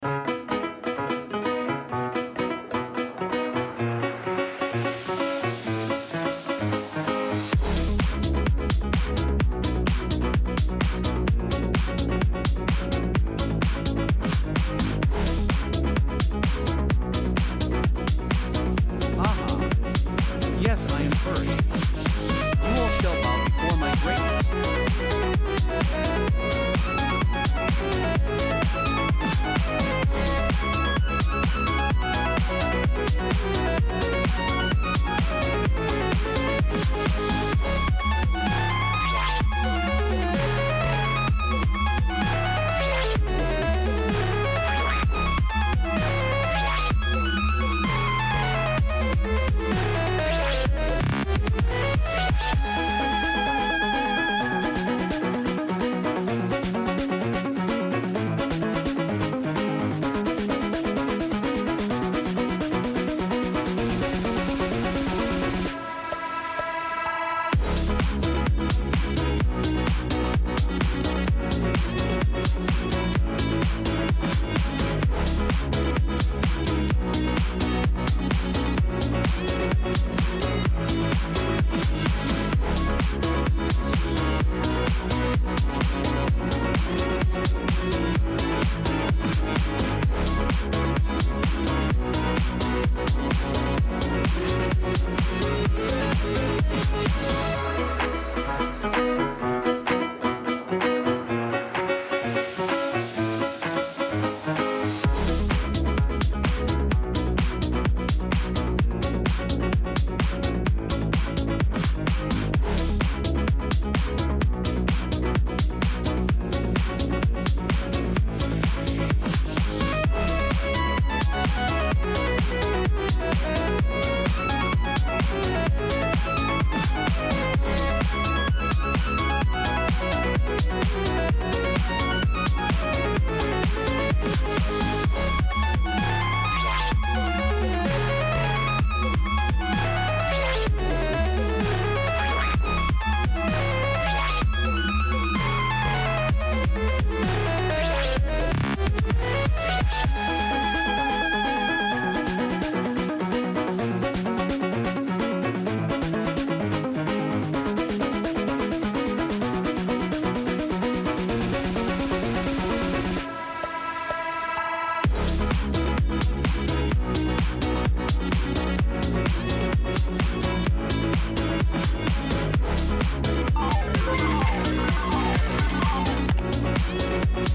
Yes, I am first. You all shall bow before my greatness.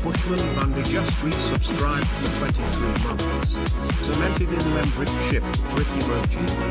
𝕮𝖆𝖙 just resubscribed for 23 months. Cemented in membership, 𝕮𝖆𝖙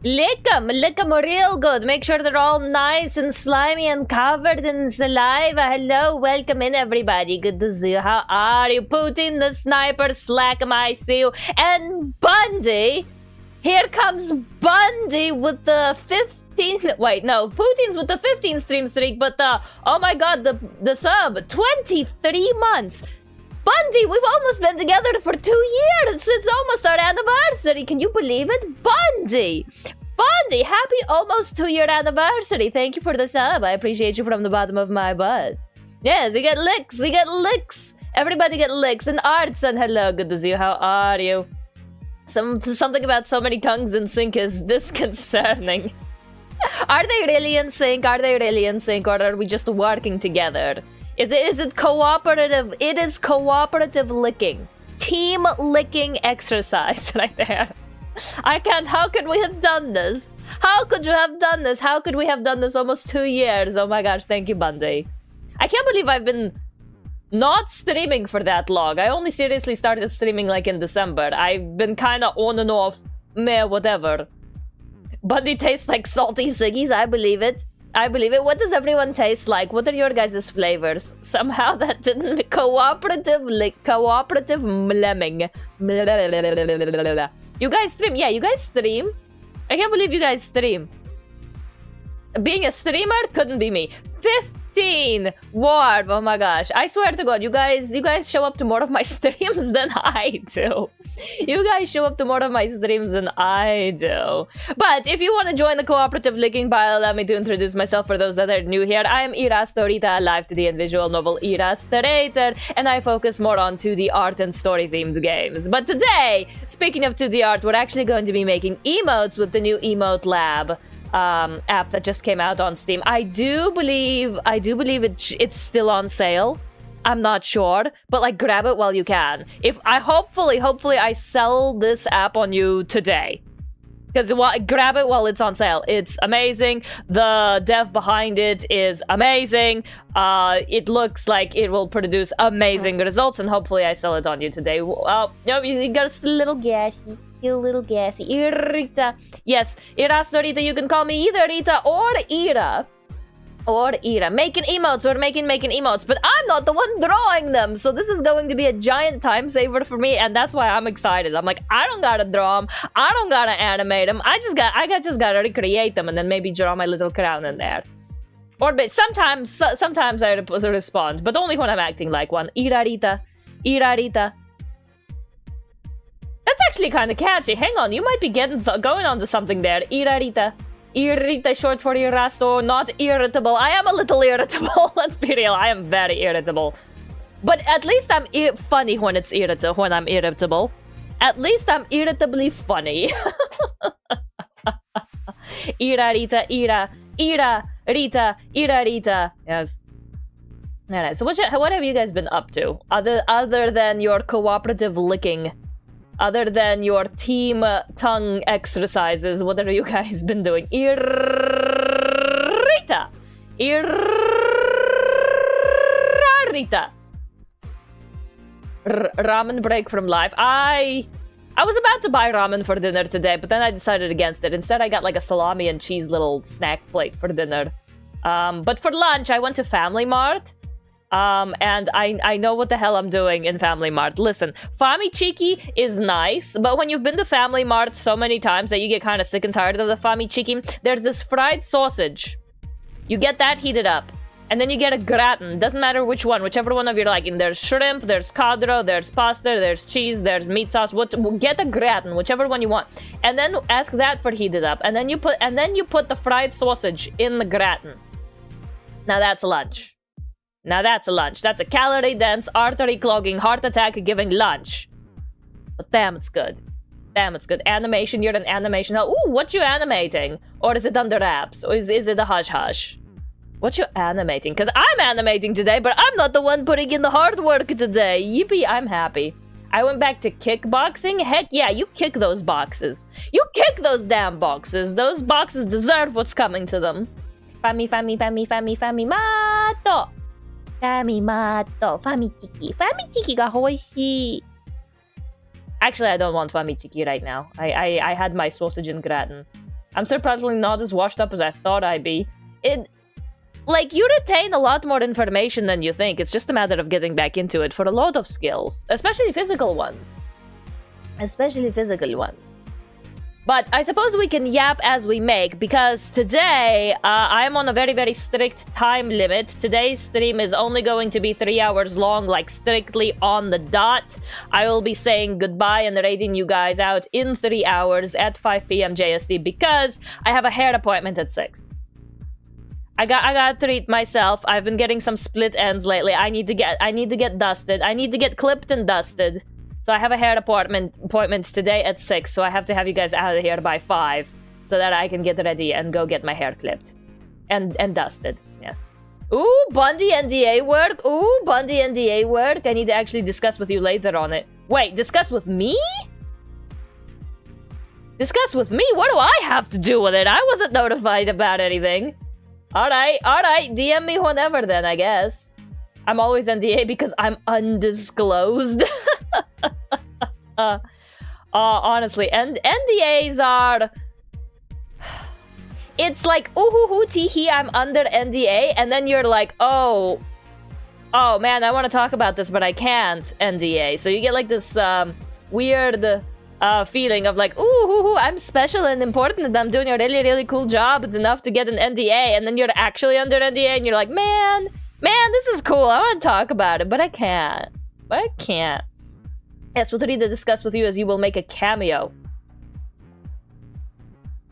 Lick them real good. Make sure they're all nice and slimy and covered in saliva. Hello, welcome in everybody. Good to see you. How are you? Putin the sniper, slack 'em, I see you. And Bundy, here comes Bundy with the 15. Wait, no, Putin's with the 15 stream streak, but oh my god, the sub 23 months. Bundy, we've almost been together for 2 years. It's almost our anniversary. Can you believe it? Bundy, happy almost 2-year anniversary. Thank you for the sub. I appreciate you from the bottom of my butt. Yes, you get licks. Everybody get licks. And Arts, and hello, good to see you. How are you? Something about so many tongues in sync is disconcerting. Are they really in sync? Or are we just working together? Is it cooperative? It is cooperative licking. Team licking exercise right there. I can't. How could we have done this? How could you have done this? How could we have done this almost 2 years? Oh my gosh, thank you, Bundy. I can't believe I've been not streaming for that long. I only seriously started streaming like in December. I've been kind of on and off, meh, whatever. Bundy tastes like salty ciggies. I believe it. What does everyone taste like? What are your guys' flavors? Somehow that didn't... Cooperative mlemming. You guys stream? Yeah, you guys stream? I can't believe you guys stream. Being a streamer couldn't be me. 15 Warp. Oh my gosh. I swear to God, you guys show up to more of my streams than I do. You guys show up to more of my streams than I do. But if you want to join the cooperative licking pile, allow me to introduce myself for those that are new here. I am Irasto, Rita, alive to the and visual novel Irasto, and I focus more on 2D art and story-themed games. But today, speaking of 2D art, we're actually going to be making emotes with the new EmoteLab app that just came out on Steam. I do believe it's still on sale. I'm not sure, but like grab it while you can. Hopefully I sell this app on you today. Because grab it while it's on sale. It's amazing. The dev behind it is amazing. It looks like it will produce amazing results, and hopefully I sell it on you today. Oh, no, you got a little gassy. You're a little gassy. Rita. Yes, Irasto, Rita. You can call me either Rita or Ira. Making emotes. We're making emotes, but I'm not the one drawing them, so this is going to be a giant time saver for me, and that's why I'm excited. I'm like, I don't gotta draw them, I don't gotta animate them. I just gotta recreate them and then maybe draw my little crown in there. Or sometimes I respond, but only when I'm acting like one. Rita. That's actually kind of catchy. Hang on, you might be going on to something there. Rita. Irrita, short for Irasto, not irritable. I am a little irritable. Let's be real. I am very irritable. But at least I'm funny when I'm irritable. At least I'm irritably funny. Rita. Yes. Alright, so what have you guys been up to? Other than your cooperative licking? Other than your team tongue exercises, what have you guys been doing? Rita. Ramen break from life. I was about to buy ramen for dinner today, but then I decided against it. Instead, I got like a salami and cheese little snack plate for dinner. But for lunch, I went to Family Mart. And I know what the hell I'm doing in Family Mart. Listen, Fami Chiki is nice, but when you've been to Family Mart so many times that you get kind of sick and tired of the Fami Chiki, there's this fried sausage. You get that heated up, and then you get a gratin. Doesn't matter which one, whichever one of you're liking. There's shrimp, there's codro, there's pasta, there's cheese, there's meat sauce. Get a gratin, whichever one you want, and then ask that for heated up, and then you put the fried sausage in the gratin. Now that's lunch. That's a calorie-dense, artery-clogging, heart attack-giving lunch. But damn, it's good. Animation, you're an animation. Ooh, what you animating? Or is it under wraps? Or is it a hush-hush? What you animating? Because I'm animating today, but I'm not the one putting in the hard work today. Yippee, I'm happy. I went back to kickboxing. Heck yeah, you kick those boxes. You kick those damn boxes. Those boxes deserve what's coming to them. Fami mato. Fami chiki ga hoishii. Actually, I don't want fami chiki right now. I had my sausage and gratin. I'm surprisingly not as washed up as I thought I'd be. Like, you retain a lot more information than you think. It's just a matter of getting back into it for a lot of skills. Especially physical ones. But I suppose we can yap as we make, because today, I'm on a very, very strict time limit. Today's stream is only going to be 3 hours long, like strictly on the dot. I will be saying goodbye and rating you guys out in 3 hours at 5 p.m. JST, because I have a hair appointment at 6. I gotta treat myself. I've been getting some split ends lately. I need to get dusted. I need to get clipped and dusted. So I have a hair appointment today at 6, so I have to have you guys out of here by 5 so that I can get ready and go get my hair clipped. And dusted, yes. Ooh, Bundy NDA work. Ooh, Bundy NDA work. I need to actually discuss with you later on it. Wait, discuss with me? Discuss with me? What do I have to do with it? I wasn't notified about anything. Alright. DM me whenever then, I guess. I'm always NDA because I'm undisclosed. Honestly, and NDAs are... It's like, ooh hoo hoo tee hee, I'm under NDA, and then you're like, oh man, I want to talk about this, but I can't NDA. So you get like this weird feeling of like, ooh hoo hoo, I'm special and important and I'm doing a really, really cool job. It's enough to get an NDA, and then you're actually under NDA and you're like, man, this is cool. I want to talk about it, but I can't. Yes, with Rita discuss with you as you will make a cameo.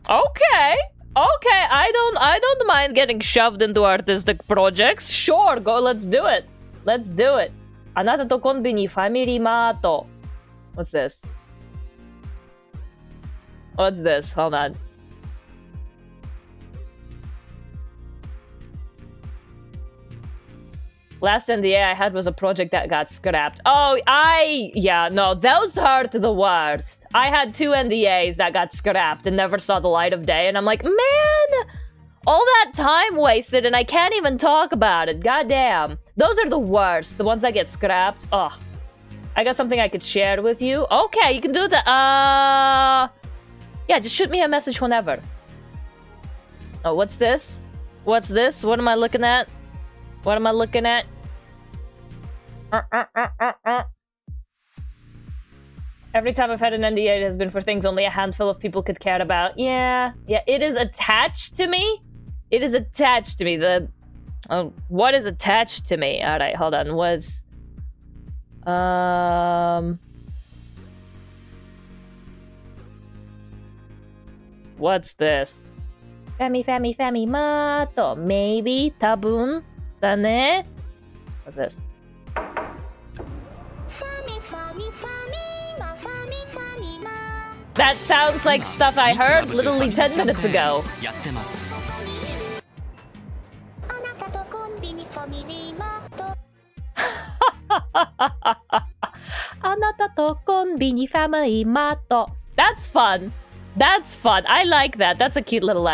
Okay. I don't mind getting shoved into artistic projects. Sure, let's do it. Anata to konbi ni family mato. What's this? Hold on. Last NDA I had was a project that got scrapped. Yeah, no, those hurt the worst. I had 2 NDAs that got scrapped and never saw the light of day, and I'm like, man, all that time wasted and I can't even talk about it. Goddamn. Those are the worst. The ones that get scrapped. Ugh. I got something I could share with you. Okay, you can do that. Yeah, just shoot me a message whenever. Oh, what's this? What am I looking at? Every time I've had an NDA, it has been for things only a handful of people could care about. Yeah, it is attached to me. What is attached to me? Alright, hold on. What's this? Fami mato. Maybe, tabun, dane. What's this? That sounds like stuff I heard literally 10 minutes ago. Anata to konbini family mato. That's fun. I like that. That's a cute little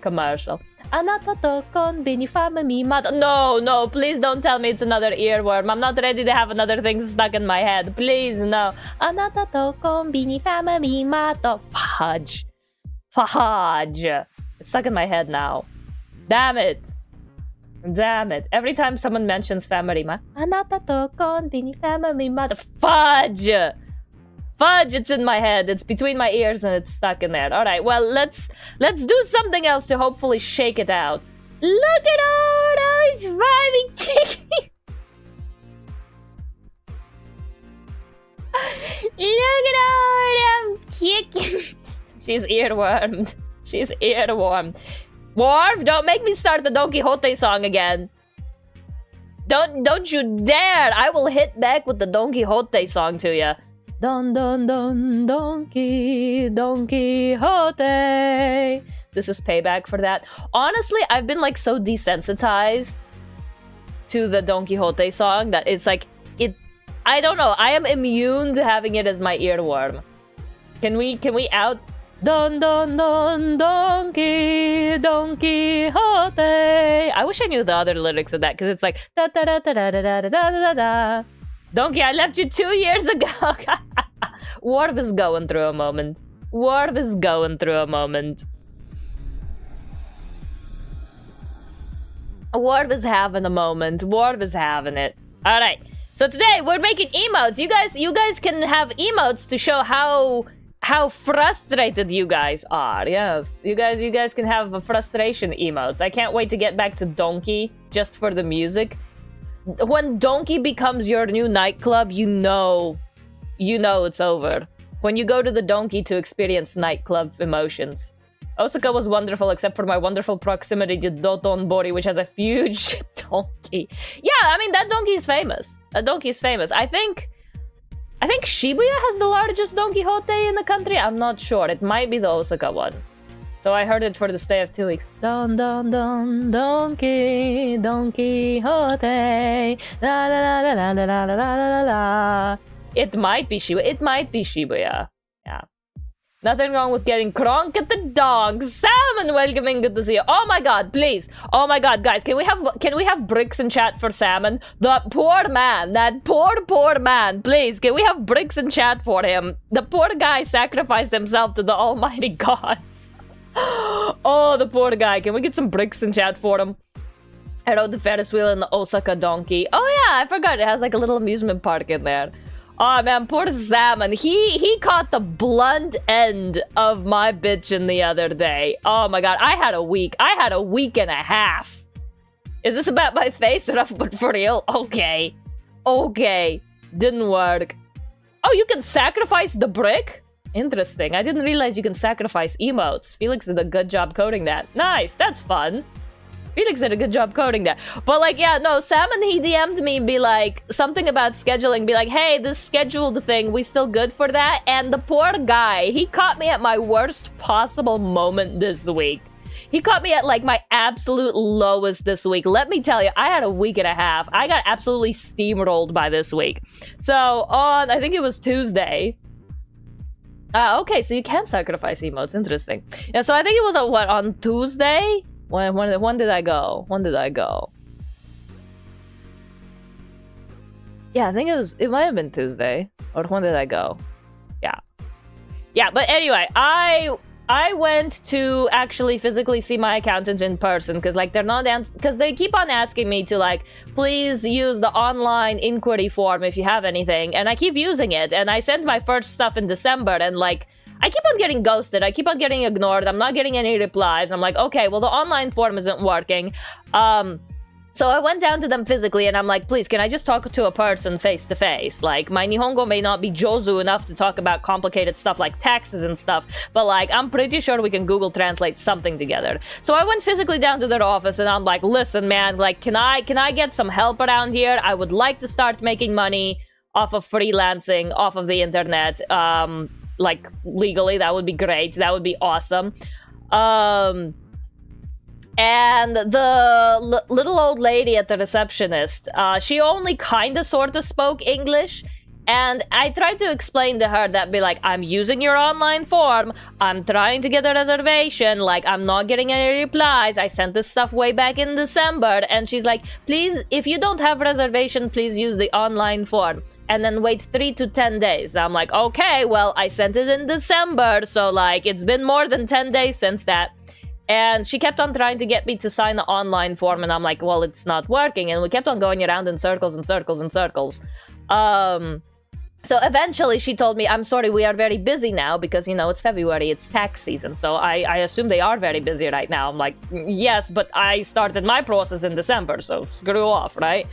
commercial. Anata to konbini family mato. No, please don't tell me it's another earworm. I'm not ready to have another thing stuck in my head. Please, no. Anata to konbini family mato. Fudge. It's stuck in my head now. Damn it. Every time someone mentions family ma, Anata to konbini family mato. Fudge, it's in my head. It's between my ears and it's stuck in there. Alright, well, let's do something else to hopefully shake it out. Look at all those rhyming chickens. Look at all them chickens. She's earwormed. Worf, don't make me start the Don Quixote song again. Don't you dare! I will hit back with the Don Quixote song to ya. Don Quixote. This is payback for that. Honestly, I've been like so desensitized to the Don Quixote song that it's like I don't know. I am immune to having it as my earworm. Can we out? Don Quixote. I wish I knew the other lyrics of that because it's like da da da da da da da da da. Donkey, I left you 2 years ago. Worf is going through a moment. Ward is having a moment. Ward is having it. All right. So today we're making emotes. You guys can have emotes to show how frustrated you guys are. Yes, you guys can have a frustration emotes. I can't wait to get back to Donkey just for the music. When Donkey becomes your new nightclub, you know it's over. When you go to the Donkey to experience nightclub emotions. Osaka was wonderful, except for my wonderful proximity to Dotonbori, which has a huge donkey. Yeah, I mean, that donkey is famous. That donkey is famous. I think Shibuya has the largest Don Quixote in the country. I'm not sure. It might be the Osaka one. So I heard it for the stay of 2 weeks. Don Quixote, la la la la la la la la la. It might be Shibuya. It might be Shibuya. Yeah. Nothing wrong with getting crunk at the dogs. Salmon, welcoming, good to see you. Oh my god, please. Oh my god, guys, can we have bricks in chat for Salmon? The poor man, that poor man. Please, can we have bricks in chat for him? The poor guy sacrificed himself to the almighty gods. Oh, the poor guy. Can we get some bricks in chat for him? I rode the Ferris wheel in the Osaka Donkey. Oh yeah, I forgot. It has like a little amusement park in there. Oh man, poor Salmon. He caught the blunt end of my bitchin' the other day. Oh my god, I had a week and a half. Is this about my face or but for real? Okay. Okay. Didn't work. Oh, you can sacrifice the brick? Interesting. I didn't realize you can sacrifice emotes. Felix did a good job coding that. Nice, that's fun. Felix did a good job coding that. But like, yeah, no, Salmon, he DM'd me, be like, something about scheduling, be like, hey, this scheduled thing, we still good for that? And the poor guy, he caught me at my worst possible moment this week. He caught me at like my absolute lowest this week. Let me tell you, I had a week and a half. I got absolutely steamrolled by this week. So on, I think it was Tuesday. Okay, so you can sacrifice emotes. Interesting. Yeah, so I think it was on Tuesday? When did I go? When did I go? Yeah, I think it might have been Tuesday. Or when did I go? Yeah, but anyway, I went to actually physically see my accountant in person because like they're not because they keep on asking me to like please use the online inquiry form if you have anything, and I keep using it, and I sent my first stuff in December, and like I keep on getting ghosted. I keep on getting ignored. I'm not getting any replies. I'm like, okay, well, the online form isn't working. So I went down to them physically, and I'm like, please, can I just talk to a person face to face? Like, my Nihongo may not be Jozu enough to talk about complicated stuff like taxes and stuff, but like, I'm pretty sure we can Google Translate something together. So I went physically down to their office, and I'm like, listen, man, like, can I get some help around here? I would like to start making money off of freelancing, off of the internet, like legally. That would be great. That would be awesome. And the little old lady at the receptionist, she only kind of sort of spoke English, and I tried to explain to her that, be like, I'm using your online form, I'm trying to get a reservation, like, I'm not getting any replies, I sent this stuff way back in December, and she's like, please, if you don't have reservation, please use the online form. And then wait 3 to 10 days. I'm like, okay, well, I sent it in December, so, like, it's been more than 10 days since that. And she kept on trying to get me to sign the online form, and I'm like, well, it's not working. And we kept on going around in circles and circles and circles. So eventually she told me, I'm sorry, we are very busy now because, you know, it's February, it's tax season. So I assume they are very busy right now. I'm like, yes, but I started my process in December, so screw off, right?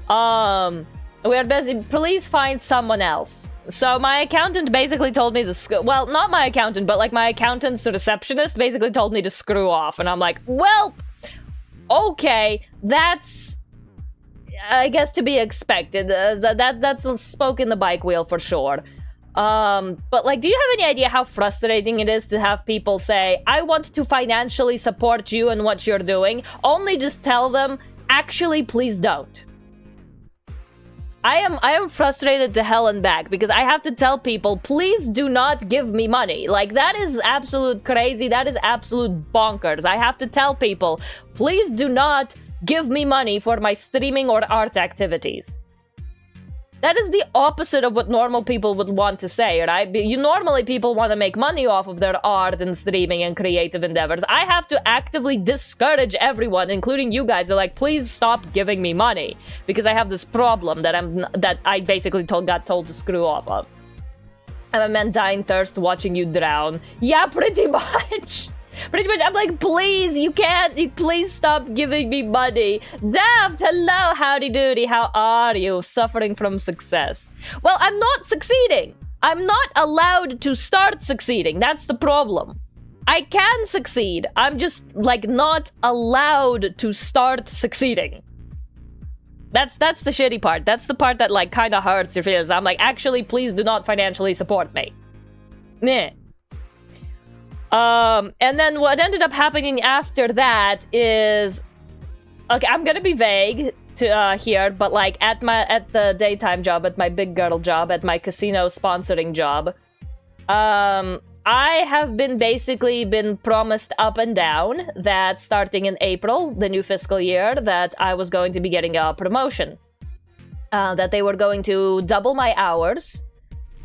We are busy. Please find someone else. So my accountant basically told me to well, not my accountant, but like my accountant's receptionist basically told me to screw off. And I'm like, well, okay, that's, I guess, to be expected. That's spoke in the bike wheel for sure. But like, do you have any idea how frustrating it is to have people say, I want to financially support you and what you're doing, only just tell them, actually, please don't. I am frustrated to hell and back because I have to tell people, please do not give me money. Like, that is absolute crazy. That is absolute bonkers. I have to tell people, please do not give me money for my streaming or art activities. That is the opposite of what normal people would want to say, right? Normally people want to make money off of their art and streaming and creative endeavors. I have to actively discourage everyone, including you guys, are like, please stop giving me money, because I have this problem that I basically got told to screw off of. I'm a man dying thirst watching you drown. Yeah, pretty much. Pretty much, I'm like, please, please stop giving me money. Daft, hello, howdy doody, how are you? Suffering from success. Well, I'm not succeeding. I'm not allowed to start succeeding. That's the problem. I can succeed. I'm just, like, not allowed to start succeeding. That's the shitty part. That's the part that, like, kind of hurts your feelings. I'm like, actually, please do not financially support me. Meh. And then what ended up happening after that is, okay, I'm gonna be vague to here, but like at the daytime job, at my big girl job, at my casino sponsoring job, I have basically been promised up and down that starting in April, the new fiscal year, that I was going to be getting a promotion, that they were going to double my hours.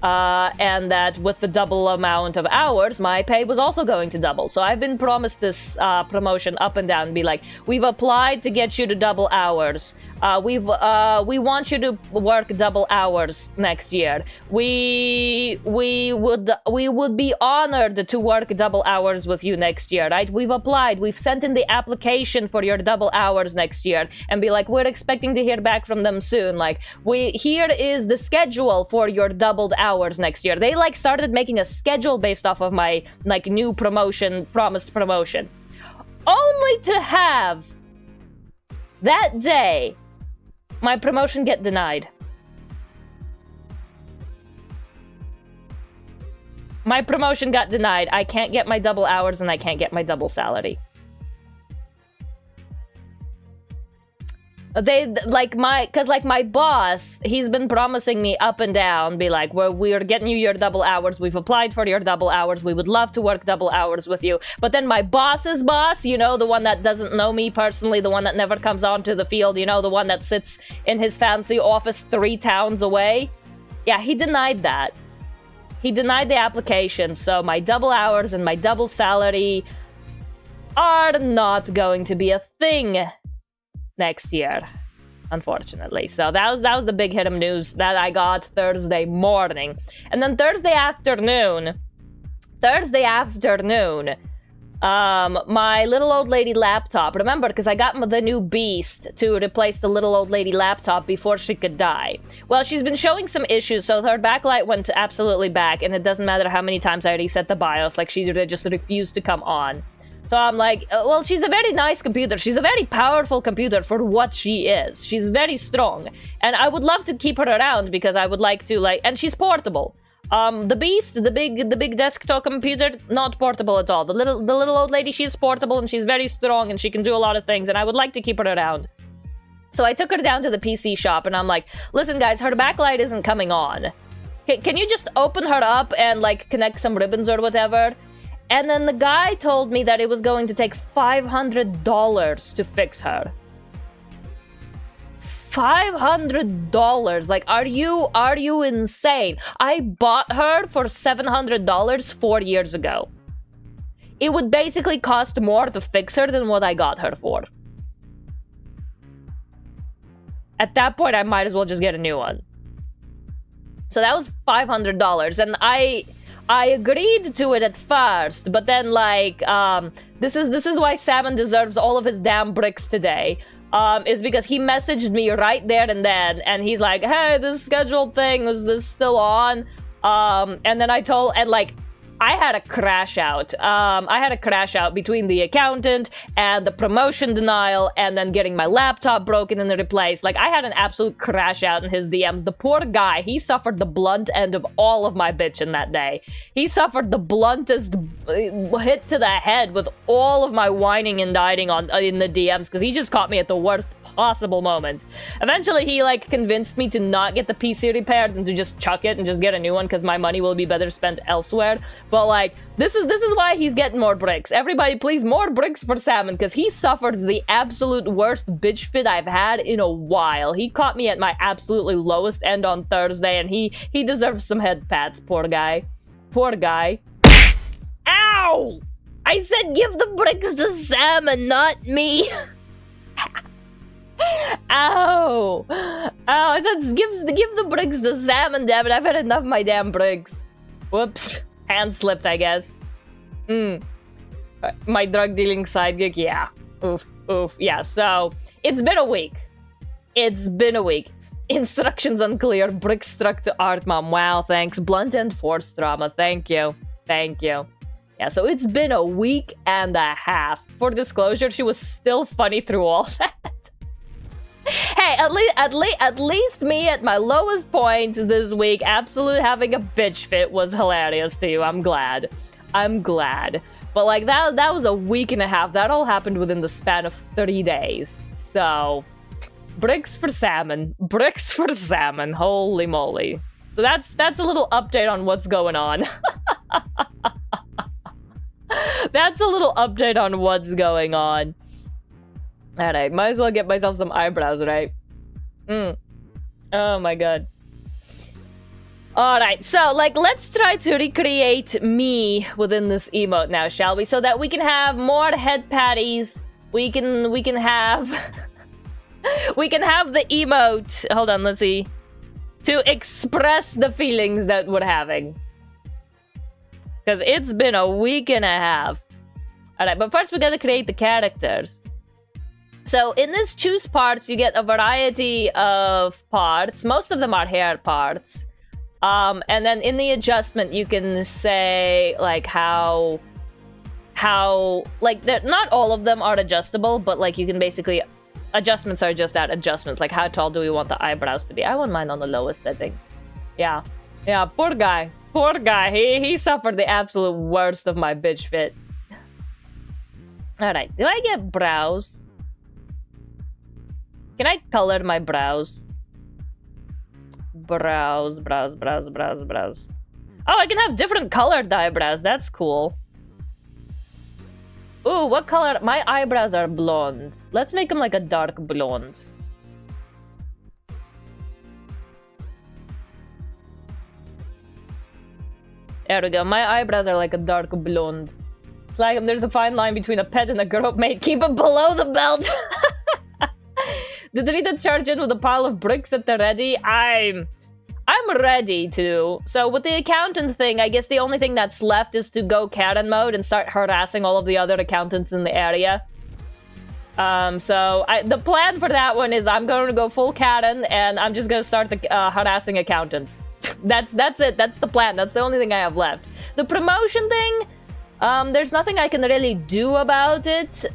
And that with the double amount of hours, my pay was also going to double. So I've been promised this promotion up and down. Be like, we've applied to get you to double hours. We want you to work double hours next year. We would be honored to work double hours with you next year, right? We've applied. We've sent in the application for your double hours next year, and be like, we're expecting to hear back from them soon. Like, here is the schedule for your doubled hours next year. They like started making a schedule based off of my like new promotion, promised promotion, only to have that day my promotion get denied. My promotion got denied. I can't get my double hours and I can't get my double salary. My boss, he's been promising me up and down, be like, well, we're getting you your double hours. We've applied for your double hours. We would love to work double hours with you. But then my boss's boss, you know, the one that doesn't know me personally, the one that never comes onto the field, you know, the one that sits in his fancy office 3 towns away. Yeah, he denied that. He denied the application. So my double hours and my double salary are not going to be a thing next year, unfortunately. So that was the big hit of news that I got Thursday morning. And then Thursday afternoon, my little old lady laptop, remember, because I got the new beast to replace the little old lady laptop before she could die. Well, she's been showing some issues, so her backlight went absolutely back, and it doesn't matter how many times I reset the BIOS, like she just refused to come on. So I'm like, well, she's a very nice computer. She's a very powerful computer for what she is. She's very strong. And I would love to keep her around because I would like to, like, and she's portable. The beast, the big desktop computer, not portable at all. The little old lady, she's portable and she's very strong and she can do a lot of things, and I would like to keep her around. So I took her down to the PC shop and I'm like, listen guys, her backlight isn't coming on. Can you just open her up and like connect some ribbons or whatever? And then the guy told me that it was going to take $500 to fix her. $500? Like, are you insane? I bought her for $700 4 years ago. It would basically cost more to fix her than what I got her for. At that point, I might as well just get a new one. So that was $500, and I agreed to it at first, but then like this is why Salmon deserves all of his damn bricks today. Is because he messaged me right there and then, and he's like, hey, this scheduled thing, is this still on? And then I had a crash out. I had a crash out between the accountant and the promotion denial and then getting my laptop broken and replaced. Like, I had an absolute crash out in his DMs. The poor guy, he suffered the blunt end of all of my bitching that day. He suffered the bluntest hit to the head with all of my whining and dieting in the DMs because he just caught me at the worst impossible moment. Eventually, he, like, convinced me to not get the PC repaired and to just chuck it and just get a new one because my money will be better spent elsewhere. But, like, this is why he's getting more bricks. Everybody, please, more bricks for Salmon, because he suffered the absolute worst bitch fit I've had in a while. He caught me at my absolutely lowest end on Thursday, and he deserves some head pats, poor guy. Poor guy. Ow! I said give the bricks to Salmon, not me. Ow! Ow, I said give the bricks to Salmon, damn it. I've had enough of my damn bricks. Whoops. Hand slipped, I guess. My drug dealing side gig, yeah. Oof, oof. Yeah, so it's been a week. It's been a week. Instructions unclear. Bricks struck to art, mom. Wow, thanks. Blunt and force trauma. Thank you. Thank you. Yeah, so it's been a week and a half. For disclosure, she was still funny through all that. Hey, at least me at my lowest point this week, absolute having a bitch fit was hilarious to you. I'm glad. I'm glad. But like that was a week and a half. That all happened within the span of 30 days. So bricks for Salmon. Bricks for Salmon. Holy moly. So that's a little update on what's going on. That's a little update on what's going on. Alright, might as well get myself some eyebrows, right? Oh my god. Alright, so, like, let's try to recreate me within this emote now, shall we? So that we can have more head patties. We can have... we can have the emote... Hold on, let's see. To express the feelings that we're having. Because it's been a week and a half. Alright, but first we gotta create the characters. So in this choose parts, you get a variety of parts. Most of them are hair parts. And then in the adjustment, you can say like how like not all of them are adjustable, but like you can basically adjustments are just that, adjustments. Like how tall do we want the eyebrows to be? I want mine on the lowest setting. Yeah, poor guy. Poor guy. He suffered the absolute worst of my bitch fit. All right, do I get brows? Can I color my brows? Brows. Oh, I can have different colored eyebrows. That's cool. Ooh, what color? My eyebrows are blonde. Let's make them like a dark blonde. There we go. My eyebrows are like a dark blonde. It's like there's a fine line between a pet and a group mate. Keep it below the belt. Did Rita charge in with a pile of bricks at the ready? I'm ready to. So with the accountant thing, I guess the only thing that's left is to go Karen mode and start harassing all of the other accountants in the area. So the plan for that one is I'm going to go full Karen and I'm just going to start the harassing accountants. That's it. That's the plan. That's the only thing I have left. The promotion thing, there's nothing I can really do about it.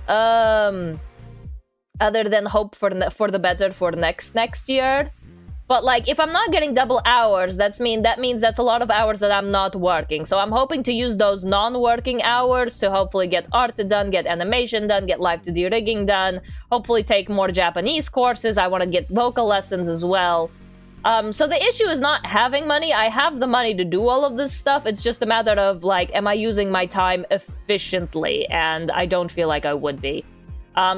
Other than hope for the better for next year. But like if I'm not getting double hours, that means that's a lot of hours that I'm not working. So I'm hoping to use those non-working hours to hopefully get art done, get animation done, get live 2D rigging done, hopefully take more Japanese courses. I want to get vocal lessons as well. So the issue is not having money. I have the money to do all of this stuff. It's just a matter of like, am I using my time efficiently? And I don't feel like I would be.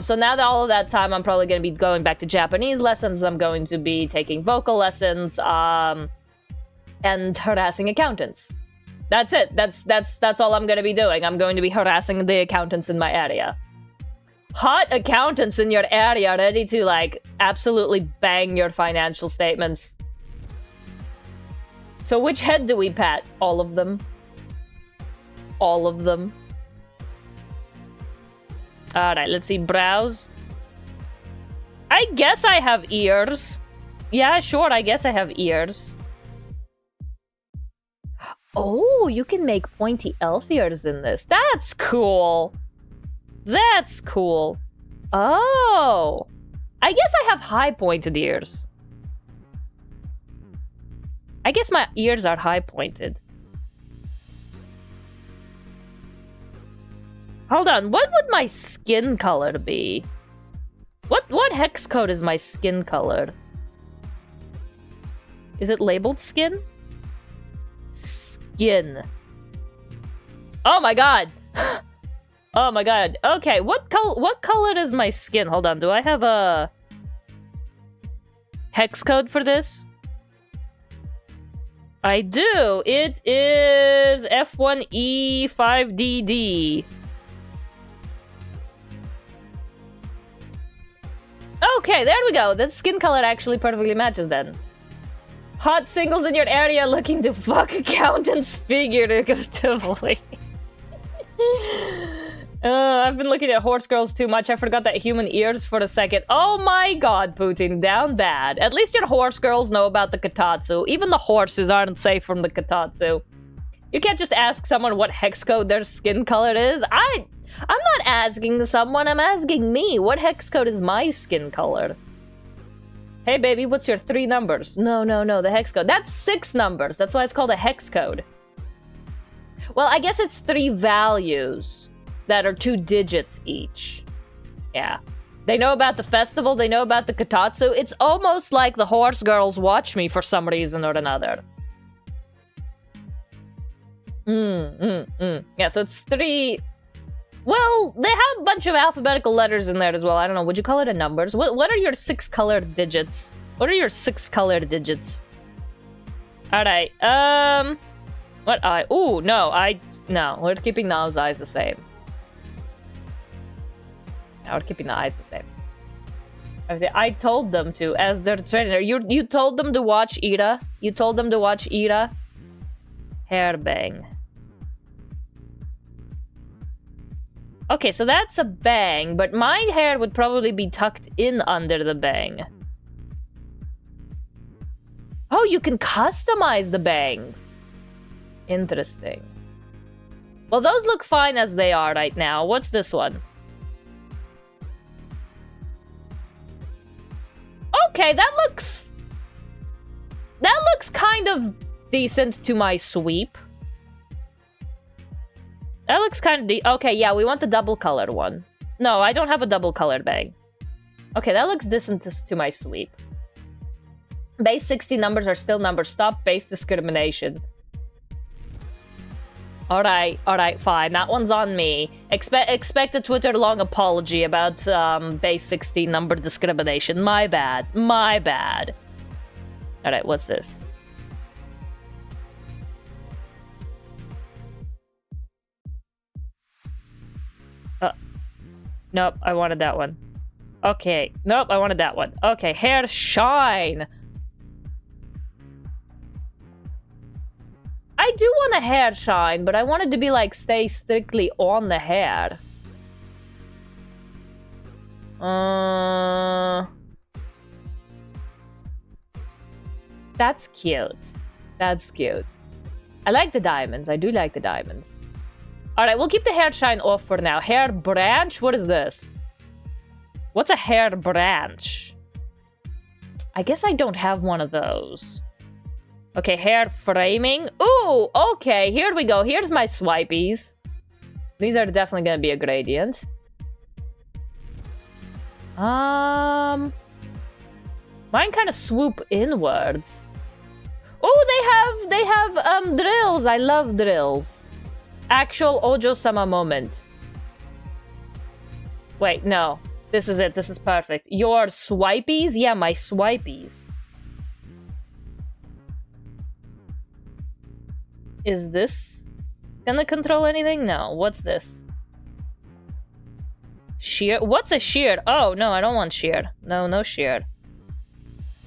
So now that all of that time, I'm probably going to be going back to Japanese lessons. I'm going to be taking vocal lessons, and harassing accountants. That's it. That's all I'm going to be doing. I'm going to be harassing the accountants in my area. Hot accountants in your area ready to, like, absolutely bang your financial statements. So which head do we pat? All of them. All of them. Alright, let's see. Brows. I guess I have ears. Yeah, sure, I guess I have ears. Oh, you can make pointy elf ears in this. That's cool. That's cool. Oh. I guess I have high pointed ears. I guess my ears are high pointed. Hold on, what would my skin color be? What hex code is my skin color? Is it labeled skin? Skin. Oh my god! Oh my god. Okay, what color is my skin? Hold on, do I have a hex code for this? I do. It is F1E5DD. Okay, there we go. The skin color actually perfectly matches then. Hot singles in your area looking to fuck accountants figuratively. I've been looking at horse girls too much. I forgot that human ears for a second. Oh my god, Putin, down bad. At least your horse girls know about the kotatsu. Even the horses aren't safe from the kotatsu. You can't just ask someone what hex code their skin color is. I'm not asking someone, I'm asking me. What hex code is my skin color? Hey baby, what's your 3 numbers? No, the hex code. That's 6 numbers. That's why it's called a hex code. Well, I guess it's 3 values that are 2 digits each. Yeah. They know about the festivals, they know about the kotatsu. It's almost like the horse girls watch me for some reason or another. Yeah, so it's 3... Well, they have a bunch of alphabetical letters in there as well. I don't know. Would you call it a numbers? What are your 6 colored digits? What are your 6 colored digits? Alright, what eye? Ooh, no, no, we're keeping those eyes the same. No, we're keeping the eyes the same. I told them to, as their trainer. You told them to watch Ira? You told them to watch Ira? Hair bang. Okay, so that's a bang, but my hair would probably be tucked in under the bang. Oh, you can customize the bangs. Interesting. Well, those look fine as they are right now. What's this one? Okay, that looks kind of decent to my sweep. That looks kind of okay, yeah, we want the double colored one. No, I don't have a double colored bang. Okay, that looks decent to my sweep. Base 60 numbers are still numbers. Stop base discrimination. Alright, fine. That one's on me. Expect a Twitter-long apology about base 60 number discrimination. My bad. My bad. Alright, what's this? Nope, I wanted that one. Okay, nope, I wanted that one. Okay, hair shine. I do want a hair shine, but I want it to be like stay strictly on the hair. That's cute. That's cute. I like the diamonds. I do like the diamonds. Alright, we'll keep the hair shine off for now. Hair branch? What is this? What's a hair branch? I guess I don't have one of those. Okay, hair framing. Ooh, okay, here we go. Here's my swipies. These are definitely gonna be a gradient. Mine kind of swoop inwards. Oh, they have drills. I love drills. Actual Ojo-sama moment. Wait, no. This is it. This is perfect. Your swipies? Yeah, my swipies. Is this gonna control anything? No. What's this? Shear? What's a shear? Oh, no, I don't want shear. No, no shear.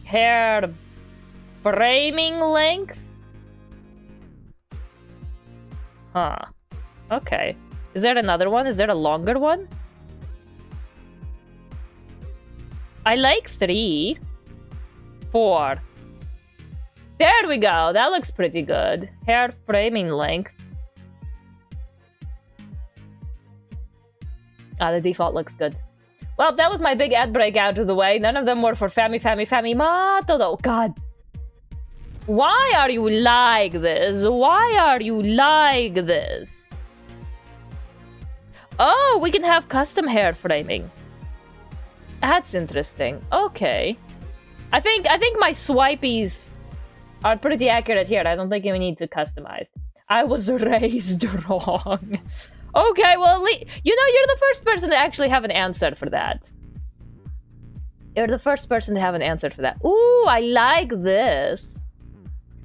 Hair framing length? Huh. Okay. Is there another one? Is there a longer one? I like 3. 4. There we go. That looks pretty good. Hair framing length. Ah, the default looks good. Well, that was my big ad break out of the way. None of them were for Fami Mato though. God. Why are you like this? Why are you like this? Oh, we can have custom hair framing. That's interesting. Okay. I think my swipies are pretty accurate here. I don't think we need to customize. I was raised wrong. Okay, well, you know, you're the first person to actually have an answer for that. You're the first person to have an answer for that. Ooh, I like this.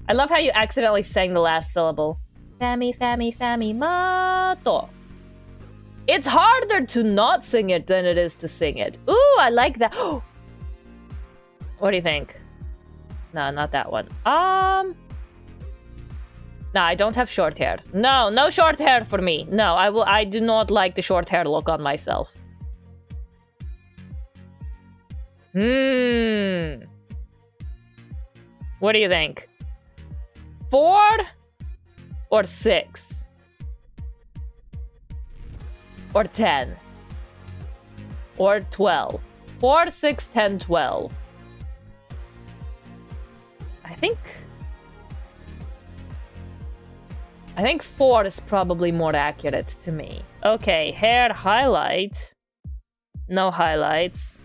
I love how you accidentally sang the last syllable. Fami, fami, fami, mato. It's harder to not sing it than it is to sing it. Ooh, I like that. What do you think? No, not that one. No, I don't have short hair. No, no short hair for me. No, I do not like the short hair look on myself. What do you think? 4 or 6? Or 10? Or 12? 4, 6, 10, 12. I think 4 is probably more accurate to me. Okay, hair highlight. No highlights.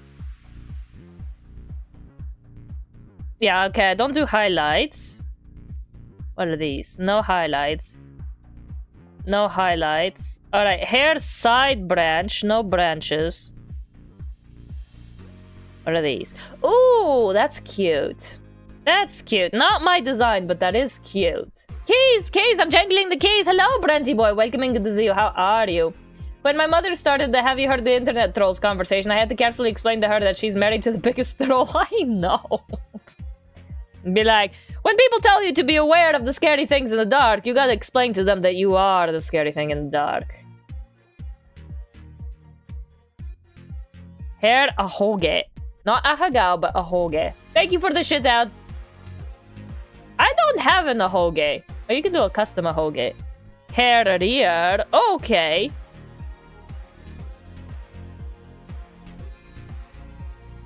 Yeah, okay, don't do highlights. What are these? No highlights. No highlights. Alright, hair side branch. No branches. What are these? Ooh, that's cute. That's cute. Not my design, but that is cute. Keys, I'm jangling the keys. Hello, Brenty boy. Welcoming to see you. How are you? When my mother started the have you heard the internet trolls conversation, I had to carefully explain to her that she's married to the biggest troll I know. Be like, when people tell you to be aware of the scary things in the dark, you gotta explain to them that you are the scary thing in the dark. Hair ahoge. Not ahagao, but ahoge. Thank you for the shit out. I don't have an ahoge. Oh, you can do a custom ahoge. Hair rear. Okay.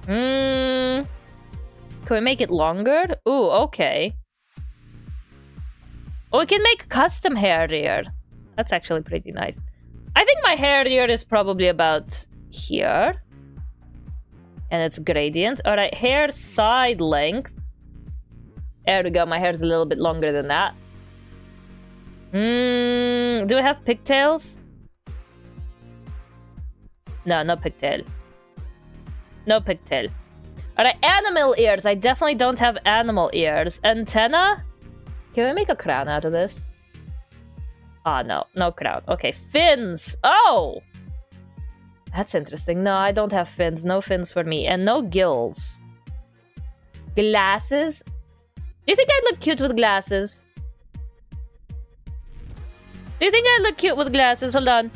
Can we make it longer? Ooh, okay. Oh, we can make custom hair rear. That's actually pretty nice. I think my hair rear is probably about here. And it's gradient. Alright, hair side length. There we go, my hair is a little bit longer than that. Do I have pigtails? No, no pigtail. No pigtail. Alright, animal ears. I definitely don't have animal ears. Antenna? Can we make a crown out of this? Ah, no. No crown. Okay, fins. Oh! That's interesting. No, I don't have fins. No fins for me. And no gills. Glasses? Do you think I'd look cute with glasses? Do you think I'd look cute with glasses? Hold on.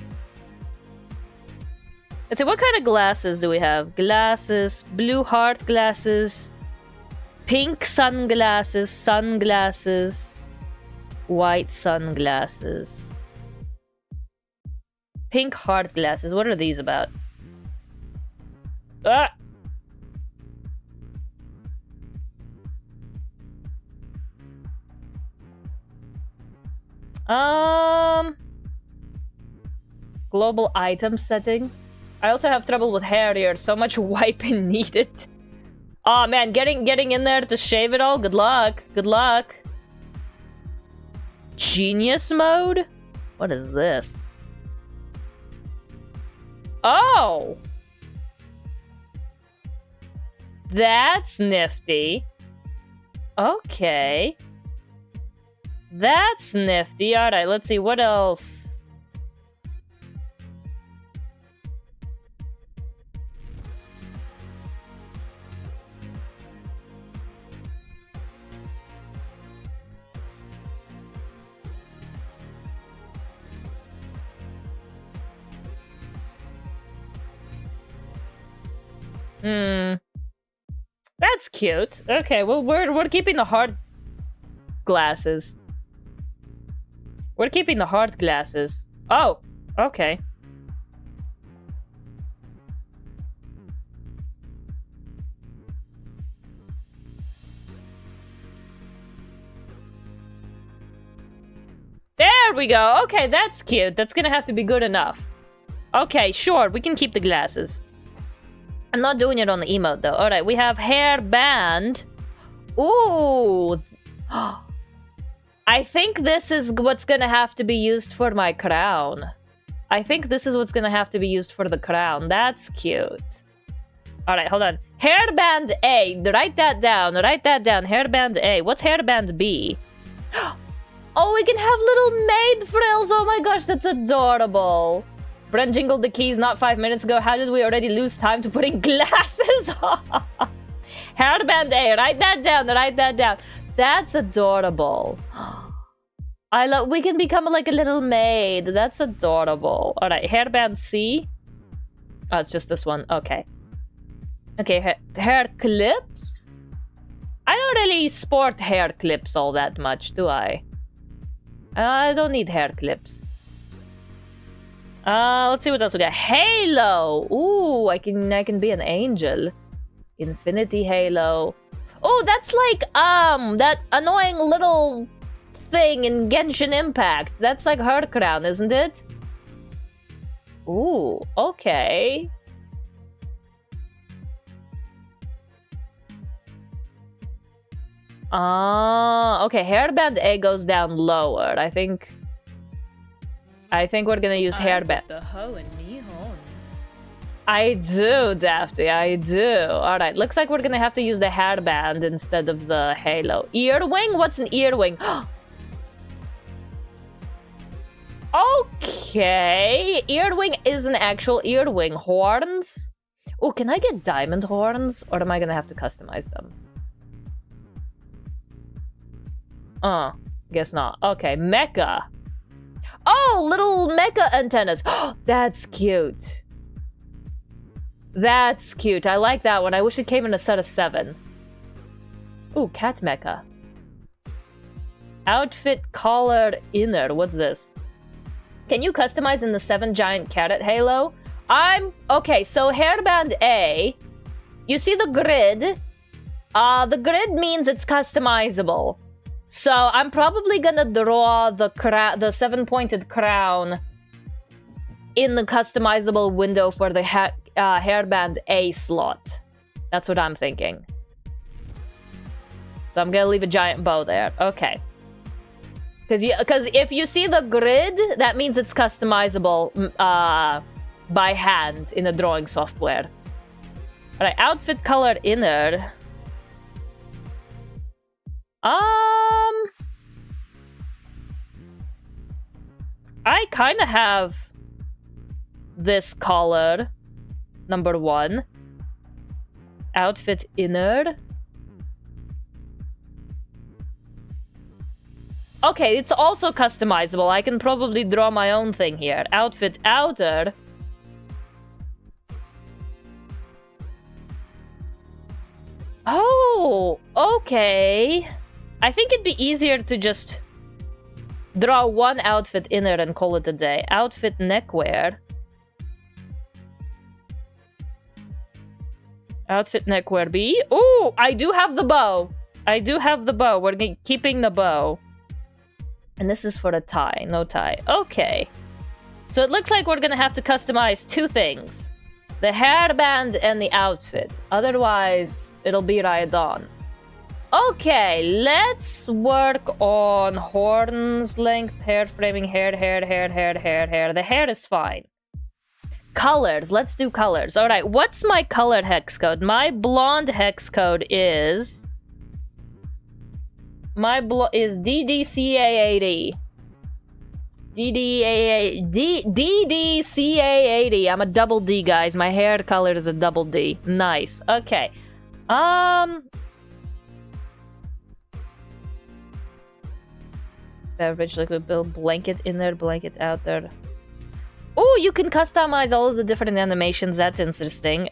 Let's see, what kind of glasses do we have? Glasses, blue heart glasses, pink sunglasses, white sunglasses. Pink heart glasses. What are these about? Ah! Global item setting. I also have trouble with hair here. So much wiping needed. Oh man, getting in there to shave it all. Good luck. Good luck. Genius mode? What is this? Oh! That's nifty. Okay. That's nifty. Alright, let's see. What else? That's cute. Okay, well, we're keeping the hard glasses. We're keeping the hard glasses. Oh, okay. There we go. Okay, that's cute. That's gonna have to be good enough. Okay, sure. We can keep the glasses. I'm not doing it on the emote though. Alright, we have hairband. Ooh. I think this is what's gonna have to be used for my crown. I think this is what's gonna have to be used for the crown. That's cute. Alright, hold on. Hairband A. Write that down. Write that down. Hairband A. What's hairband B? Oh, we can have little maid frills. Oh my gosh, that's adorable. Brent jingled the keys not 5 minutes ago. How did we already lose time to putting glasses on? Hairband A. Write that down. Write that down. That's adorable. I love. We can become like a little maid. That's adorable. All right, hairband C. Oh, it's just this one. Okay. Okay, hair clips. I don't really sport hair clips all that much, do I? I don't need hair clips. Let's see what else we got. Halo. Ooh, I can be an angel. Infinity halo. Oh, that's like that annoying little thing in Genshin Impact. That's like her crown, isn't it? Ooh, okay. Okay, hairband A goes down lower. I think we're gonna use hairband. The hoe and Nihon. I do, Dafty, I do. Alright, looks like we're gonna have to use the hairband instead of the halo. Earwing? What's an earwing? Okay, earwing is an actual earwing. Horns? Oh, can I get diamond horns? Or am I gonna have to customize them? Guess not. Okay, mecha. Oh, little mecha antennas. That's cute. That's cute. I like that one. I wish it came in a set of 7. Ooh, cat mecha. Outfit collar inner. What's this? Can you customize in the 7 giant carrot halo? Okay, so hairband A. You see the grid? The grid means it's customizable. So I'm probably gonna draw the 7-pointed crown in the customizable window for the hairband A slot. That's what I'm thinking. So I'm gonna leave a giant bow there. Okay. Because if you see the grid, that means it's customizable by hand in the drawing software. Alright, outfit color inner. I kind of have this color, number 1. Outfit inner. Okay, it's also customizable. I can probably draw my own thing here. Outfit outer. Oh, okay. I think it'd be easier to just draw one outfit inner and call it a day. Outfit neckwear. Outfit neckwear B. Oh, I do have the bow. I do have the bow. We're keeping the bow. And this is for a tie. No tie. Okay. So it looks like we're gonna have to customize 2 things. The hairband and the outfit. Otherwise, it'll be right on. Okay, let's work on horns, length, hair framing, hair. The hair is fine. Colors, let's do colors. All right, what's my color hex code? My blonde hex code is... is DDCA80. DDCA80. I'm a double D, guys. My hair color is a double D. Nice. Okay. Beverage liquid build, blanket in there, blanket out there. Oh, you can customize all of the different animations. That's interesting.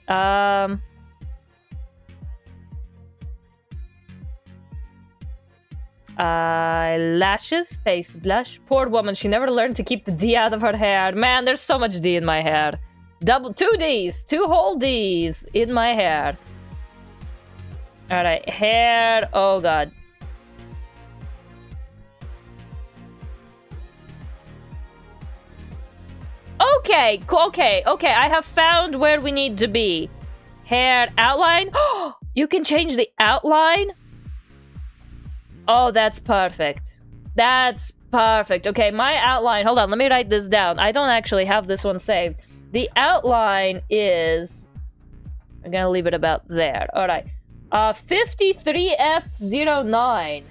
Lashes, face blush. Poor woman, she never learned to keep the D out of her hair. Man, there's so much D in my hair. 2 Ds, 2 whole Ds in my hair. Alright, hair. Oh god. Okay, okay, I have found where we need to be. Hair outline. You can change the outline. Oh, that's perfect. That's perfect. Okay, my outline. Hold on, let me write this down. I don't actually have this one saved. The outline is... I'm gonna leave it about there. Alright. 53F09.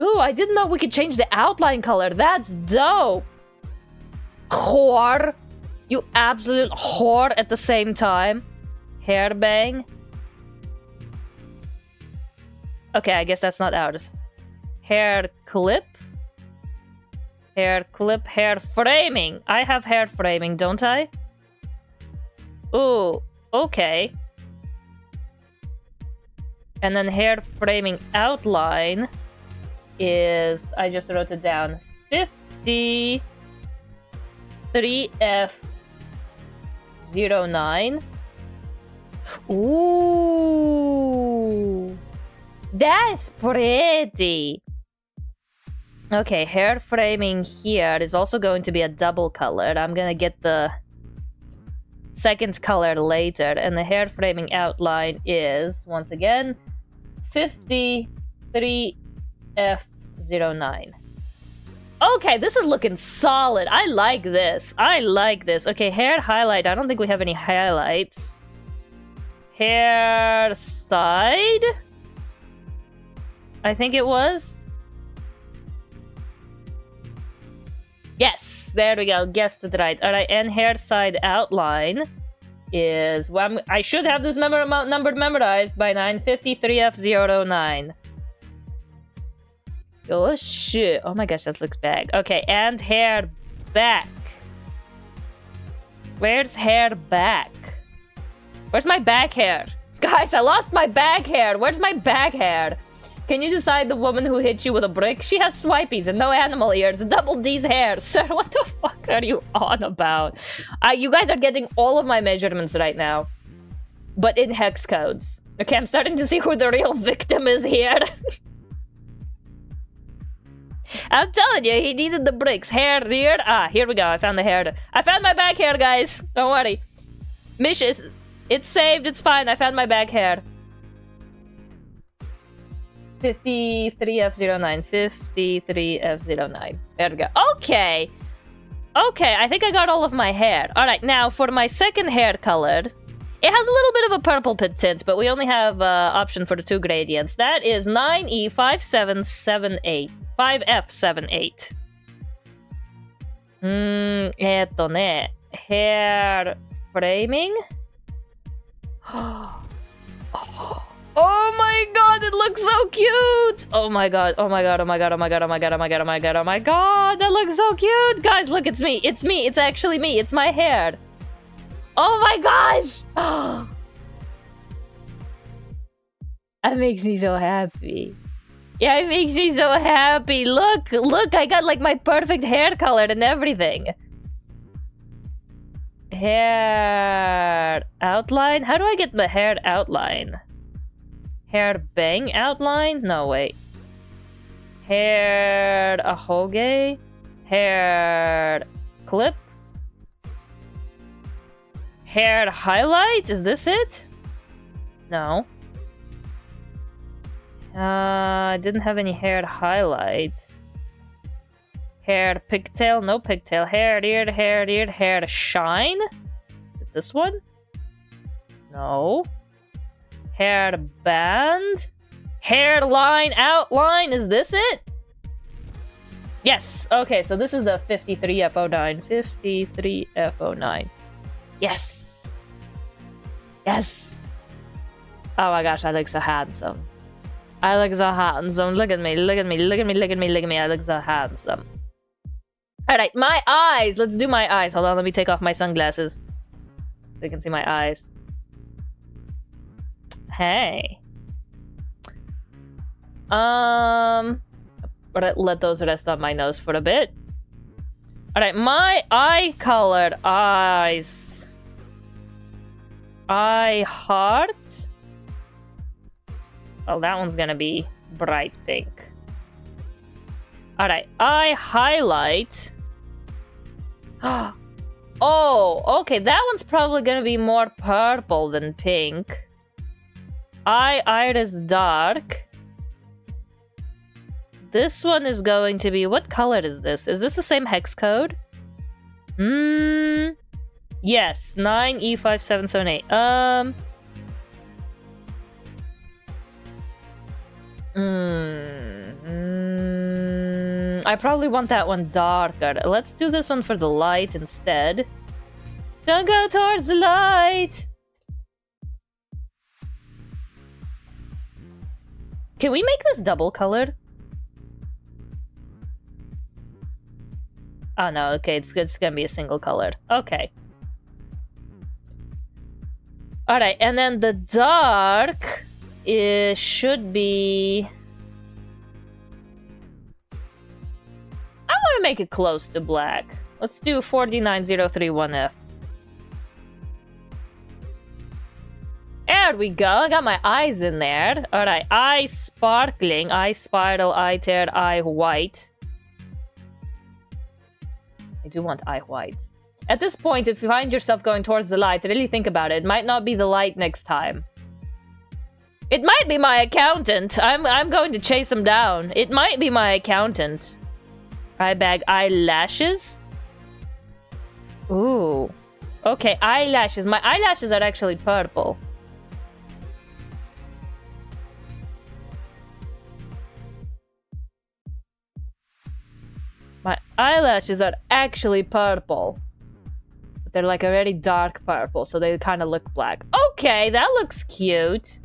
Ooh, I didn't know we could change the outline color. That's dope. Whore. You absolute whore at the same time. Hair bang. Okay, I guess that's not ours. Hair clip. Hair clip. Hair framing. I have hair framing, don't I? Ooh, okay. And then hair framing outline is... I just wrote it down. 53F09. Ooh. That's pretty. Okay, hair framing here is also going to be a double colored. I'm gonna get the second color later. And the hair framing outline is, once again, 53F09. Okay, this is looking solid. I like this. I like this. Okay, hair highlight. I don't think we have any highlights. Hair side? I think it was. Yes, there we go. Guessed it right. Alright, and hair side outline is... Well, I should have this number memorized by 953F09. Oh shit. Oh my gosh, that looks bad. Okay, and hair back. Where's hair back? Where's my back hair? Guys, I lost my back hair. Where's my back hair? Can you decide the woman who hit you with a brick? She has swipies and no animal ears and double D's hair. Sir, what the fuck are you on about? You guys are getting all of my measurements right now. But in hex codes. Okay, I'm starting to see who the real victim is here. I'm telling you, he needed the bricks. Hair, rear. Ah, here we go. I found the hair. I found my back hair, guys. Don't worry. Mish is... It's saved. It's fine. I found my back hair. 53F09. 53F09. There we go. Okay. Okay, I think I got all of my hair. Alright, now for my second hair color... It has a little bit of a purple tint, but we only have option for the 2 gradients. That is 9E5778. 5F78. ね。Hair framing? Oh my god, it looks so cute! Oh my god, oh my god, oh my god, oh my god, oh my god, oh my god, oh my god, oh my god, that looks so cute! Guys, look, it's me, it's actually me, it's my hair. Oh my gosh! That makes me so happy. Yeah, it makes me so happy. Look, look, I got like my perfect hair color and everything. Hair outline? How do I get the hair outline? Hair bang outline? No, wait. Hair ahoge? Hair clip? Hair highlight? Is this it? No. I didn't have any hair highlight. Hair pigtail? No pigtail. Hair ear, hair shine? Is it this one? No. Hair band? Hairline outline? Is this it? Yes. Okay, so this is the 53F09. 53F09. Yes. Yes. Oh my gosh, I look so handsome. I look so handsome. Look at me, look at me, look at me, look at me, look at me. I look so handsome. Alright, my eyes. Let's do my eyes. Hold on, let me take off my sunglasses. So you can see my eyes. Hey. Let those rest on my nose for a bit. Alright, my eye-colored eyes. Eye heart. Oh, that one's gonna be bright pink. Alright, eye highlight. Oh, okay, that one's probably gonna be more purple than pink. Iris dark. This one is going to be... What color is this? Is this the same hex code? Yes, 9E5778. I probably want that one darker. Let's do this one for the light instead. Don't go towards the light! Can we make this double colored? Oh no, okay, it's gonna be a single colored. Okay. Alright, and then the dark should be... I want to make it close to black. Let's do 49031F. There we go. I got my eyes in there. Alright, eye sparkling, eye spiral, eye tear, eye white. I do want eye white. At this point, if you find yourself going towards the light, really think about it. It might not be the light next time. It might be my accountant. I'm going to chase him down. It might be my accountant. Eye bag, eyelashes. Ooh. Okay, eyelashes. My eyelashes are actually purple. My eyelashes are actually purple. But they're like a very dark purple, so they kind of look black. Okay, that looks cute.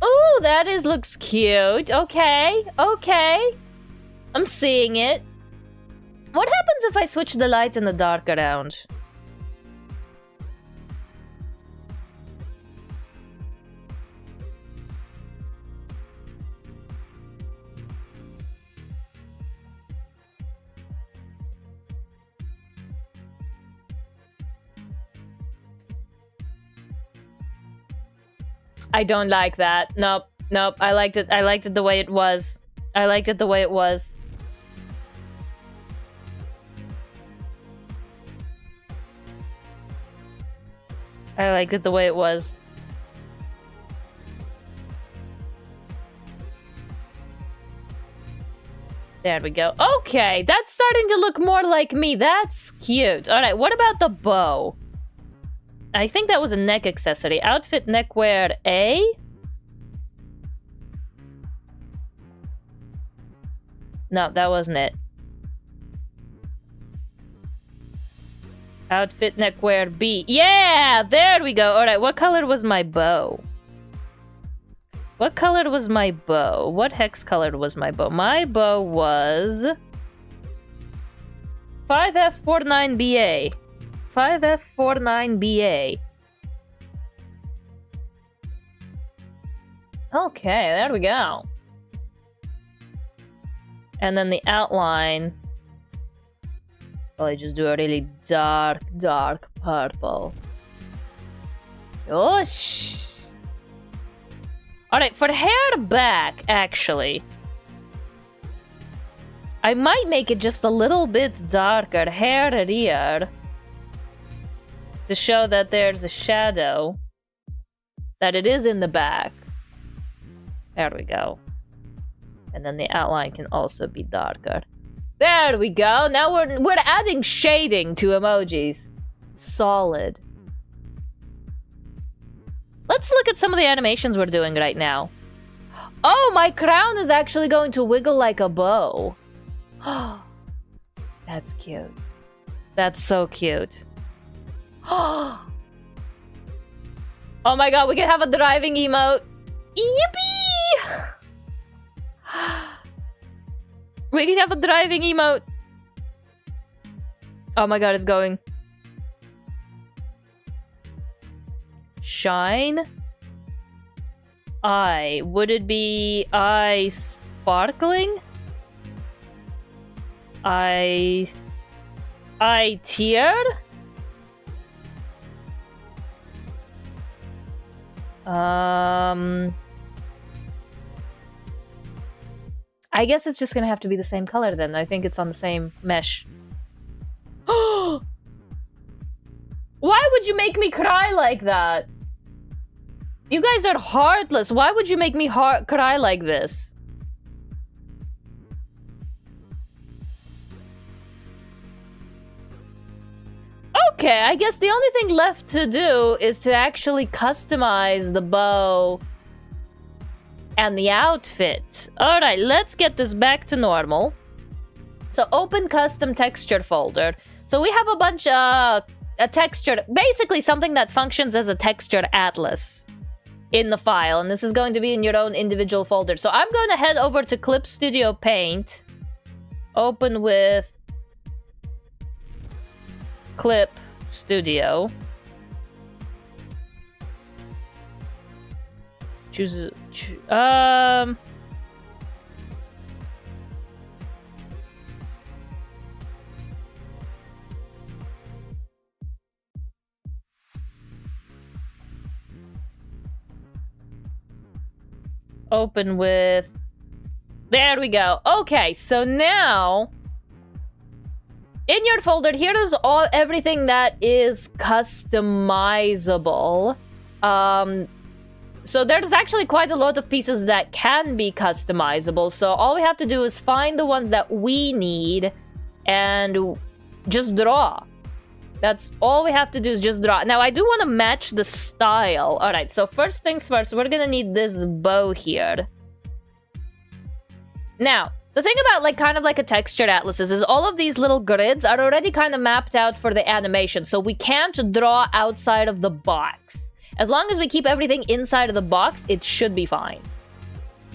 Ooh, that looks cute. Okay, okay. I'm seeing it. What happens if I switch the light and the dark around? I don't like that. Nope. Nope. I liked it. I liked it the way it was. I liked it the way it was. I liked it the way it was. There we go. Okay, that's starting to look more like me. That's cute. Alright, what about the bow? I think that was a neck accessory. Outfit neckwear A? No, that wasn't it. Outfit neckwear B. Yeah! There we go. Alright, what color was my bow? What color was my bow? What hex color was my bow? My bow was... 5F49BA. 5F49BA. Okay, there we go. And then the outline... Well, I just do a really dark, dark purple. Yosh! Alright, for hair back, actually. I might make it just a little bit darker. Hair rear. To show that there's a shadow. That it is in the back. There we go. And then the outline can also be darker. There we go. Now we're adding shading to emojis. Solid. Let's look at some of the animations we're doing right now. Oh, my crown is actually going to wiggle like a bow. That's cute. That's so cute. Oh my god, we can have a driving emote. Yippee! We can have a driving emote. Oh my god, it's going. Shine. Eye. Would it be eye sparkling? Eye tear? I I guess it's just gonna have to be the same color then. I think it's on the same mesh. Why would you make me cry like that? You guys are heartless. Why would you make me cry like this? Okay, I guess the only thing left to do is to actually customize the bow and the outfit. Alright, let's get this back to normal. So open custom texture folder. So we have a bunch of a texture, basically something that functions as a texture atlas in the file, and this is going to be in your own individual folder. So I'm going to head over to Clip Studio Paint, open with Clip Studio, choose open with, there we go. Okay, so now in your folder, here is everything that is customizable. So there's actually quite a lot of pieces that can be customizable. So all we have to do is find the ones that we need and just draw. That's all we have to do is just draw. Now, I do want to match the style. All right, so first things first, we're going to need this bow here. Now, the thing about kind of like a textured atlas is all of these little grids are already kind of mapped out for the animation. So we can't draw outside of the box. As long as we keep everything inside of the box, it should be fine.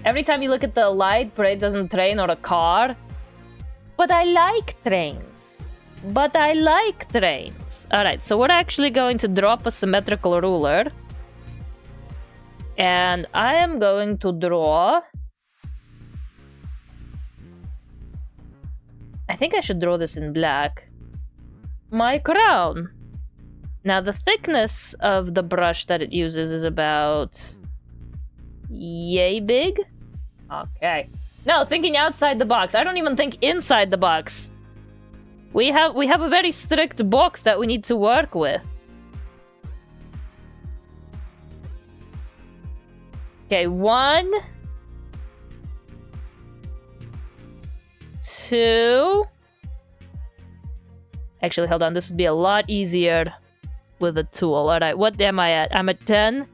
Every time you look at the light, parade doesn't train or a car. But I like trains. But I like trains. Alright, so we're actually going to drop a symmetrical ruler. And I am going to draw... I think I should draw this in black. My crown. Now, the thickness of the brush that it uses is about... yay big? Okay. No, thinking outside the box. I don't even think inside the box. We have a very strict box that we need to work with. Okay, 1, 2. Actually, hold on. This would be a lot easier with a tool. All right, what am I at? I'm at 10.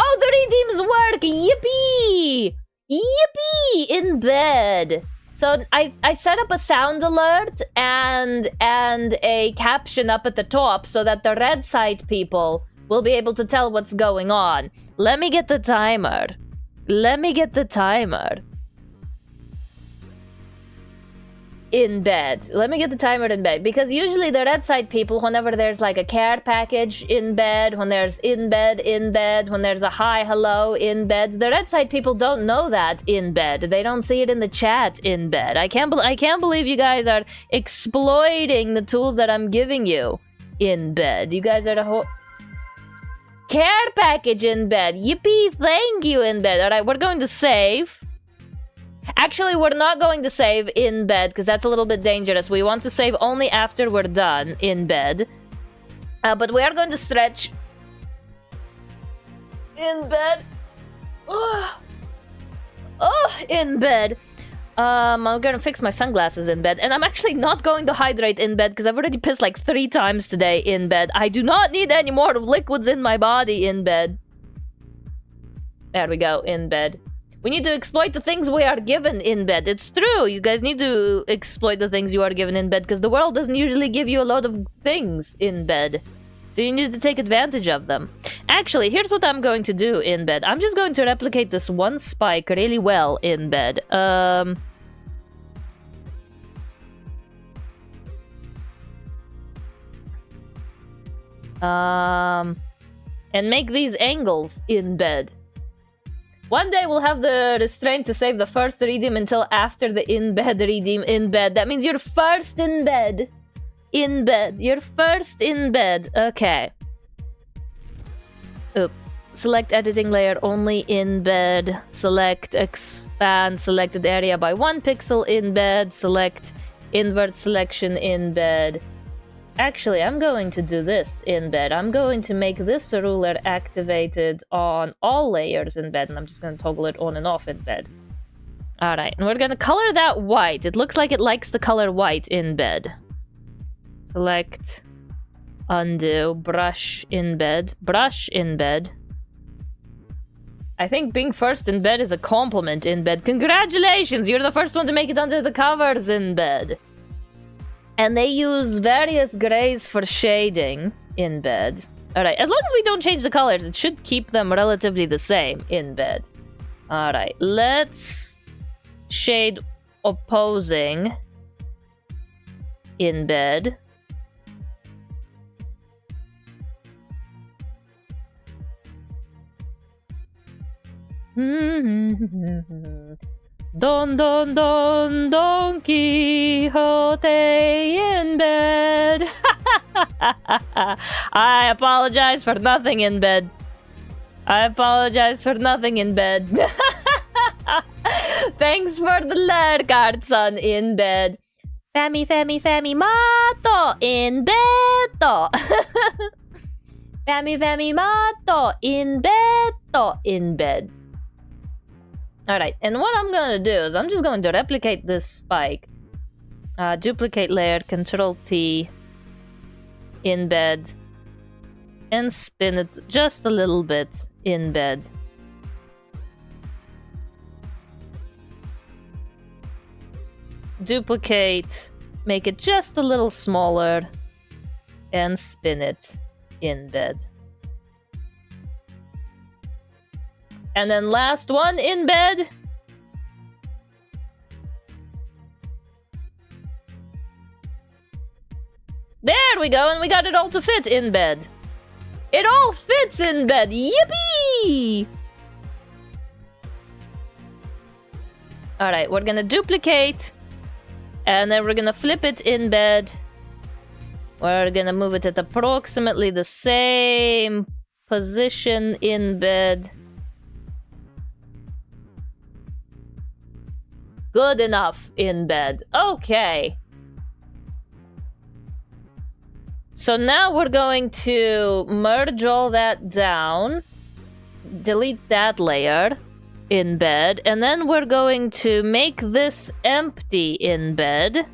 Oh, the redeems work! Yippee! Yippee! In bed. So I set up a sound alert and a caption up at the top so that the red site people will be able to tell what's going on. Let me get the timer. Let me get the timer. In bed. Let me get the timer in bed. Because usually the red side people, whenever there's like a care package in bed, when there's in bed, when there's a hi, hello, in bed, the red side people don't know that in bed. They don't see it in the chat in bed. I can't believe you guys are exploiting the tools that I'm giving you in bed. You guys are the whole... Care package in bed. Yippee, thank you in bed. Alright, we're going to save. Actually, we're not going to save in bed because that's a little bit dangerous. We want to save only after we're done in bed. But we are going to stretch in bed. In bed. I'm gonna fix my sunglasses in bed. And I'm actually not going to hydrate in bed because I've already pissed like 3 times today in bed. I do not need any more liquids in my body in bed. There we go, in bed. We need to exploit the things we are given in bed. It's true. You guys need to exploit the things you are given in bed because the world doesn't usually give you a lot of things in bed. So you need to take advantage of them. Actually, here's what I'm going to do in bed. I'm just going to replicate this one spike really well in bed. And make these angles in bed. One day we'll have the restraint to save the first redeem until after the in-bed redeem in bed. That means you're first in bed. In bed. You're first in bed. Okay. Oop. Select editing layer only in bed. Select expand selected area by 1 pixel in bed. Select invert selection in bed. Actually, I'm going to do this in bed. I'm going to make this ruler activated on all layers in bed, and I'm just going to toggle it on and off in bed. Alright, and we're going to color that white. It looks like it likes the color white in bed. Select, undo, brush in bed. Brush in bed. I think being first in bed is a compliment in bed. Congratulations! You're the first one to make it under the covers in bed. And they use various grays for shading in bed. Alright, as long as we don't change the colors, it should keep them relatively the same in bed. Alright, let's shade opposing in bed. Don Don Don Don Quixote in bed. I apologize for nothing in bed. I apologize for nothing in bed. Thanks for the lead card, son, in bed. Fammy, fammy, fammy, mato in bed. Fammy, fammy, mato in bed. In bed. Alright, and what I'm gonna do is I'm just going to replicate this spike. Duplicate layer, Control T, in bed, and spin it just a little bit in bed. Duplicate, make it just a little smaller, and spin it in bed. And then last one in bed. There we go, and we got it all to fit in bed. It all fits in bed. Yippee! Alright, we're gonna duplicate. And then we're gonna flip it in bed. We're gonna move it at approximately the same position in bed. Good enough in bed. Okay. So now we're going to merge all that down. Delete that layer in bed. And then we're going to make this empty in bed.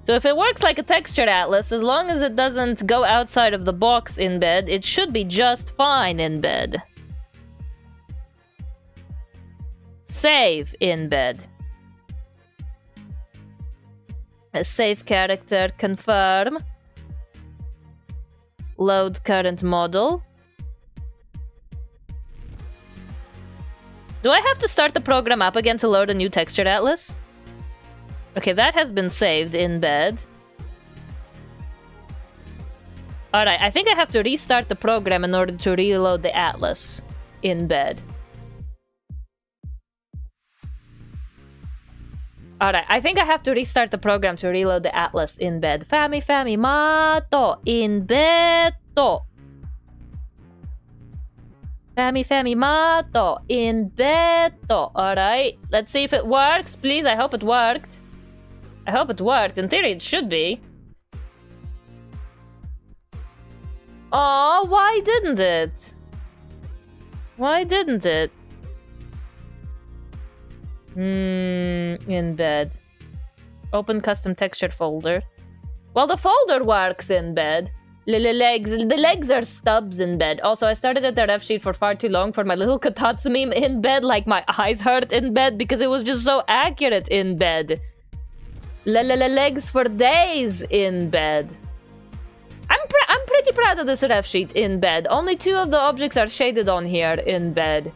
So if it works like a texture atlas, as long as it doesn't go outside of the box in bed, it should be just fine in bed. Save in bed. A save character, confirm. Load current model. Do I have to start the program up again to load a new texture atlas? Okay, that has been saved in bed. Alright, I think I have to restart the program in order to reload the atlas in bed. Alright, I think I have to restart the program to reload the atlas in bed. Fammy, fammy, mato, in beto. Fammy, fammy, mato, in beto. Alright, let's see if it works, please. I hope it worked. I hope it worked. In theory, it should be. Oh, why didn't it? Why didn't it? In bed. Open custom texture folder. Well, the folder works in bed. The legs are stubs in bed. Also, I started at the ref sheet for far too long for my little Katatsu meme in bed. Like, my eyes hurt in bed because it was just so accurate in bed. Legs for days in bed. I'm pretty proud of this ref sheet in bed. Only 2 of the objects are shaded on here in bed.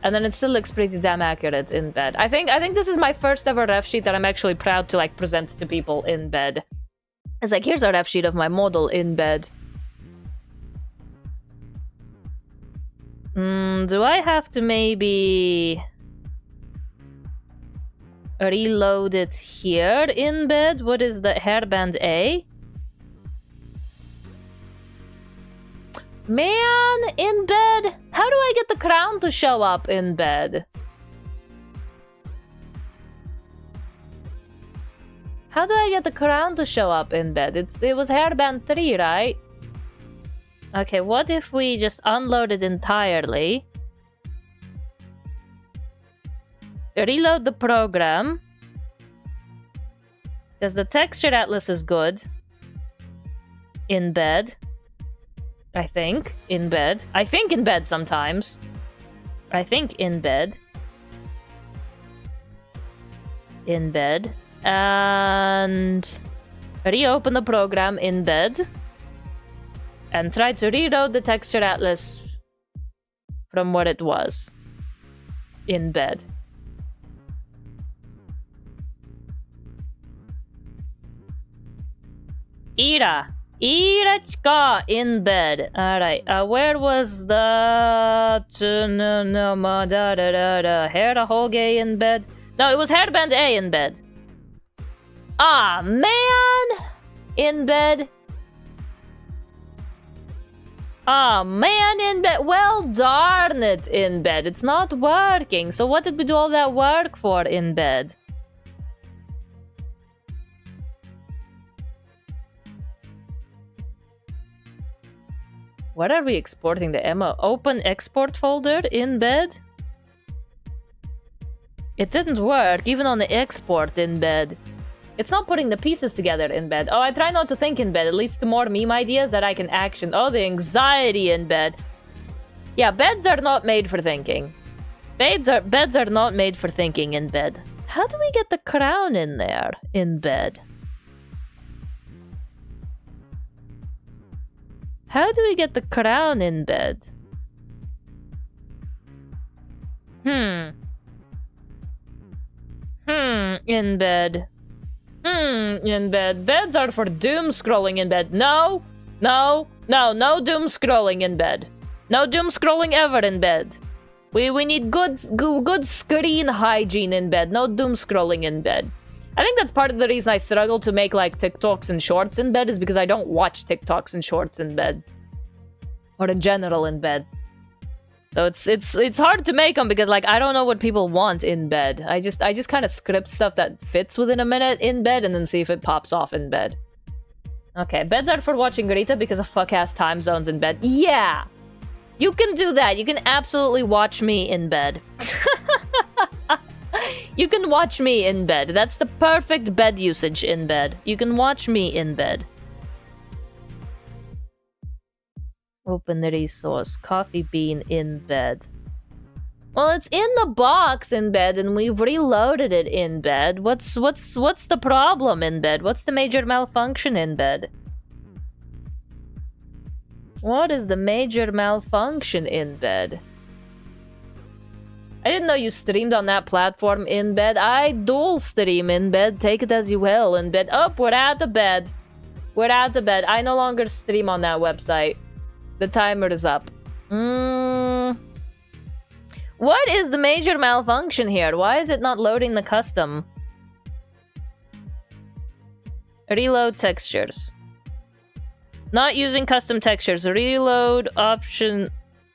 And then it still looks pretty damn accurate in bed. I think this is my first ever ref sheet that I'm actually proud to like present to people in bed. It's like, here's a ref sheet of my model in bed. Do I have to maybe reload it here in bed? What is the hairband A? Man, in bed? How do I get the crown to show up in bed? How do I get the crown to show up in bed? It was hairband 3, right? Okay, what if we just unload it entirely? Reload the program. Because the texture atlas is good. In bed. I think. In bed. I think in bed sometimes. I think in bed. In bed. And reopen the program in bed. And try to reload the texture atlas from what it was. In bed. Irachka in bed. Alright, where was the hair hoge in bed? No, it was hairband A in bed. Ah, man! In bed. Ah, man, in bed. Well, darn it, in bed. It's not working. So what did we do all that work for in bed? What are we exporting the Emma? Open export folder in bed? It didn't work, even on the export in bed. It's not putting the pieces together in bed. Oh, I try not to think in bed. It leads to more meme ideas that I can action. Oh, the anxiety in bed. Yeah, beds are not made for thinking. Beds are not made for thinking in bed. How do we get the crown in there in bed? How do we get the crown in bed? In bed. In bed. Beds are for doom scrolling in bed. No doom scrolling in bed. No doom scrolling ever in bed. We need good screen hygiene in bed. No doom scrolling in bed. I think that's part of the reason I struggle to make like TikToks and shorts in bed is because I don't watch TikToks and shorts in bed. Or in general in bed. So it's hard to make them because like I don't know what people want in bed. I just kind of script stuff that fits within a minute in bed and then see if it pops off in bed. Okay, beds are for watching Rita because of fuck-ass time zones in bed. Yeah! You can do that. You can absolutely watch me in bed. You can watch me in bed. That's the perfect bed usage in bed. You can watch me in bed. Open the resource. Coffee bean in bed. Well, it's in the box in bed and we've reloaded it in bed. What's the problem in bed? What's the major malfunction in bed? What is the major malfunction in bed? I didn't know you streamed on that platform in bed. I dual stream in bed. Take it as you will in bed. Oh, we're out of bed. We're out of bed. I no longer stream on that website. The timer is up. What is the major malfunction here? Why is it not loading the custom? Reload textures. Not using custom textures. Reload option.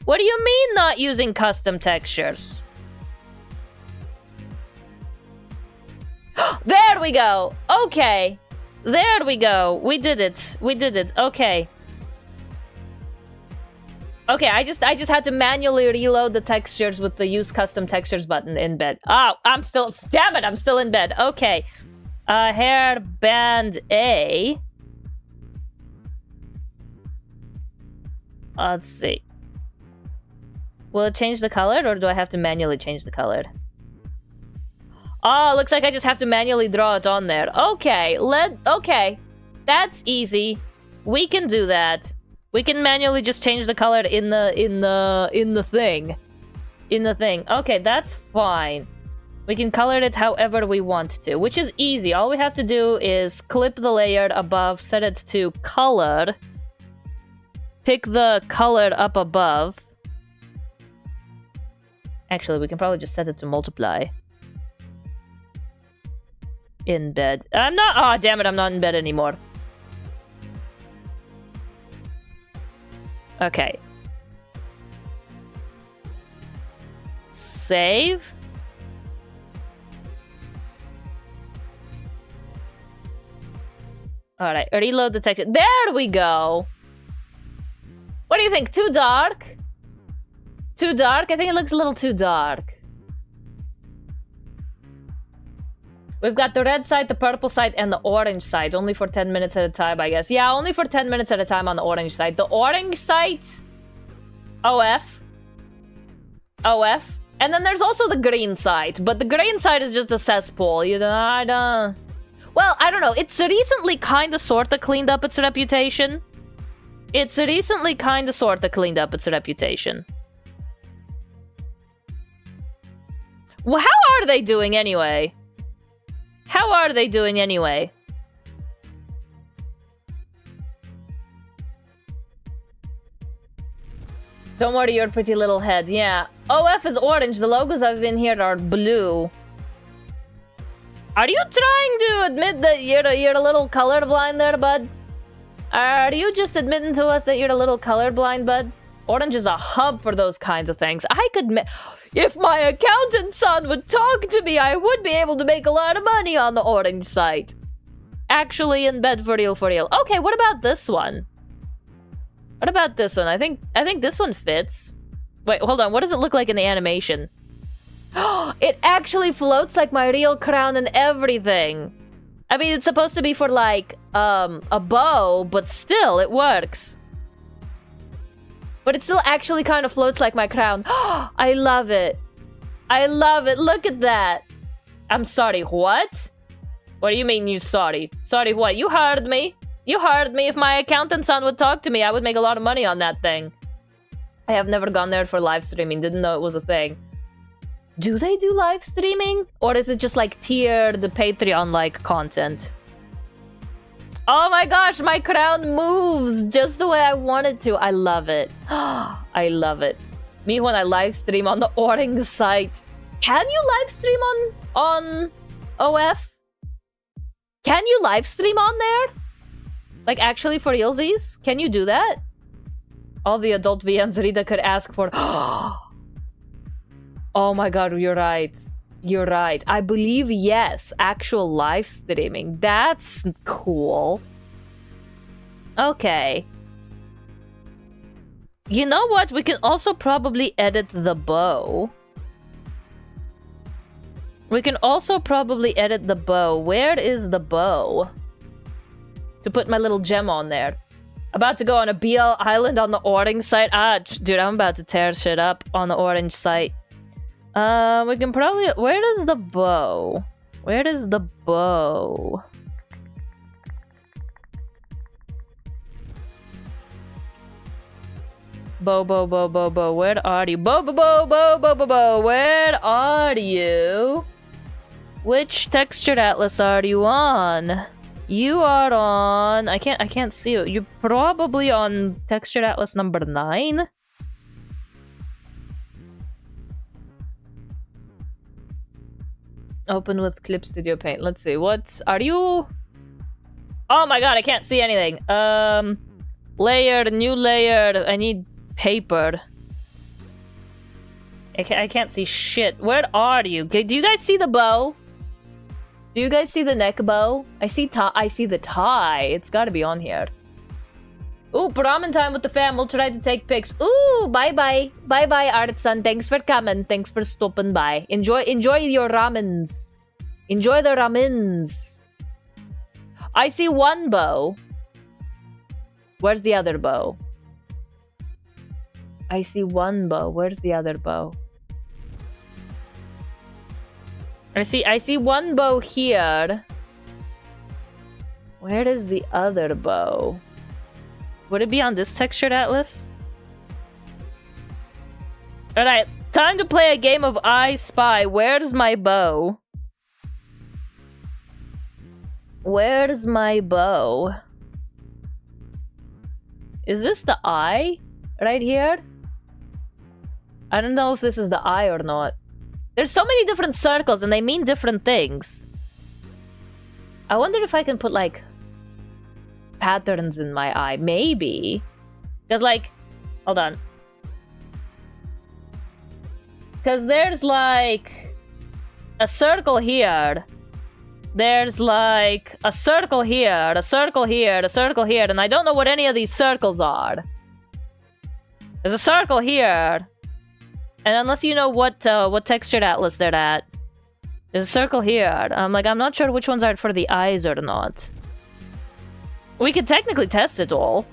What do you mean not using custom textures? There we go. Okay. There we go. We did it. We did it. Okay. Okay, I just had to manually reload the textures with the use custom textures button in bed. Oh, damn it, I'm still in bed. Okay. Hairband A. Let's see. Will it change the color or do I have to manually change the color? Oh, looks like I just have to manually draw it on there. Okay, okay. That's easy. We can do that. We can manually just change the color in the thing. In the thing. Okay, that's fine. We can color it however we want to, which is easy. All we have to do is clip the layer above, set it to color. Pick the color up above. Actually, we can probably just set it to multiply. In bed. I'm not. Oh, damn it! I'm not in bed anymore. Okay. Save. Alright, reload the texture. There we go! What do you think? Too dark? Too dark? I think it looks a little too dark. We've got the red side, the purple side, and the orange side. Only for 10 minutes at a time, I guess. Yeah, only for 10 minutes at a time on the orange side. The orange side... OF. OF. And then there's also the green side. But the green side is just a cesspool. You know, I don't... Well, I don't know. It's recently kind of sort of cleaned up its reputation. It's recently kind of sort of cleaned up its reputation. Well, how are they doing anyway? How are they doing anyway? Don't worry, your pretty little head. Yeah. OF is orange. The logos I've been here are blue. Are you trying to admit that you're a little colorblind there, bud? Are you just admitting to us that you're a little colorblind, bud? Orange is a hub for those kinds of things. I could if my accountant son would talk to me, I would be able to make a lot of money on the orange site. Actually, in bed for real, for real. Okay, what about this one? What about this one? I think this one fits. Wait, hold on. What does it look like in the animation? It actually floats like my real crown and everything. I mean, it's supposed to be for like a bow, but still, it works. But it still actually kind of floats like my crown. I love it. I love it. Look at that. I'm sorry, what? What do you mean you sorry? Sorry what? You heard me. You heard me. If my accountant son would talk to me, I would make a lot of money on that thing. I have never gone there for live streaming. Didn't know it was a thing. Do they do live streaming? Or is it just like tiered Patreon-like content? Oh my gosh, my crown moves just the way I want it to. I love it. I love it. Me when I live stream on the orange site. Can you live stream on OF? Can you live stream on there? Like actually for realsies? Can you do that? All the adult VNs Rita could ask for. Oh my god, you're right. You're right. I believe, yes, actual live streaming. That's cool. Okay. You know what? We can also probably edit the bow. We can also probably edit the bow. Where is the bow? To put my little gem on there. About to go on a BL island on the orange site. Ah, dude, I'm about to tear shit up on the orange site. We can probably... Where is the bow? Where is the bow? Bow. Where are you? Bow. Where are you? Which texture atlas are you on? You are on... I can't see you. You're probably on texture atlas number 9? Open with Clip Studio Paint. Let's see. What are you? Oh my god, I can't see anything. Layer, new layer. I need paper. I can't see shit. Where are you? Do you guys see the bow? Do you guys see the neck bow? I see the tie. It's gotta be on here. Ooh, ramen time with the fam. We'll try to take pics. Ooh, bye-bye. Bye-bye, Artson. Thanks for coming. Thanks for stopping by. Enjoy your ramens. Enjoy the ramens. I see one bow. Where's the other bow? I see one bow. Where's the other bow? I see one bow here. Where is the other bow? Would it be on this textured atlas? Alright, time to play a game of I Spy. Where's my bow? Where's my bow? Is this the eye? Right here? I don't know if this is the eye or not. There's so many different circles and they mean different things. I wonder if I can put, like, patterns in my eye. Maybe. Because, like... Hold on. Because there's, like... a circle here. There's, like, a circle here, a circle here, a circle here, and I don't know what any of these circles are. There's a circle here. And unless you know what textured atlas they're at, there's a circle here. I'm not sure which ones are for the eyes or not. We could technically test it all.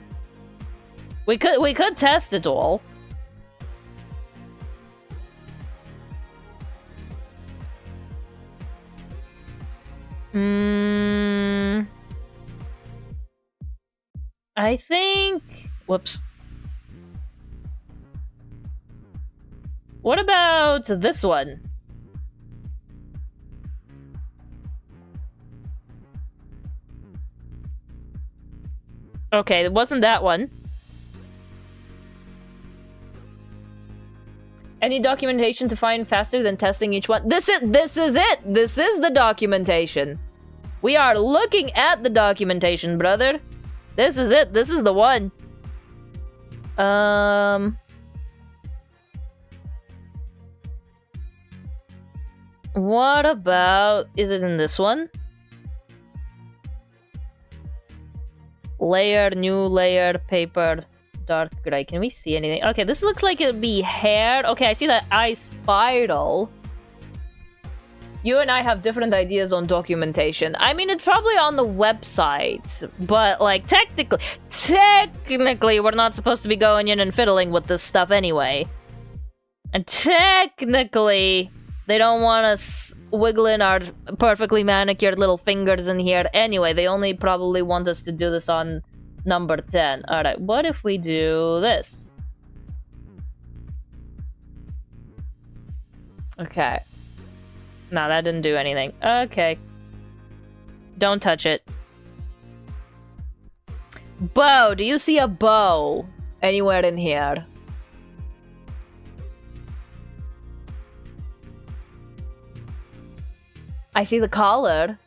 We could test it all. I think... Whoops. What about this one? Okay, it wasn't that one. Any documentation to find faster than testing each one? This is it! This is the documentation. We are looking at the documentation, brother. This is it. This is the one. What about... Is it in this one? Layer, new layer, paper, dark gray. Can we see anything? Okay, this looks like it'd be hair. Okay, I see that eye spiral. You and I have different ideas on documentation. I mean, it's probably on the website, but, like, technically, we're not supposed to be going in and fiddling with this stuff anyway. And technically... They don't want us wiggling our perfectly manicured little fingers in here anyway. They only probably want us to do this on number 10. Alright, what if we do this? Okay. No, that didn't do anything. Okay. Don't touch it. Bow! Do you see a bow anywhere in here? I see the collar.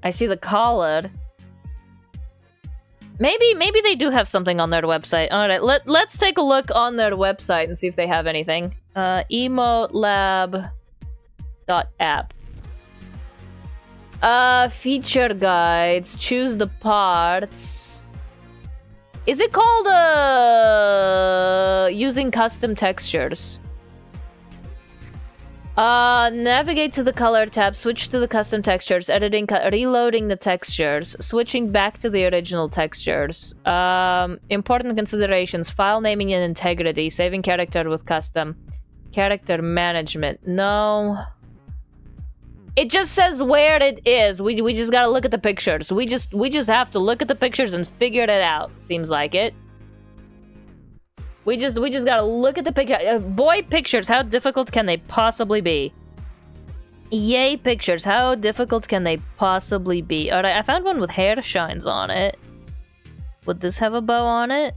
I see the collar. Maybe they do have something on their website. Alright, let's take a look on their website and see if they have anything. EmoteLab.app. Feature guides. Choose the parts. Is it called, using custom textures? Navigate to the color tab, switch to the custom textures, editing, reloading the textures, switching back to the original textures. Important considerations, file naming and integrity, saving character with custom, character management. No. It just says where it is. We just gotta look at the pictures. We just have to look at the pictures and figure it out. Seems like it. We just gotta look at the picture. Boy pictures, how difficult can they possibly be? Yay pictures, how difficult can they possibly be? Alright, I found one with hair shines on it. Would this have a bow on it?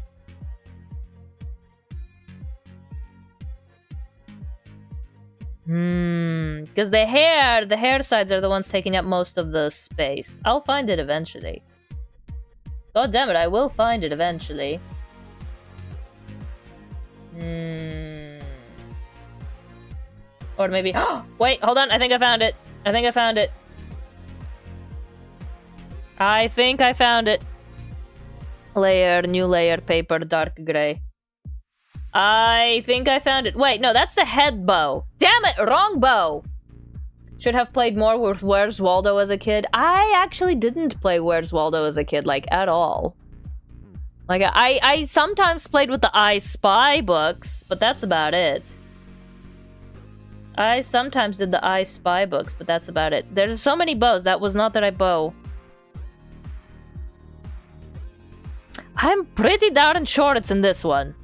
Because the hair sides are the ones taking up most of the space. I'll find it eventually. God damn it, I will find it eventually. Or maybe... Wait, hold on. I think I found it. I think I found it. I think I found it. Layer, new layer, paper, dark gray. I think I found it. Wait, no, that's the head bow. Damn it, wrong bow. Should have played more with Where's Waldo as a kid. I actually didn't play Where's Waldo as a kid, like, at all. Like, I sometimes played with the I Spy books, but that's about it. I sometimes did the I Spy books, but that's about it. There's so many bows. That was not the right bow. I'm pretty darn sure it's in this one.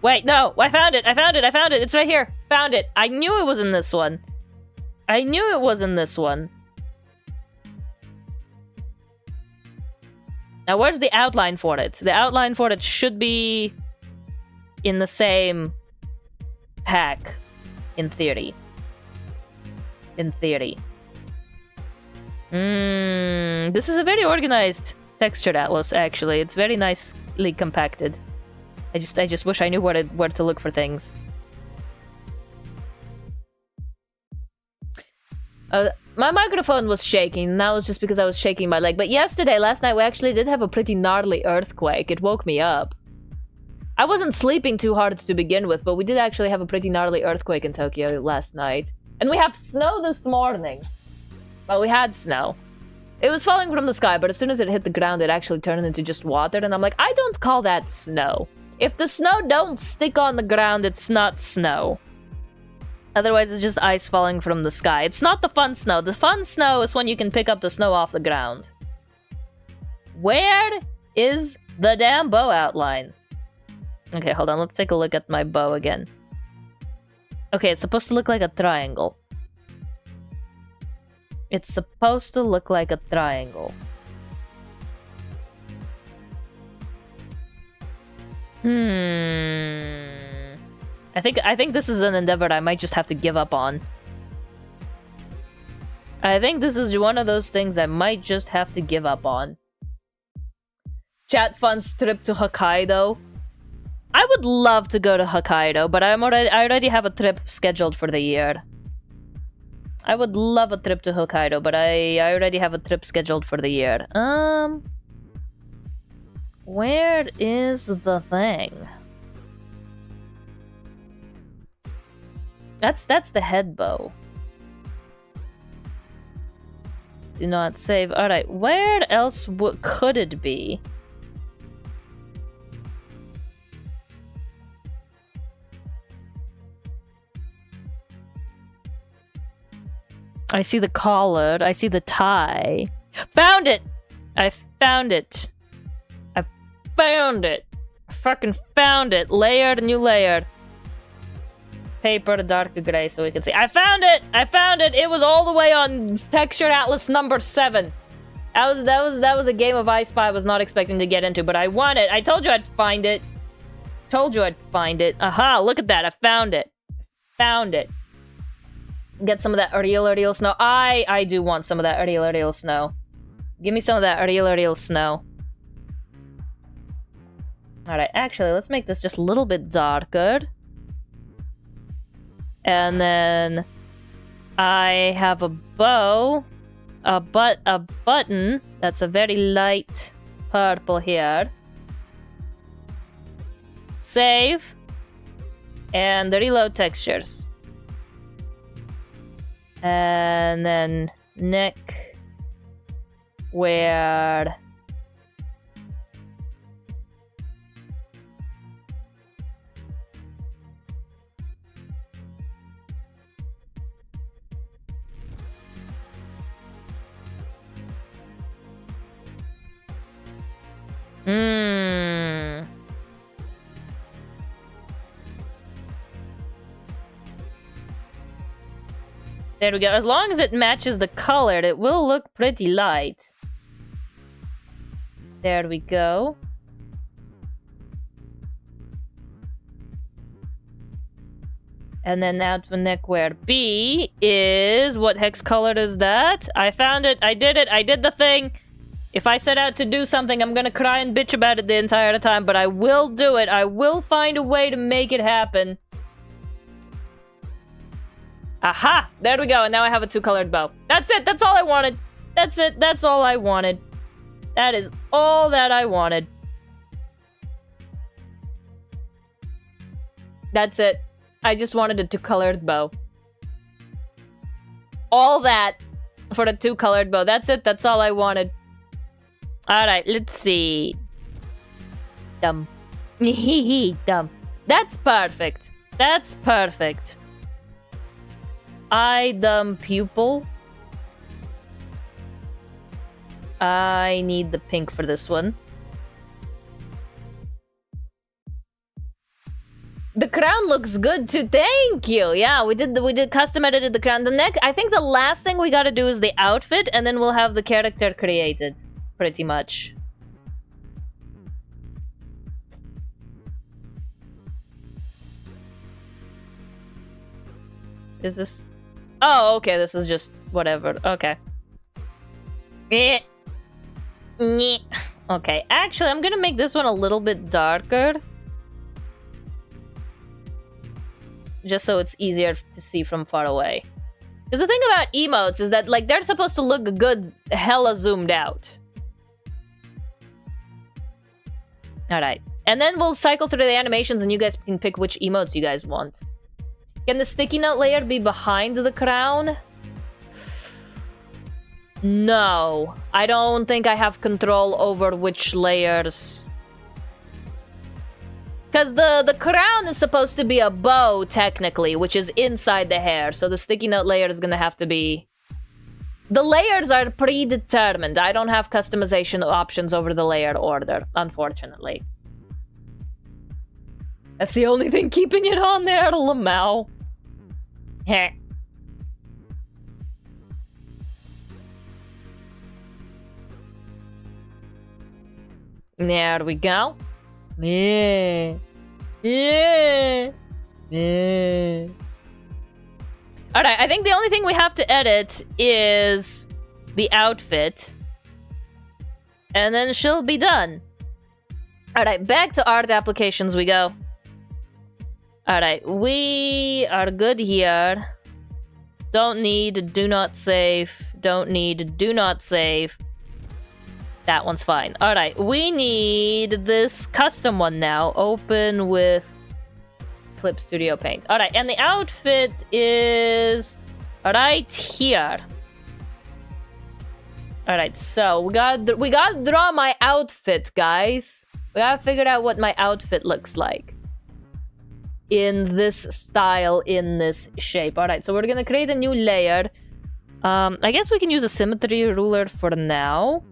Wait, no. I found it. I found it. I found it. It's right here. Found it. I knew it was in this one. I knew it was in this one. Now, where's the outline for it? The outline for it should be... in the same pack, in theory. In theory. This is a very organized textured atlas, actually. It's very nicely compacted. I just wish I knew where to look for things. My microphone was shaking, and that was just because I was shaking my leg. But last night, we actually did have a pretty gnarly earthquake. It woke me up. I wasn't sleeping too hard to begin with, but we did actually have a pretty gnarly earthquake in Tokyo last night. And we have snow this morning. Well, we had snow. It was falling from the sky, but as soon as it hit the ground, it actually turned into just water. And I'm like, I don't call that snow. If the snow don't stick on the ground, it's not snow. Otherwise, it's just ice falling from the sky. It's not the fun snow. The fun snow is when you can pick up the snow off the ground. Where is the damn bow outline? Okay, hold on. Let's take a look at my bow again. Okay, it's supposed to look like a triangle. It's supposed to look like a triangle. I think this is an endeavor I might just have to give up on. I think this is one of those things I might just have to give up on. Chat funds trip to Hokkaido. I would love to go to Hokkaido, but I already have a trip scheduled for the year. I would love a trip to Hokkaido, but I already have a trip scheduled for the year. Where is the thing? That's the head bow. Do not save. Alright, where else could it be? I see the collar. I see the tie. Found it! I found it. I found it. I fucking found it. Layered, new layer. Paper, dark gray, so we can see. I found it! I found it! It was all the way on Texture Atlas number 7. That was a game of I Spy I was not expecting to get into, but I won it. I told you I'd find it. Told you I'd find it. Aha, look at that. I found it. Found it. Get some of that real snow. I do want some of that real snow. Give me some of that real snow. Alright, actually, let's make this just a little bit darker. And then I have a bow, a button that's a very light purple here. Save. And the reload textures. And then neck, where there we go. As long as it matches the color, it will look pretty light. There we go. And then now to neckwear B is... What hex color is that? I found it. I did it. I did the thing. If I set out to do something, I'm gonna cry and bitch about it the entire time, but I will do it. I will find a way to make it happen. Aha! There we go, and now I have a 2-colored bow. That's it! That's all I wanted! That's it! That's all I wanted. That is all that I wanted. That's it. I just wanted a 2-colored bow. All that for the 2-colored bow. That's it. That's all I wanted. Alright, let's see. Dumb. Dumb. That's perfect. That's perfect. Eye dumb pupil. I need the pink for this one. The crown looks good too. Thank you. Yeah, we did custom edited the crown. The neck. I think the last thing we gotta do is the outfit, and then we'll have the character created. Pretty much. Is this... Oh, okay, this is just whatever. Okay. Okay, actually, I'm gonna make this one a little bit darker. Just so it's easier to see from far away. Because the thing about emotes is that, like, they're supposed to look good hella zoomed out. Alright. And then we'll cycle through the animations and you guys can pick which emotes you guys want. Can the sticky note layer be behind the crown? No. I don't think I have control over which layers. Because the crown is supposed to be a bow, technically, which is inside the hair. So the sticky note layer is going to have to be... The layers are predetermined. I don't have customization options over the layer order, unfortunately. That's the only thing keeping it on there, Lamau. Heh. There we go. Yeah. Yeah. Yeah. Alright, I think the only thing we have to edit is the outfit. And then she'll be done. Alright, back to art applications we go. Alright, we are good here. Don't need, do not save. Don't need, do not save. That one's fine. Alright, we need this custom one now. Open with Clip Studio Paint. Alright, and the outfit is right here. Alright, so we gotta draw my outfit, guys. We gotta figure out what my outfit looks like. In this style, in this shape. Alright, so we're gonna create a new layer. I guess we can use a symmetry ruler for now.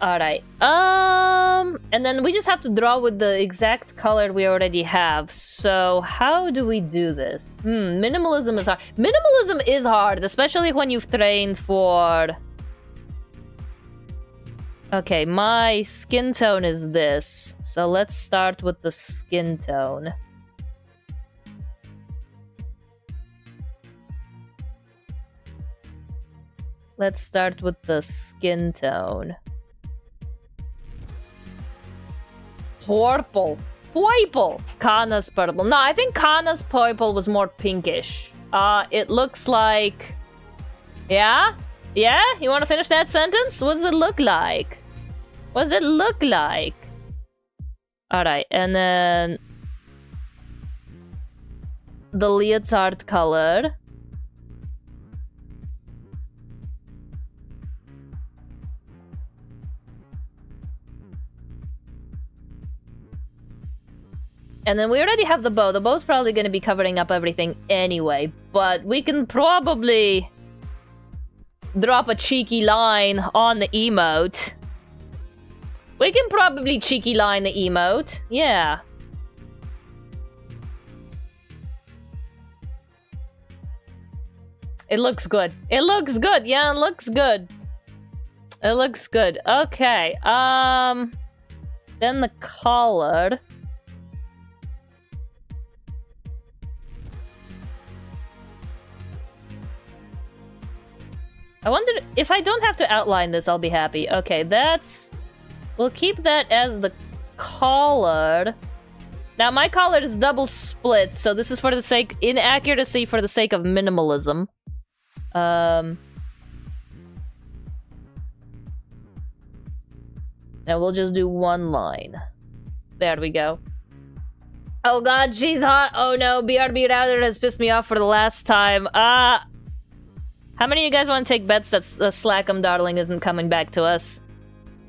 Alright, and then we just have to draw with the exact color we already have. So, how do we do this? Minimalism is hard. Minimalism is hard, especially when you've trained for... Okay, my skin tone is this. So let's start with the skin tone. Let's start with the skin tone. Purple. Purple. Kana's purple. No, I think Kana's purple was more pinkish. It looks like... Yeah? Yeah? You want to finish that sentence? What does it look like? What does it look like? Alright, and then... the leotard color. And then we already have the bow. The bow's probably going to be covering up everything anyway. But we can probably drop a cheeky line on the emote. We can probably cheeky line the emote. Yeah. It looks good. It looks good. Yeah, it looks good. It looks good. Okay. Then the collar. I wonder if I don't have to outline this, I'll be happy. Okay, that's... We'll keep that as the collar. Now, my collar is double split, so this is for the sake... inaccuracy for the sake of minimalism. Now we'll just do one line. There we go. Oh god, she's hot! Oh no, BRB router has pissed me off for the last time. How many of you guys want to take bets that Slackum Darling isn't coming back to us?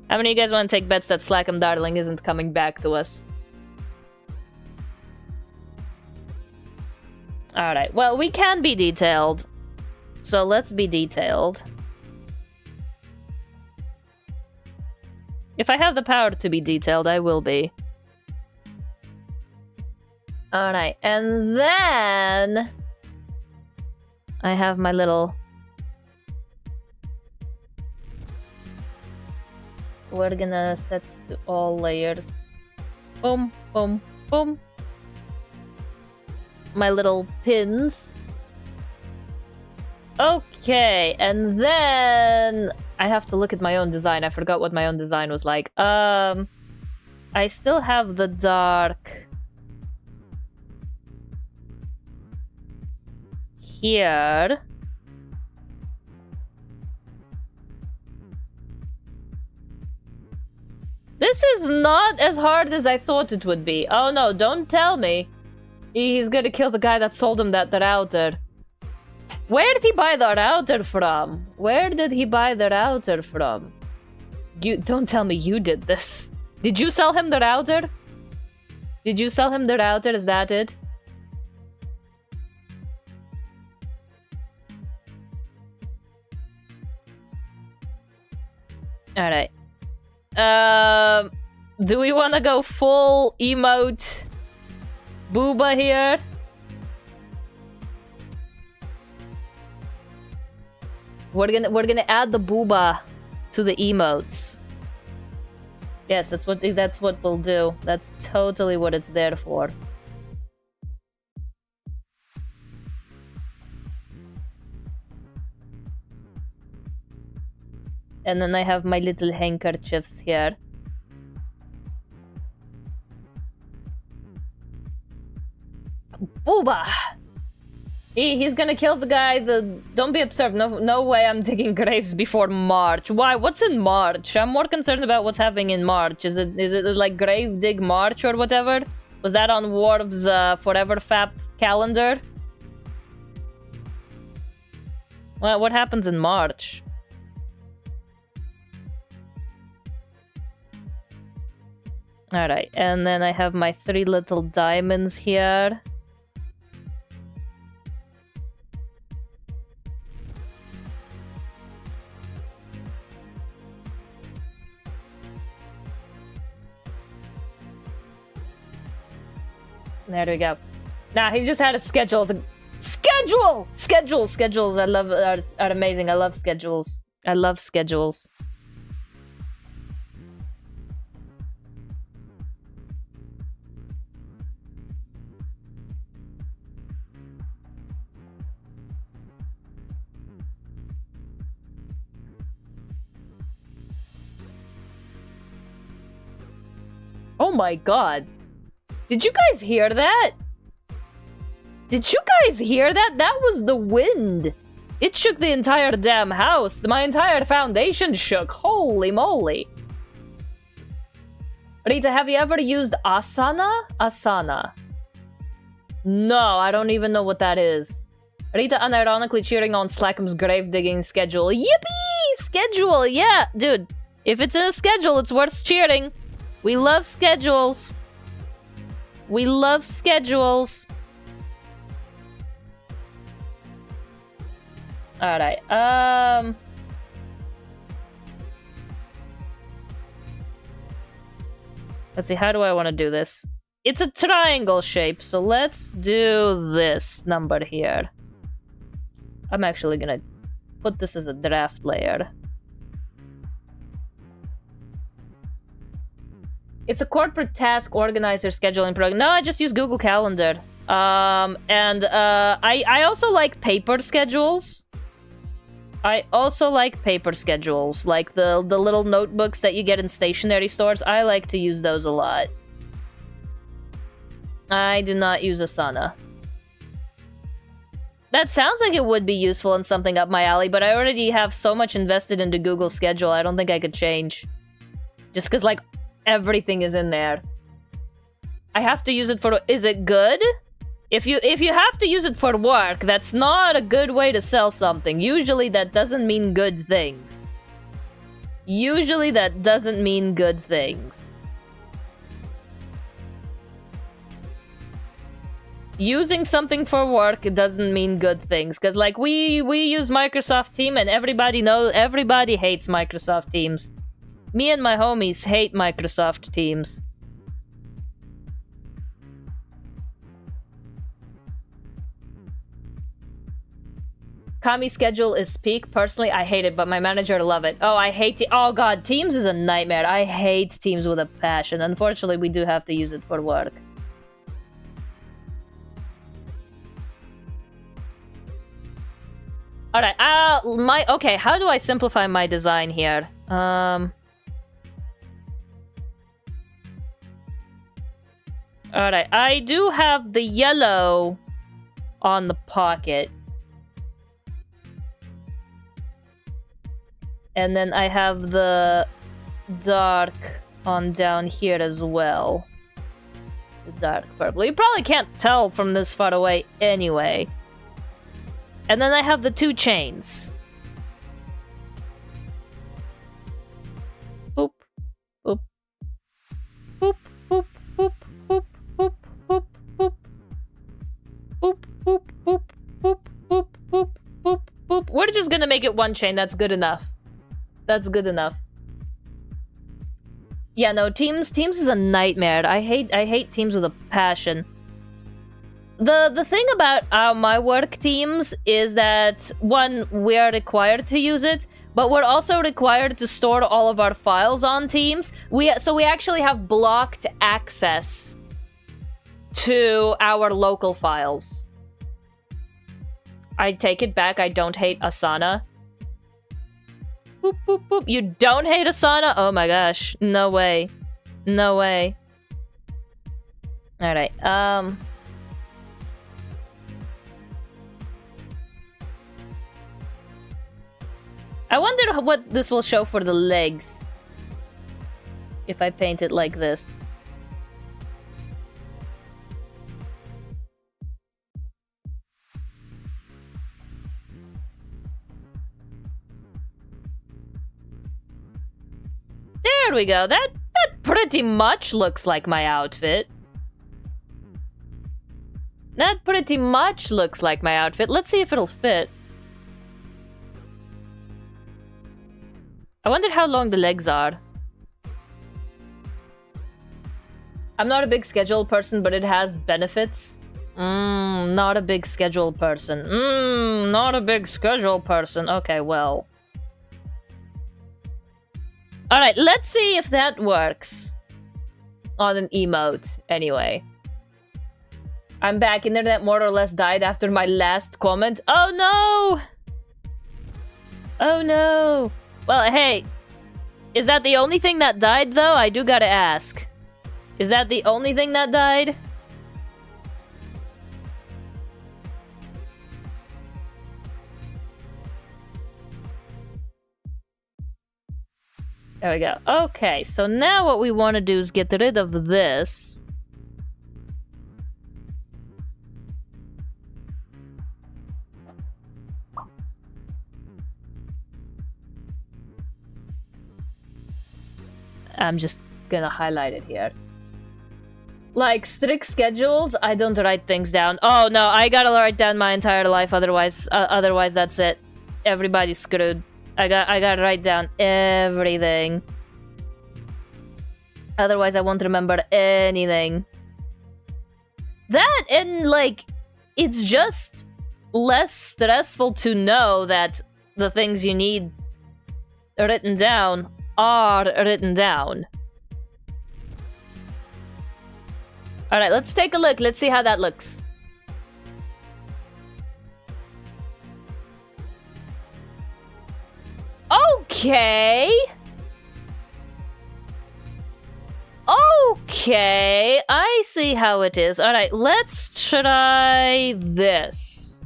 How many of you guys want to take bets that Slackum Darling isn't coming back to us? Alright, well, we can be detailed. So let's be detailed. If I have the power to be detailed, I will be. Alright, and then... I have my little... We're gonna set to all layers. Boom, boom, boom, my little pins. Okay, and then I have to look at my own design. I forgot what my own design was like. I still have the dark here. This is not as hard as I thought it would be. Oh no, don't tell me. He's gonna kill the guy that sold him that router. Where did he buy the router from? Where did he buy the router from? You don't tell me you did this. Did you sell him the router? Did you sell him the router? Is that it? Alright. Do we want to go full emote booba here? We're gonna add the booba to the emotes. Yes, that's what we'll do. That's totally what it's there for. And then I have my little handkerchiefs here. Booba! He's gonna kill the guy. Don't be observed. No way I'm digging graves before March. Why? What's in March? I'm more concerned about what's happening in March. Is it like Grave Dig March or whatever? Was that on Worf's Forever Fap calendar? Well, what happens in March? Alright, and then I have my 3 little diamonds here. There we go. Nah, he just had a schedule. Schedules. I love are amazing. I love schedules. I love schedules. Oh my god. Did you guys hear that? Did you guys hear that? That was the wind. It shook the entire damn house. My entire foundation shook. Holy moly. Rita, have you ever used Asana? Asana. No, I don't even know what that is. Rita unironically cheering on Slackham's grave digging schedule. Yippee! Schedule, yeah. Dude, if it's in a schedule, it's worth cheering. We love schedules. We love schedules. Alright, let's see, how do I want to do this? It's a triangle shape, so let's do this number here. I'm actually gonna put this as a draft layer. It's a corporate task organizer scheduling program. No, I just use Google Calendar. I also like paper schedules. Like the little notebooks that you get in stationery stores. I like to use those a lot. I do not use Asana. That sounds like it would be useful and something up my alley, but I already have so much invested into Google Schedule, I don't think I could change. Just because, like, everything is in there. I have to use it for... Is it good? If you have to use it for work, that's not a good way to sell something. Usually that doesn't mean good things. Usually that doesn't mean good things. Using something for work doesn't mean good things. Because, like, we use Microsoft Teams and everybody hates Microsoft Teams. Me and my homies hate Microsoft Teams. Kami schedule is peak. Personally, I hate it, but my manager love it. Oh, I hate oh god, Teams is a nightmare. I hate Teams with a passion. Unfortunately, we do have to use it for work. Alright, okay, how do I simplify my design here? Alright, I do have the yellow on the pocket. And then I have the dark on down here as well. The dark purple. You probably can't tell from this far away anyway. And then I have the 2 chains. Boop, boop, boop, boop, boop, boop, boop, boop, boop, boop, boop, boop, boop, boop, boop, boop, boop. We're just gonna make it 1 chain. That's good enough. That's good enough. Yeah, no, teams is a nightmare. I hate teams with a passion. The thing about my work teams is that, one, we are required to use it, but we're also required to store all of our files on Teams. So we actually have blocked access to our local files. I take it back, I don't hate Asana. Boop, boop, boop. You don't hate Asana? Oh my gosh. No way. No way. Alright, I wonder what this will show for the legs. If I paint it like this. There we go. That pretty much looks like my outfit. That pretty much looks like my outfit. Let's see if it'll fit. I wonder how long the legs are. I'm not a big schedule person, but it has benefits. Not a big schedule person. Not a big schedule person. Okay, well. Alright, let's see if that works. On an emote, anyway. I'm back. Internet more or less died after my last comment. Oh no! Oh no! Well, hey, is that the only thing that died, though? I do gotta ask. Is that the only thing that died? There we go. Okay, so now what we want to do is get rid of this. I'm just gonna highlight it here. Like, strict schedules, I don't write things down. Oh no, I gotta write down my entire life, otherwise that's it. Everybody's screwed. I gotta write down everything. Otherwise I won't remember anything. That, and like, it's just less stressful to know that the things you need written down are written down. Alright, let's take a look. Let's see how that looks. Okay. Okay, I see how it is. Alright, let's try this.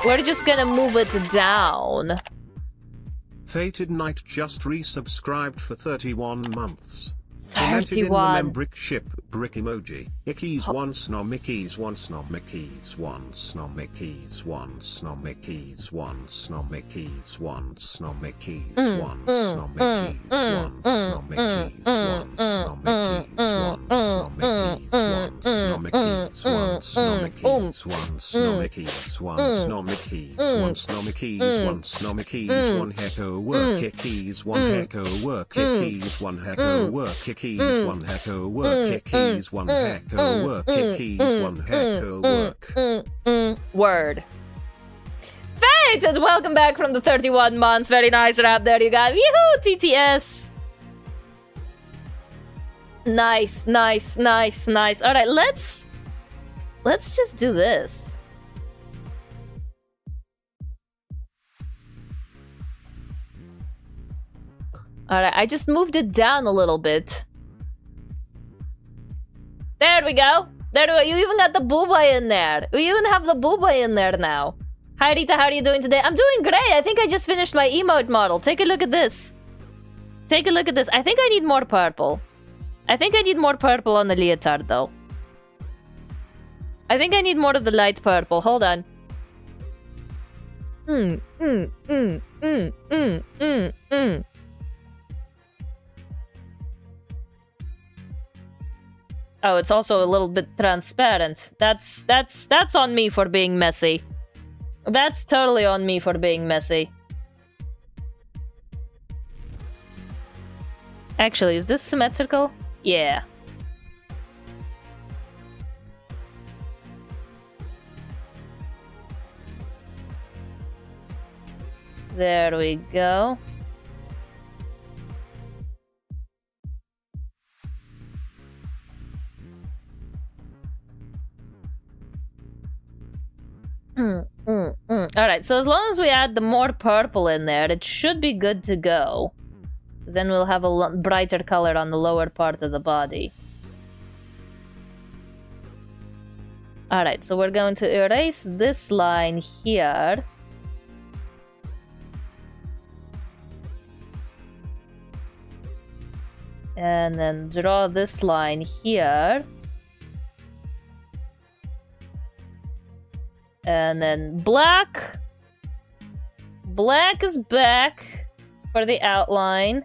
We're just gonna move it down. Fated Knight just resubscribed for 31 months. Cemented in the 31. membership brick emoji. Ickies once no Mickeys once no Mickeys once no Mickeys once no Mickeys once no Mickeys once no Mickeys once no Mickeys once no Mickeys once no Mickeys once no Mickeys once no Mickeys once no Mickeys once no Mickeys once no Mickeys once no Mickeys one hecko work Ickies one hecko work Ickies one hecko work Ickies one hecko work Ickies one hecko work Ickies one hecko work. Word. Fated, welcome back from the 31 months. Very nice out there, you guys. Yoo-hoo, TTS. Nice, nice, nice, nice. Alright, let's just do this. Alright, I just moved it down a little bit. There we go. There we go. You even got the booba in there. We even have the booba in there now. Hi Rita, how are you doing today? I'm doing great. I think I just finished my emote model. Take a look at this. Take a look at this. I think I need more purple. I think I need more purple on the leotard though. I think I need more of the light purple. Hold on. Oh, it's also a little bit transparent. That's on me for being messy. That's totally on me for being messy. Actually, is this symmetrical? Yeah. There we go. Alright, so as long as we add the more purple in there, it should be good to go. Then we'll have a brighter color on the lower part of the body. Alright, so we're going to erase this line here. And then draw this line here. And then black. Black is back for the outline.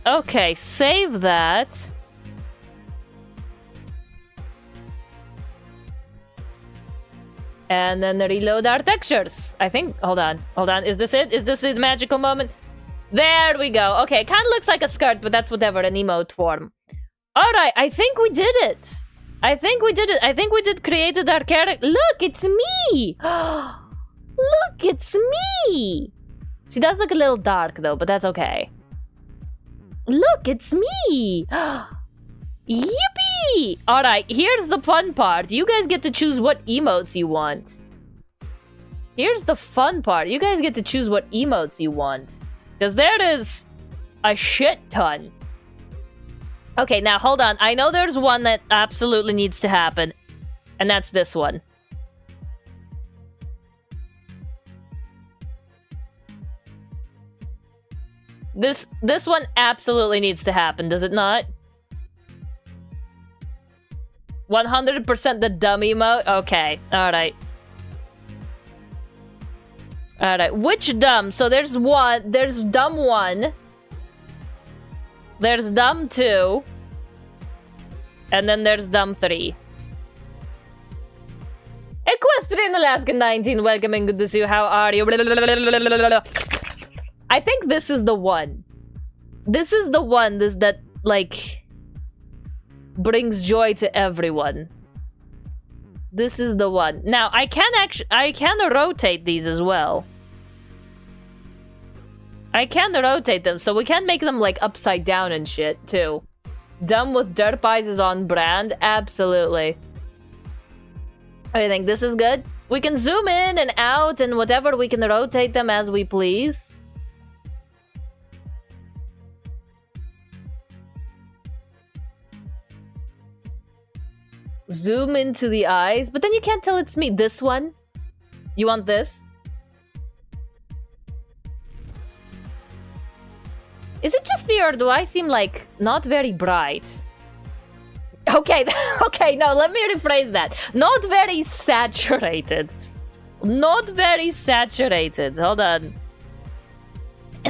Okay, save that. And then reload our textures. I think, hold on. Is this it? Is this the magical moment? There we go. Okay, kind of looks like a skirt, but that's whatever, an emote form. Alright, I think we did it. I think we did created our character. Look, it's me. Look, it's me. She does look a little dark though, but that's okay. Look, it's me. Yippee! Alright, here's the fun part. You guys get to choose what emotes you want. Here's the fun part. You guys get to choose what emotes you want. Because there is a shit ton. Okay, now hold on. I know there's one that absolutely needs to happen. And that's this one. This one absolutely needs to happen, does it not? 100% the dumb emote? Okay, alright. Alright, which dumb? So there's dumb 1. There's dumb 2. And then there's dumb 3. Equestrian Alaska 19, welcome and good to see you. How are you? I think this is the one. This is the one that, like, brings joy to everyone. This is the one. Now, I can rotate these as well. I can rotate them, so we can make them, like, upside down and shit, too. Dumb with dirt pies is on brand? Absolutely. I think this is good. We can zoom in and out and whatever, we can rotate them as we please. Zoom into the eyes, but then you can't tell it's me. This one? You want this? Is it just me or do I seem like not very bright? Okay, okay, no, let me rephrase that. Not very saturated. Not very saturated. Hold on.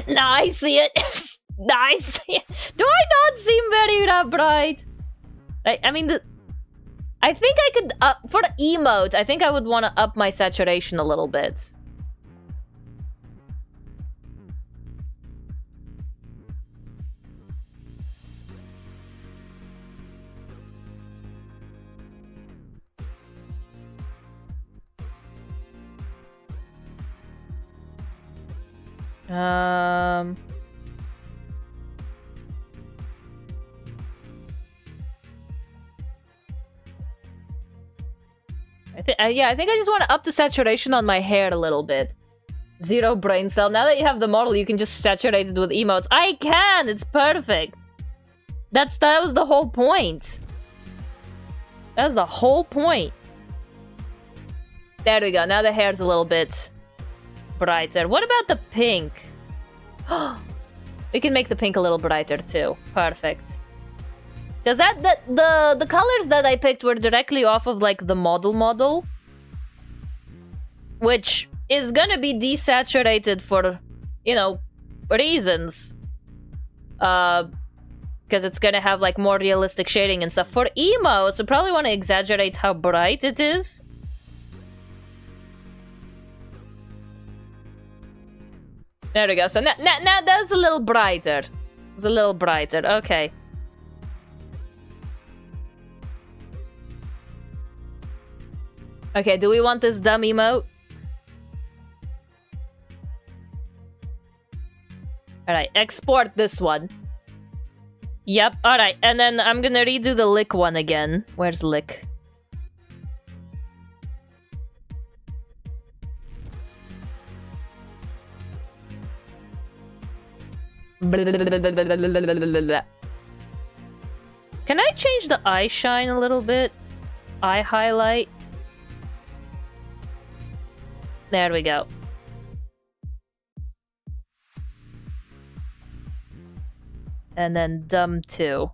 Now I see it. Now I see it. Do I not seem very bright? I mean, I think I could, for the emote, I think I would want to up my saturation a little bit. Yeah, I think I just want to up the saturation on my hair a little bit. 0 brain cell. Now that you have the model, you can just saturate it with emotes. I can! It's perfect! That was the whole point. That was the whole point. There we go. Now the hair's a little bit brighter. What about the pink? We can make the pink a little brighter too. Perfect. Because the colors that I picked were directly off of like the model, which is gonna be desaturated for, you know, reasons. Because it's gonna have like more realistic shading and stuff. For emotes, I probably want to exaggerate how bright it is. There we go. So now that's a little brighter. It's a little brighter. Okay. Okay, do we want this dumb emote? Alright, export this one. Yep, alright. And then I'm gonna redo the lick one again. Where's lick? Can I change the eye shine a little bit? Eye highlight? There we go. And then dumb 2.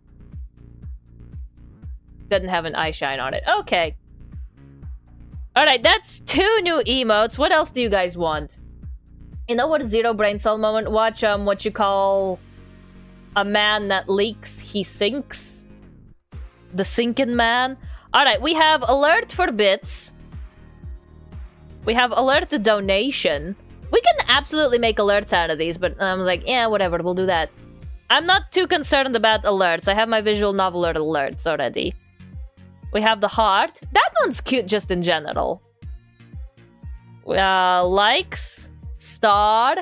Doesn't have an eye shine on it. Okay. Alright, that's 2 new emotes. What else do you guys want? You know what a 0 brain cell moment? Watch what you call a man that leaks, he sinks. The sinking man. Alright, we have alert for bits. We have alert to donation. We can absolutely make alerts out of these, but I'm like, yeah, whatever, we'll do that. I'm not too concerned about alerts. I have my visual novel alerts already. We have the heart. That one's cute just in general. Likes. Star.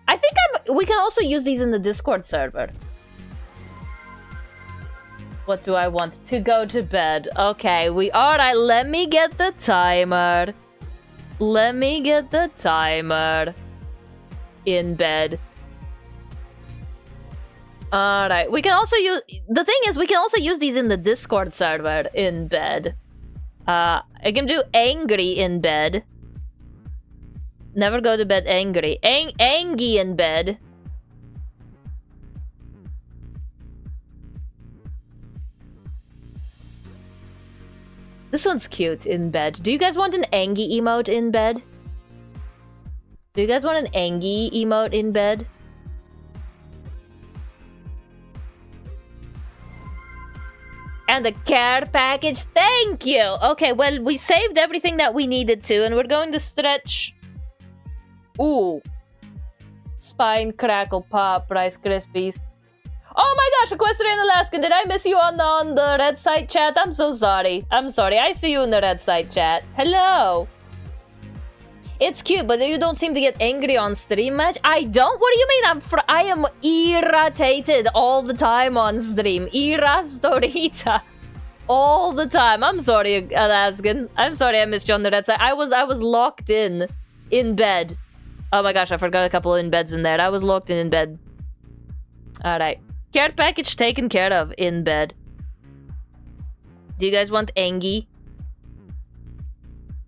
I think we can also use these in the Discord server. What do I want? To go to bed. Okay, alright, let me get the timer. Let me get the timer. In bed. Alright, we can also use... The thing is, we can also use these in the Discord server in bed. I can do angry in bed. Never go to bed angry. Angy in bed. This one's cute in bed. Do you guys want an angy emote in bed? Do you guys want an angy emote in bed? And the care package. Thank you! Okay, well, we saved everything that we needed to, and we're going to stretch... Ooh. Spine, crackle, pop, Rice Krispies. Oh my gosh, Equestrian Alaskan, did I miss you on the red site chat? I'm so sorry. I'm sorry, I see you in the red site chat. Hello. It's cute, but you don't seem to get angry on stream much. I don't? What do you mean? I am irritated all the time on stream. Irasto Rita. All the time. I'm sorry, Alaskan. I'm sorry I missed you on the red site. I was locked in bed. Oh my gosh, I forgot a couple of in-beds in there. I was locked in bed. Alright. Care package taken care of in bed. Do you guys want Angie?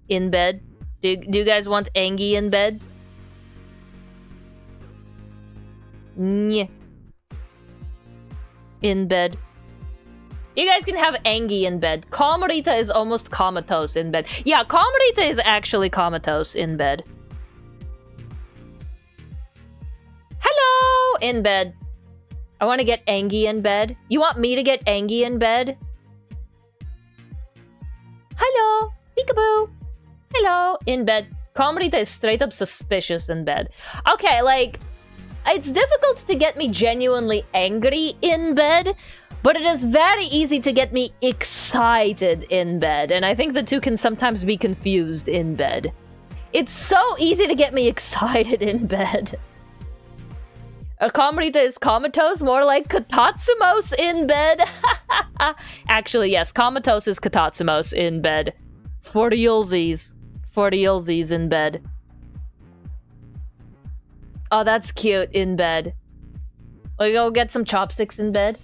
In bed? Do you guys want Angie in bed? Nyeh. In bed. You guys can have Angie in bed. Calm Rita is almost comatose in bed. Yeah, Calm Rita is actually comatose in bed. Hello! In bed. I want to get Angie in bed. You want me to get Angie in bed? Hello! Peekaboo! Hello! In bed. Calm Rita is straight up suspicious in bed. Okay, like... It's difficult to get me genuinely angry in bed, but it is very easy to get me excited in bed, and I think the two can sometimes be confused in bed. It's so easy to get me excited in bed. Calm Rita is comatose, more like Katatsumos in bed. Actually, yes, comatose is Katatsumos in bed. For realsies. For realsies in bed. Oh, that's cute in bed. We go get some chopsticks in bed.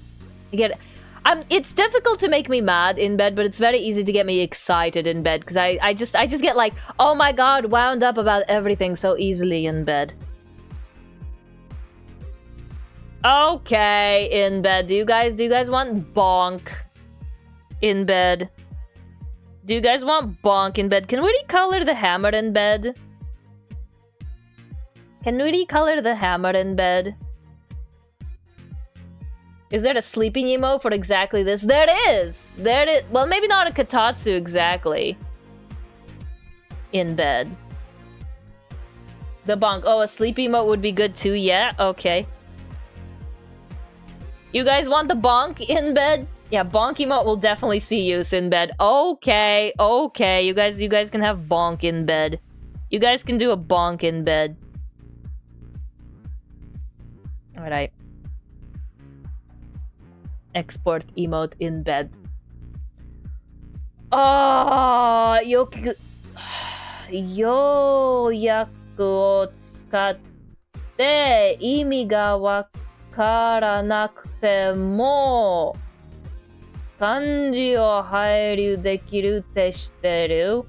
It's difficult to make me mad in bed, but it's very easy to get me excited in bed because I just get like, oh my god, wound up about everything so easily in bed. Okay, in bed. Do you guys want bonk in bed? Do you guys want bonk in bed? Can we recolor the hammer in bed? Can we recolor the hammer in bed? Is there a sleeping emote for exactly this? There is! There it is! Well, maybe not a katatsu exactly. In bed. The bonk. Oh, a sleep emote would be good too. Yeah, okay. You guys want the bonk in bed? Yeah, bonk emote will definitely see use in bed. Okay, okay. You guys can have bonk in bed. You guys can do a bonk in bed. Alright. Export emote in bed. Oh, yoyaku o tsukatte imi ga wakaranakute mo kanji o hairyu dekiru te shiteru?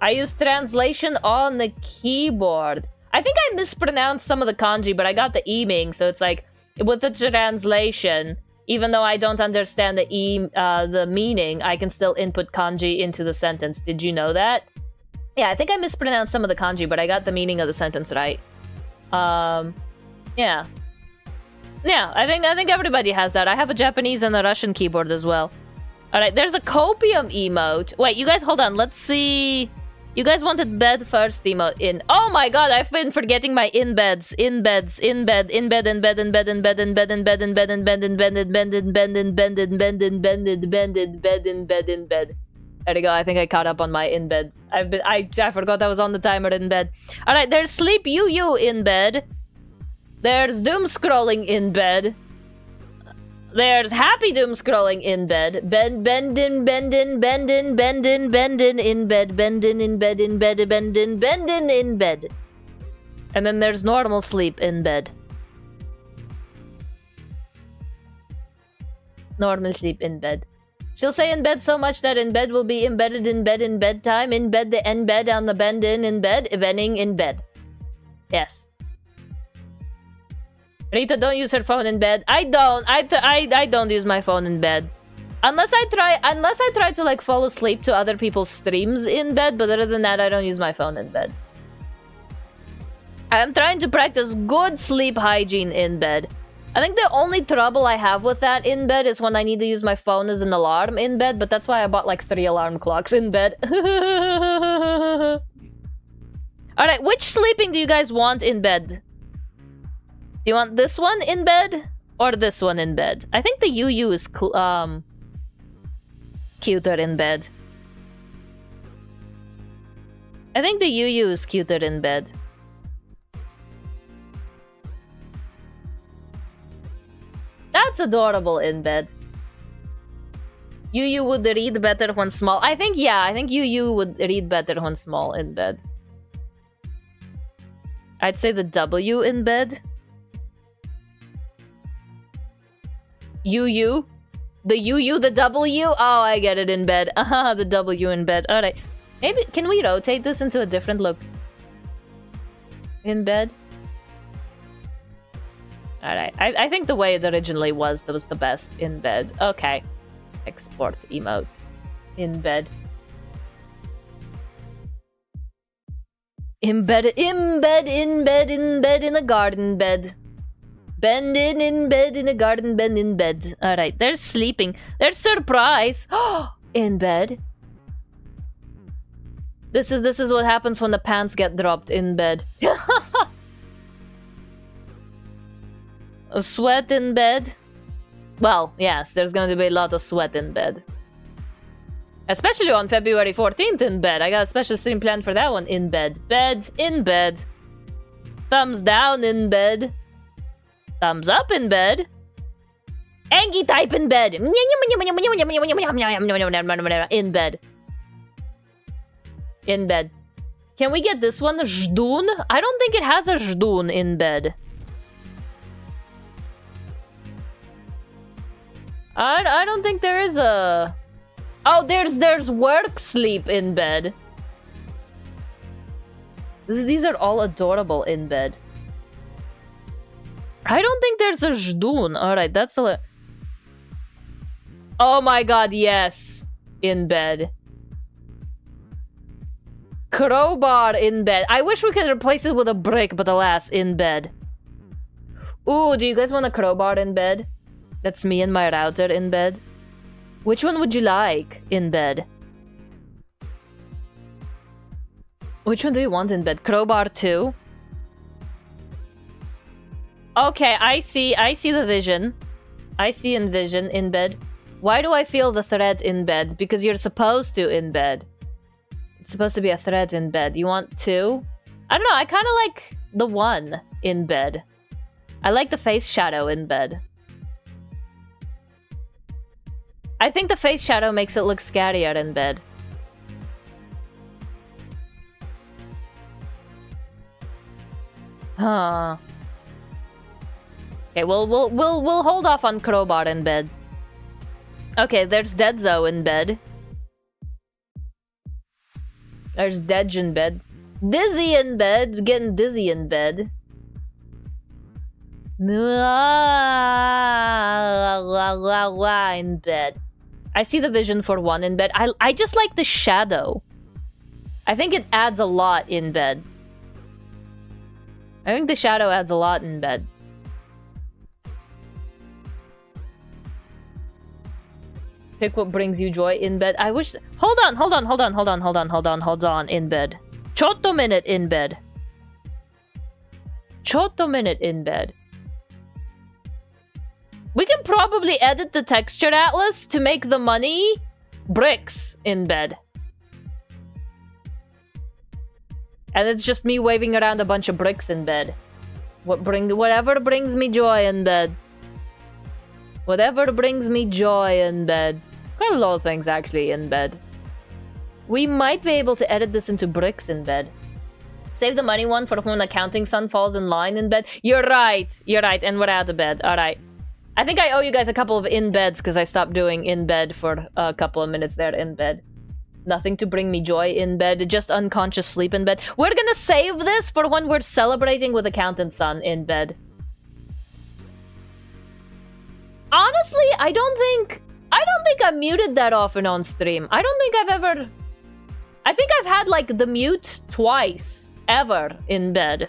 I use translation on the keyboard. I think I mispronounced some of the kanji, but I got the eming, so it's like with the translation, even though I don't understand the meaning, I can still input kanji into the sentence. Did you know that? Yeah, I think I mispronounced some of the kanji, but I got the meaning of the sentence right. Yeah. Yeah, I think everybody has that. I have a Japanese and a Russian keyboard as well. Alright, there's a copium emote. Wait, you guys, hold on. Let's see. You guys wanted bed first emote in. Oh my god, I've been forgetting my in-beds. In-beds, in-bed, in-bed, in-bed, in-bed, in-bed, in-bed, in-bed, in-bed, in-bed, in-bed, in-bed, in-bed, in-bed, in-bed, in-bed, in-bed, in-bed, in-bed, in-bed. There we go, I think I caught up on my in-beds. I forgot I was on the timer in bed. Alright, there's sleep you in bed. There's doom scrolling in bed. There's happy doom scrolling in bed. Bendin in bed. Bendin in bed. And then there's normal sleep in bed. Normal sleep in bed. She'll say in bed so much that in bed will be embedded in bed in bedtime. In bed the en bed on the bend in bed. Evening in bed. Yes. Rita, don't use her phone in bed. I don't. I don't use my phone in bed. Unless I try to like fall asleep to other people's streams in bed, but other than that, I don't use my phone in bed. I'm trying to practice good sleep hygiene in bed. I think the only trouble I have with that in bed is when I need to use my phone as an alarm in bed, but that's why I bought like 3 alarm clocks in bed. Alright, which sleeping do you guys want in bed? Do you want this one in bed? Or this one in bed? I think the UU is cuter in bed. I think the UU is cuter in bed. That's adorable in bed. UU would read better when small. I think UU would read better when small in bed. I'd say the W in bed. UU? The UU, the W? Oh, I get it in bed. The W in bed. Alright. Maybe, can we rotate this into a different look? In bed? Alright. I think the way it originally was the best in bed. Okay. Export emote. In bed. In bed, in a garden bed. Bend in bed, in a garden bed, in bed. Alright, there's sleeping. There's surprise. In bed. This is what happens when the pants get dropped in bed. A sweat in bed. Well, yes, there's going to be a lot of sweat in bed. Especially on February 14th in bed. I got a special stream planned for that one. In bed. Bed. In bed. Thumbs down in bed. Thumbs up in bed. Angie type in bed. In bed. In bed. Can we get this one? 𝕮𝖆𝖙? I don't think it has a 𝕮𝖆𝖙 in bed. I don't think there is a... Oh, there's work sleep in bed. These are all adorable in bed. I don't think there's a 𝕮𝖆𝖙. Alright, that's a... Oh my god, yes. In bed. Crowbar in bed. I wish we could replace it with a brick, but alas, in bed. Ooh, do you guys want a crowbar in bed? That's me and my router in bed. Which one would you like in bed? Which one do you want in bed? Crowbar 2? Okay, I see the vision. I see vision in bed. Why do I feel the thread in bed? Because you're supposed to in bed. It's supposed to be a thread in bed. You want 2? I don't know, I kind of like the 1 in bed. I like the face shadow in bed. I think the face shadow makes it look scarier in bed. Huh. Okay, we'll hold off on crowbar in bed. Okay, there's 𝕮𝖍𝖆 in bed. There's 𝕮𝖍 in bed. Dizzy in bed. Getting dizzy in bed. In bed. I see the vision for 1 in bed. I just like the shadow. I think it adds a lot in bed. I think the shadow adds a lot in bed. Pick what brings you joy in bed. I wish... Hold on in bed. Chotto minute in bed. Chotto minute in bed. We can probably edit the texture atlas to make the money bricks in bed. And it's just me waving around a bunch of bricks in bed. Whatever brings me joy in bed. Whatever brings me joy in bed. Quite a lot of things actually in bed. We might be able to edit this into bricks in bed. Save the money one for when accounting sun falls in line in bed. You're right, and we're out of bed. Alright. I think I owe you guys a couple of in-beds because I stopped doing in-bed for a couple of minutes there in bed. Nothing to bring me joy in bed, just unconscious sleep in bed. We're gonna save this for when we're celebrating with accountant sun in bed. Honestly, I don't think I'm muted that often on stream. I don't think I've ever... I think I've had, like, the mute twice, ever, in bed.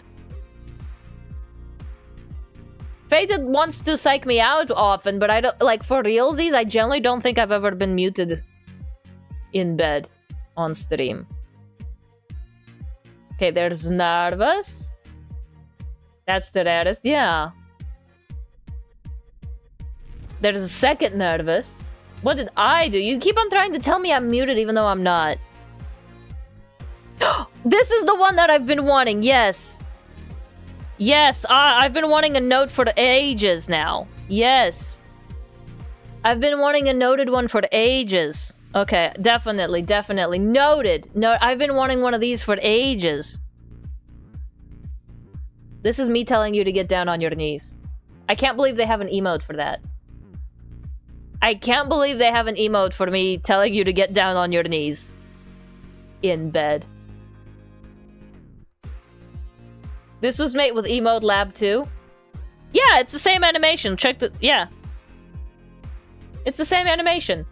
Fated wants to psych me out often, but I don't... Like, for realsies, I generally don't think I've ever been muted in bed on stream. Okay, there's nervous. That's the rarest, yeah. There's a second nervous. What did I do? You keep on trying to tell me I'm muted even though I'm not. This is the one that I've been wanting, yes. Yes, I've been wanting a note for ages now. Yes. I've been wanting a noted one for ages. Okay, definitely. Noted. No, I've been wanting one of these for ages. This is me telling you to get down on your knees. I can't believe they have an emote for that. I can't believe they have an emote for me telling you to get down on your knees. In bed. This was made with EmoteLab too. Yeah, it's the same animation. Check the... Yeah. It's the same animation.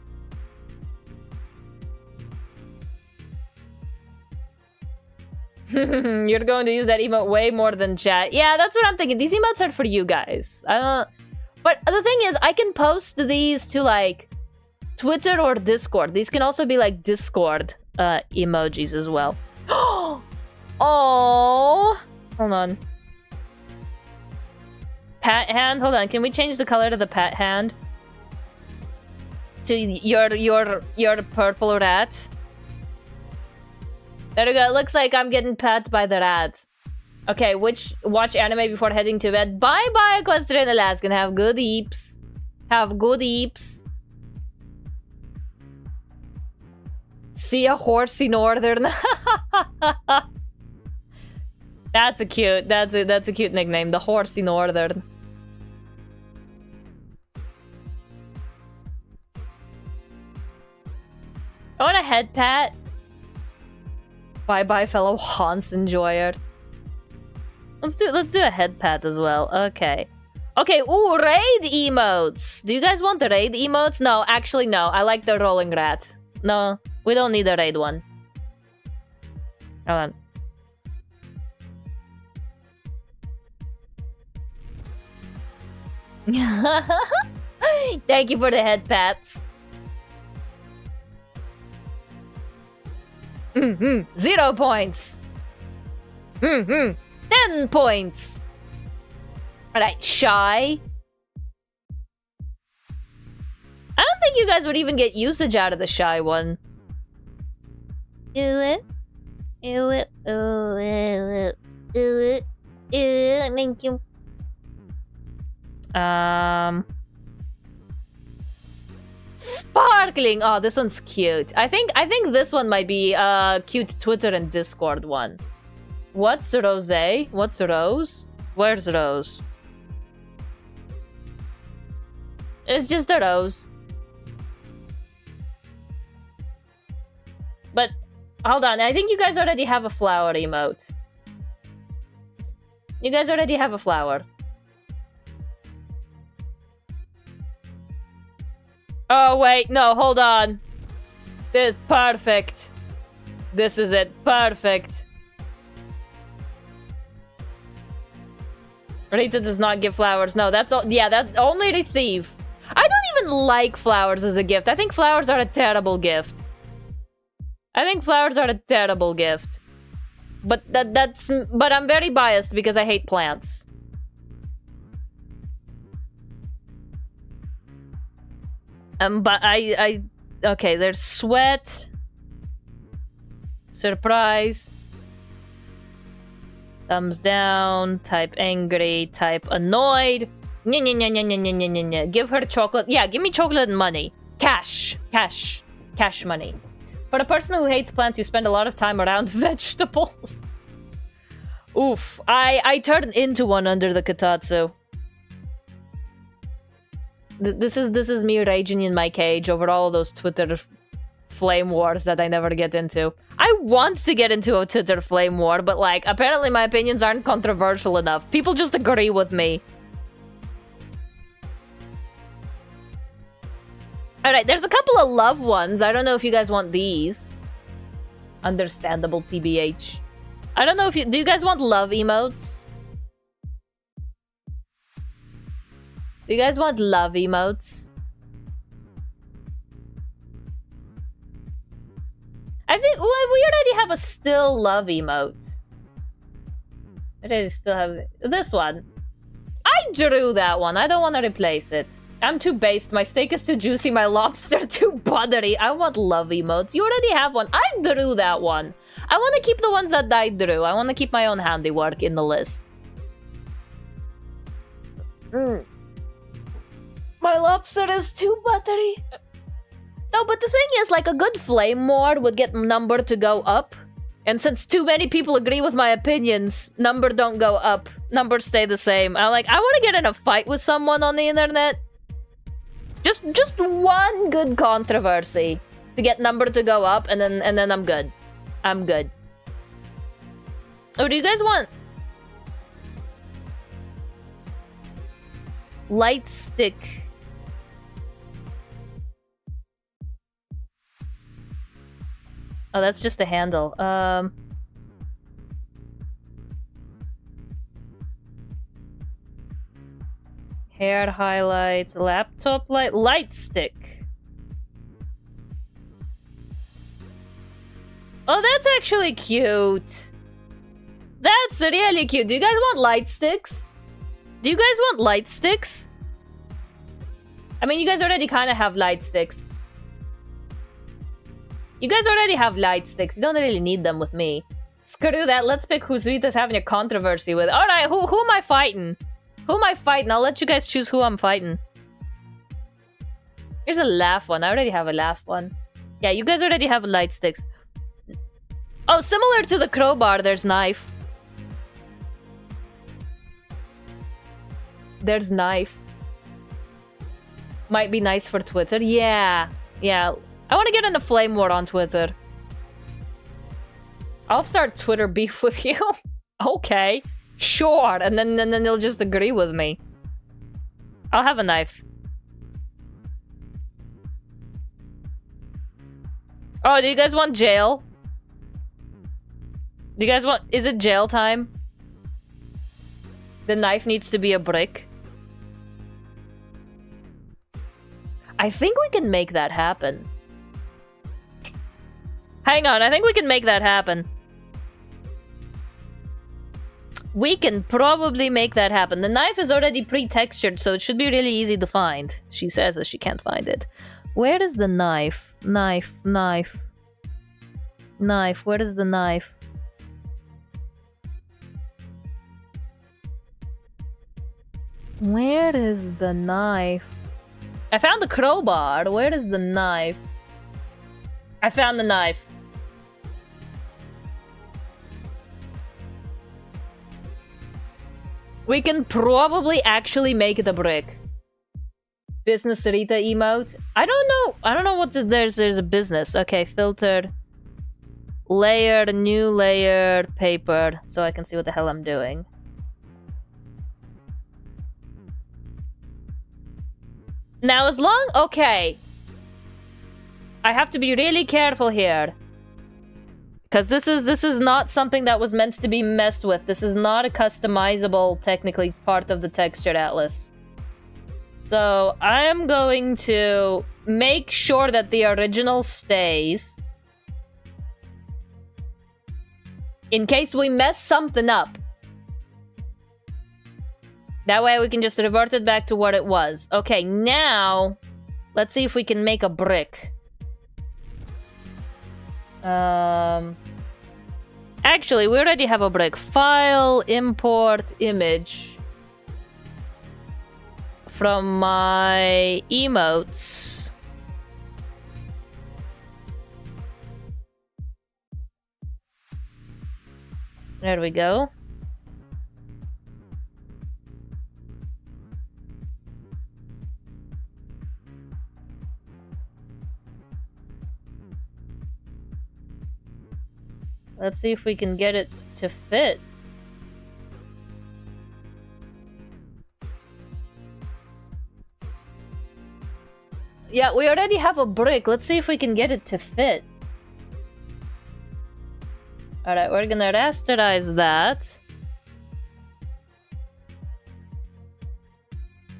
You're going to use that emote way more than chat. Yeah, that's what I'm thinking. These emotes are for you guys. I don't... But the thing is, I can post these to, like, Twitter or Discord. These can also be, like, Discord emojis as well. Oh, hold on. Pat hand. Hold on. Can we change the color to the pat hand? To your purple rat. There we go. It looks like I'm getting pat by the rat. Okay, watch anime before heading to bed. Bye-bye, Equestrian Alaskan. Have good eeps. Have good eeps. See a horsey northern. That's a cute nickname. The Horsey Northern. I want a head pat. Bye bye, fellow Hans enjoyer. Let's do a head pat as well. Okay. Okay, ooh, raid emotes. Do you guys want the raid emotes? No, actually no. I like the rolling rat. No, we don't need a raid one. Hold on. Thank you for the head pats. 0 points. 10 points. Alright, shy. I don't think you guys would even get usage out of the shy one. Do it. Do it. Do it. Do it. Do it. Thank you. Sparkling. Oh, this one's cute. I think this one might be cute Twitter and Discord one. What's Rose? What's Rose? Where's Rose? It's just a rose. But hold on, I think you guys already have a flower emote. You guys already have a flower. Oh wait, no, hold on. This is perfect. This is it. Perfect. Rita does not give flowers. No, that's all. Yeah, that's only receive. I don't even like flowers as a gift. I think flowers are a terrible gift. I think flowers are a terrible gift. But but I'm very biased because I hate plants. But okay, there's sweat. Surprise. Thumbs down, type angry, type annoyed. Give her chocolate. Yeah, give me chocolate and money. Cash money. For the person who hates plants, you spend a lot of time around vegetables. Oof, I turned into one under the Katatsu. This is me raging in my cage over all of those Twitter flame wars that I never get into. I want to get into a Twitter flame war, but like, apparently my opinions aren't controversial enough. People just agree with me. Alright, there's a couple of love ones. I don't know if you guys want these. Understandable, TBH. I don't know if you... Do you guys want love emotes? Do you guys want love emotes? I think well, we already have a still love emote. I already still have this one. I drew that one. I don't want to replace it. I'm too based. My steak is too juicy. My lobster too buttery. I want love emotes. You already have one. I drew that one. I want to keep the ones that I drew. I want to keep my own handiwork in the list. My lobster is too buttery. No, but the thing is, like, a good flame war would get number to go up. And since too many people agree with my opinions, number don't go up. Numbers stay the same. I want to get in a fight with someone on the internet. Just one good controversy to get number to go up, and then I'm good. I'm good. Oh, do you guys want light stick? Oh, that's just a handle. Hair highlights, laptop light stick. Oh, that's actually cute. That's really cute. Do you guys want light sticks? Do you guys want light sticks? I mean, you guys already kind of have light sticks. You guys already have light sticks. You don't really need them with me. Screw that. Let's pick who's Rita's having a controversy with. Alright, who am I fighting? Who am I fighting? I'll let you guys choose who I'm fighting. Here's a laugh one. I already have a laugh one. Yeah, you guys already have light sticks. Oh, similar to the crowbar, there's knife. There's knife. Might be nice for Twitter. Yeah. Yeah. I want to get into flame war on Twitter. I'll start Twitter beef with you. Okay. Sure. And then they'll just agree with me. I'll have a knife. Oh, do you guys want jail? Do you guys want... Is it jail time? The knife needs to be a brick. I think we can make that happen. Hang on, I think we can make that happen. We can probably make that happen. The knife is already pre-textured, so it should be really easy to find. She says that she can't find it. Where is the knife? Knife. Where is the knife? Where is the knife? I found the crowbar. Where is the knife? I found the knife. We can probably actually make it a brick. Business Rita emote. I don't know what there's a business. Okay, filtered. Layer, new layer, paper. So I can see what the hell I'm doing. Now as long... Okay. I have to be really careful here. Because this is not something that was meant to be messed with. This is not a customizable, technically, part of the texture atlas. So, I am going to make sure that the original stays. In case we mess something up. That way we can just revert it back to what it was. Okay, now... Let's see if we can make a brick. Actually, we already have a brick. File, import, image. From my emotes. There we go. Let's see if we can get it to fit. Yeah, we already have a brick. Let's see if we can get it to fit. Alright, we're gonna rasterize that.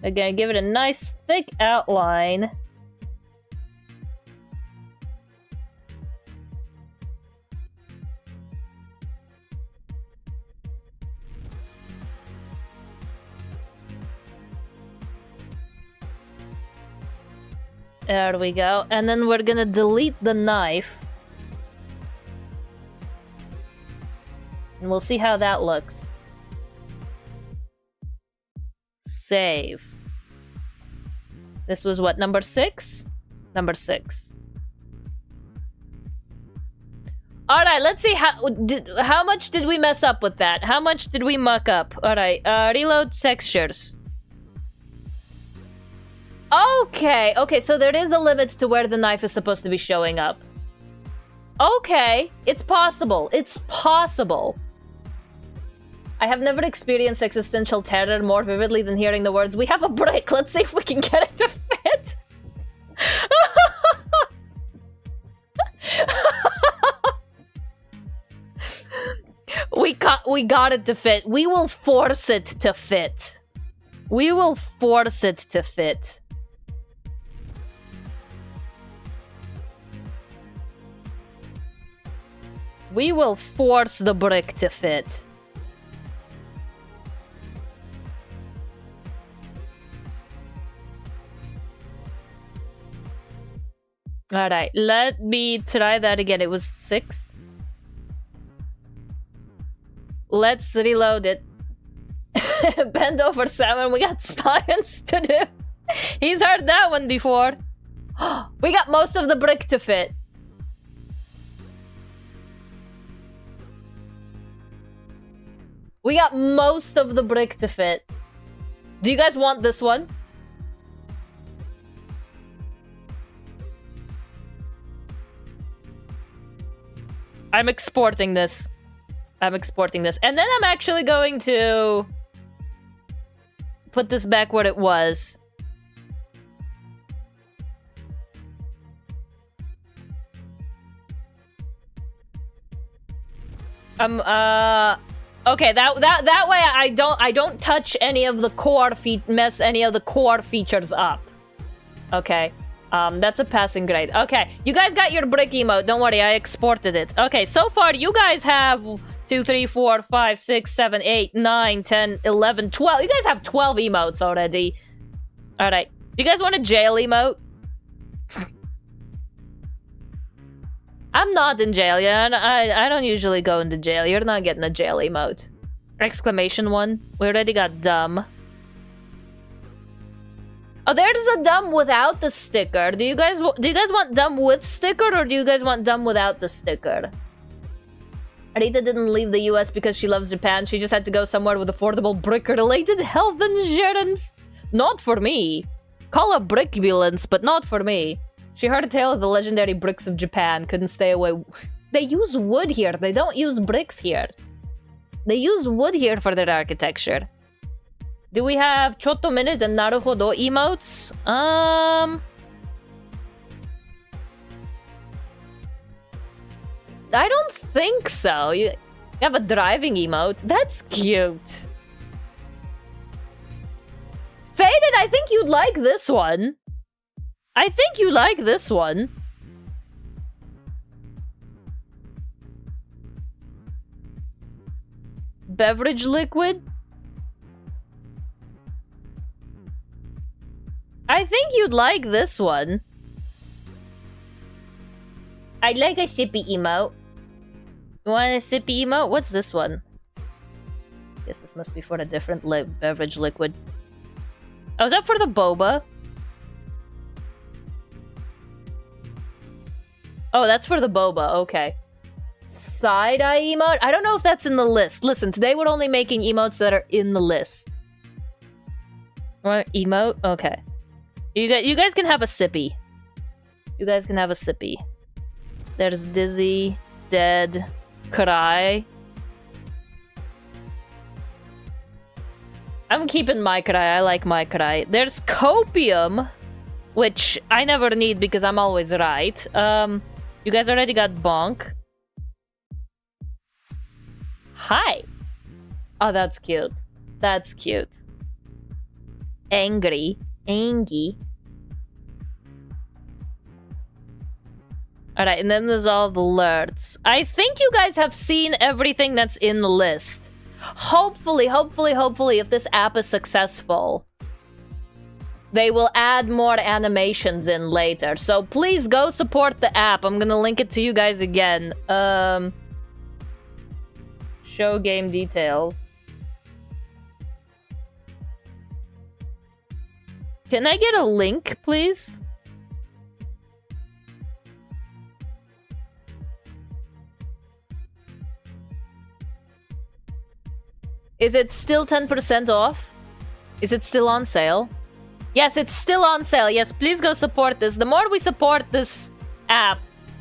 We're gonna give it a nice thick outline. There we go. And then we're gonna delete the knife. And we'll see how that looks. Save. This was what, number 6? Number 6. Alright, let's see how much did we mess up with that? How much did we muck up? Alright, reload textures. Okay, so there is a limit to where the knife is supposed to be showing up. Okay, it's possible. It's possible. I have never experienced existential terror more vividly than hearing the words, "We have a brick, let's see if we can get it to fit." We got it to fit. We will force it to fit. We will force it to fit. We will force the brick to fit. Alright, let me try that again. It was 6. Let's reload it. Bend over 7. We got science to do. He's heard that one before. We got most of the brick to fit. We got most of the brick to fit. Do you guys want this one? I'm exporting this. I'm exporting this. And then I'm actually going to put this back where it was. Okay, that way I don't touch any of the core mess any of the core features up. Okay. That's a passing grade. Okay, you guys got your brick emote. Don't worry, I exported it. Okay, so far you guys have 2, 3, 4, 5, 6, 7, 8, 9, 10, 11, 12. You guys have 12 emotes already. Alright. Do you guys want a jail emote? I'm not in jail, yeah. I don't usually go into jail. You're not getting a jail emote. Exclamation one. We already got dumb. Oh, there's a dumb without the sticker. Do you guys want dumb with sticker, or do you guys want dumb without the sticker? Rita didn't leave the US because she loves Japan. She just had to go somewhere with affordable brick-related health insurance. Not for me. Call a brickbulance, but not for me. She heard a tale of the legendary bricks of Japan. Couldn't stay away. They use wood here. They don't use bricks here. They use wood here for their architecture. Do we have Chotto Minute and Naruhodo emotes? I don't think so. You have a driving emote. That's cute. Faded, I think you'd like this one. I think you like this one. Beverage liquid? I think you'd like this one. I like a sippy emote. You want a sippy emote? What's this one? Guess this must be for a different beverage liquid. Oh, is that for the boba? Oh, that's for the boba. Okay. Side-eye emote? I don't know if that's in the list. Listen, today we're only making emotes that are in the list. What? Emote? Okay. You guys can have a sippy. You guys can have a sippy. There's dizzy, dead, cry. I'm keeping my cry. I like my cry. There's copium, which I never need because I'm always right. You guys already got bonk. Hi. Oh, that's cute. That's cute. Angry. Angie. Alright, and then there's all the alerts. I think you guys have seen everything that's in the list. Hopefully, if this app is successful, they will add more animations in later. So please go support the app. I'm gonna link it to you guys again. Show game details. Can I get a link, please? Is it still 10% off? Is it still on sale? Yes, it's still on sale. Yes, please go support this. The more we support this app,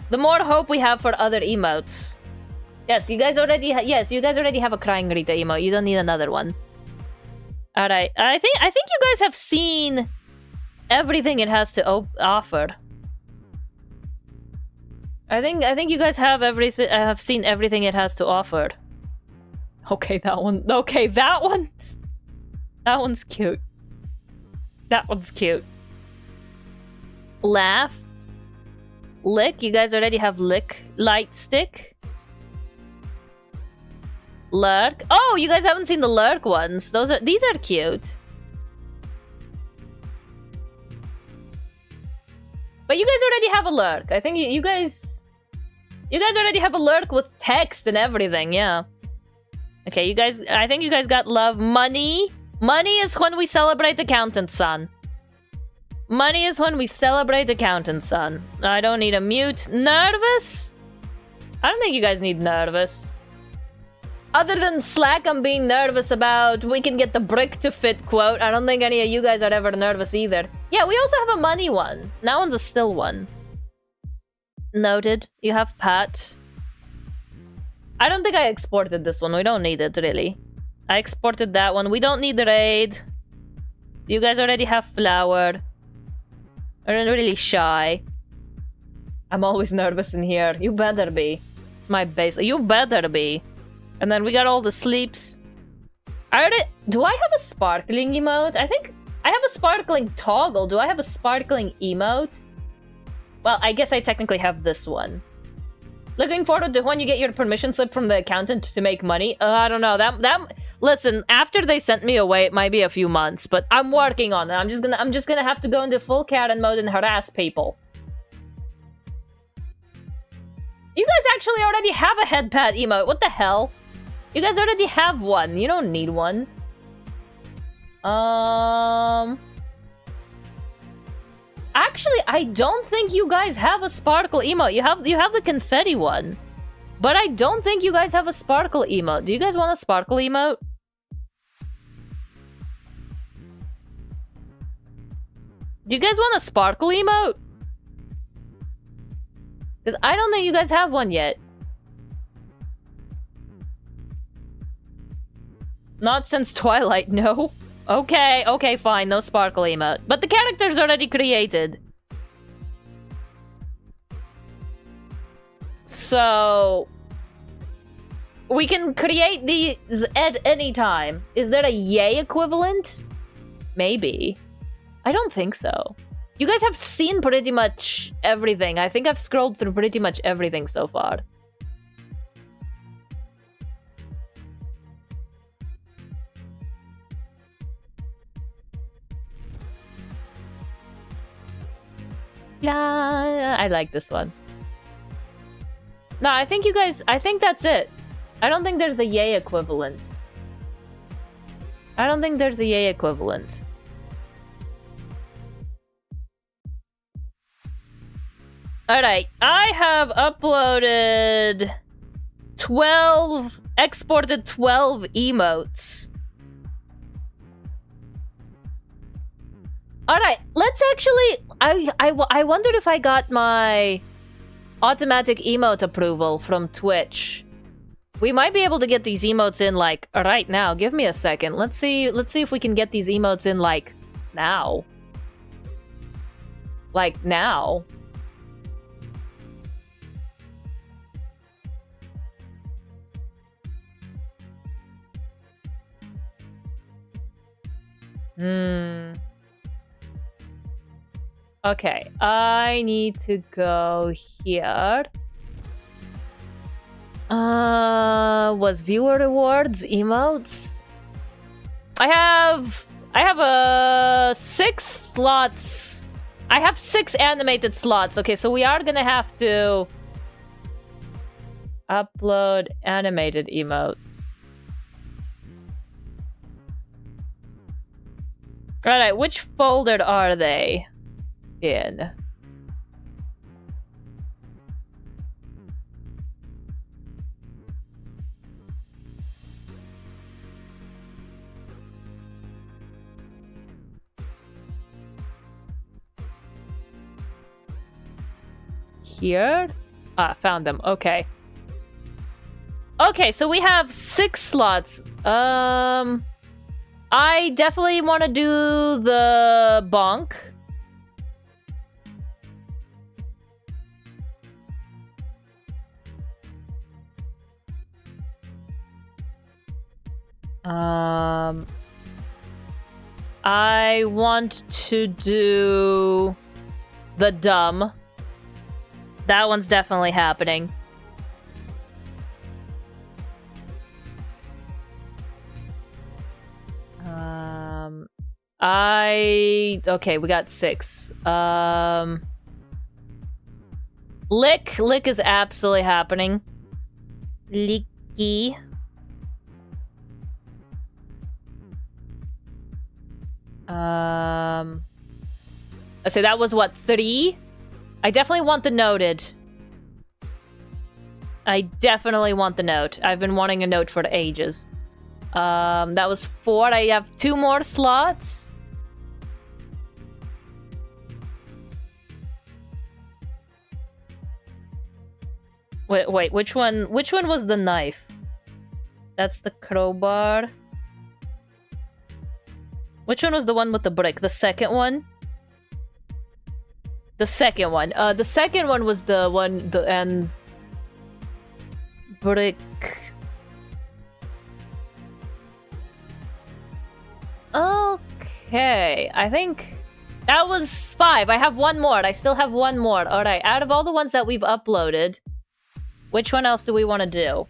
the more hope we have for other emotes. Yes, you guys already have a crying Rita emote. You don't need another one. All right. I think you guys have seen everything it has to offer. I think you guys have everything. I have seen everything it has to offer. Okay, that one. Okay, that one. That one's cute. That one's cute. Laugh. Lick. You guys already have lick. Light stick. Lurk. Oh, you guys haven't seen the lurk ones. These are cute. But you guys already have a lurk. I think you guys already have a lurk with text and everything, yeah. Okay, you guys, I think you guys got love. Money. Money is when we celebrate accountant son. Money is when we celebrate accountant son. I don't need a mute. Nervous? I don't think you guys need nervous. Other than Slack, I'm being nervous about we can get the brick to fit quote. I don't think any of you guys are ever nervous either. Yeah, we also have a money one. That one's a still one. Noted. You have Pat. I don't think I exported this one. We don't need it, really. I exported that one. We don't need the raid. You guys already have flour. I'm really shy. I'm always nervous in here. You better be. It's my base. You better be. And then we got all the sleeps. Do I have a sparkling emote? I think I have a sparkling toggle. Do I have a sparkling emote? Well, I guess I technically have this one. Looking forward to when you get your permission slip from the accountant to make money. I don't know. Listen, after they sent me away, it might be a few months, but I'm working on it. I'm just gonna have to go into full Karen mode and harass people. You guys actually already have a head pat emote. What the hell? You guys already have one. You don't need one. Actually, I don't think you guys have a sparkle emote. You have the confetti one. But I don't think you guys have a sparkle emote. Do you guys want a sparkle emote? Do you guys want a sparkle emote? Because I don't think you guys have one yet. Not since Twilight, no. Okay, fine, no sparkle emote. But the character's already created. So... we can create these at any time. Is there a yay equivalent? Maybe. I don't think so. You guys have seen pretty much everything. I think I've scrolled through pretty much everything so far. Yeah, I like this one. No, I think you guys... I think that's it. I don't think there's a yay equivalent. I don't think there's a yay equivalent. Alright, I have uploaded 12... exported 12 emotes. Alright, let's actually... I wonder if I got my automatic emote approval from Twitch. We might be able to get these emotes in, like, right now. Give me a second. Let's see if we can get these emotes in, like, now. Like, now. Okay, I need to go here. Was viewer rewards emotes? I have 6 slots. I have 6 animated slots. Okay, so we are gonna have to upload animated emotes. Alright, which folder are they in? Here? Ah, found them. Okay. Okay, so we have 6 slots. I definitely want to do the bonk. I want to do the dumb. That one's definitely happening. Okay, we got 6. Lick is absolutely happening. Licky. Let's say that was what, 3? I definitely want the noted. I definitely want the note. I've been wanting a note for ages. That was 4. I have 2 more slots. Wait, which one was the knife? That's the crowbar. Which one was the one with the brick? The second one? The second one. The second one was the one, and brick. Okay, I think that was 5. I have 1 more. I still have 1 more. Alright, out of all the ones that we've uploaded, which one else do we want to do?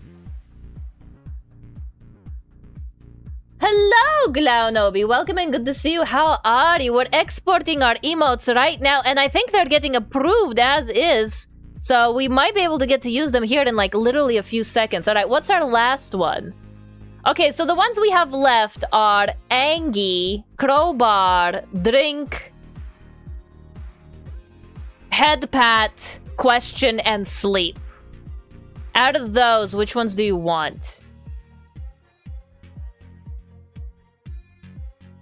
Hello, 𝕮𝖆𝖙 𝕽𝖚𝖙. Welcome and good to see you. How are you? We're exporting our emotes right now, and I think they're getting approved as is. So we might be able to get to use them here in like literally a few seconds. Alright, what's our last one? Okay, so the ones we have left are Angie, crowbar, drink, head pat, question, and sleep. Out of those, which ones do you want?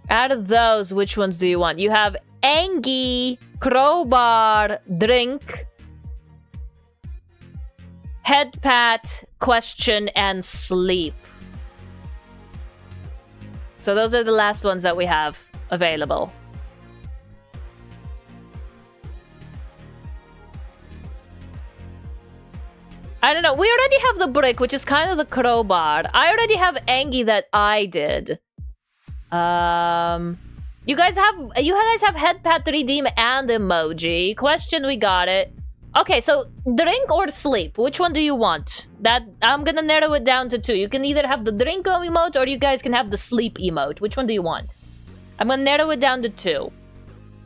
Out of those, which ones do you want? You have Angie, crowbar, drink, head pat, question, and sleep. So those are the last ones that we have available. I don't know. We already have the brick, which is kind of the crowbar. I already have Angie that I did. You guys have head pat, redeem, and emoji. Question, we got it. Okay, so drink or sleep? Which one do you want? That I'm gonna narrow it down to 2. You can either have the drink emote or you guys can have the sleep emote. Which one do you want? I'm gonna narrow it down to 2.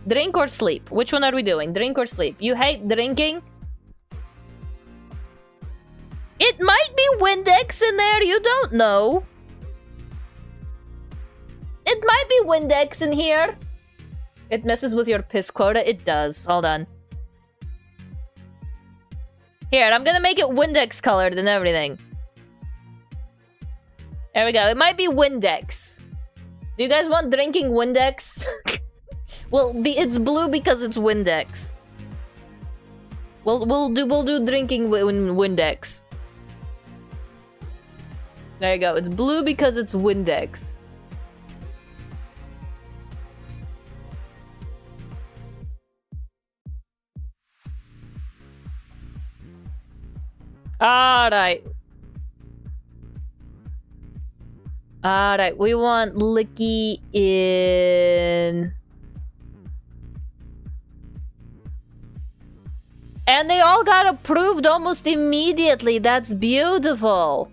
Drink or sleep? Which one are we doing? Drink or sleep? You hate drinking? It might be Windex in there, you don't know. It might be Windex in here. It messes with your piss quota. It does. Hold on. Here, I'm gonna make it Windex colored and everything. There we go. It might be Windex. Do you guys want drinking Windex? Well, it's blue because it's Windex. We'll do drinking Windex. There you go. It's blue because it's Windex. Alright. Alright, we want Licky in... And they all got approved almost immediately. That's beautiful.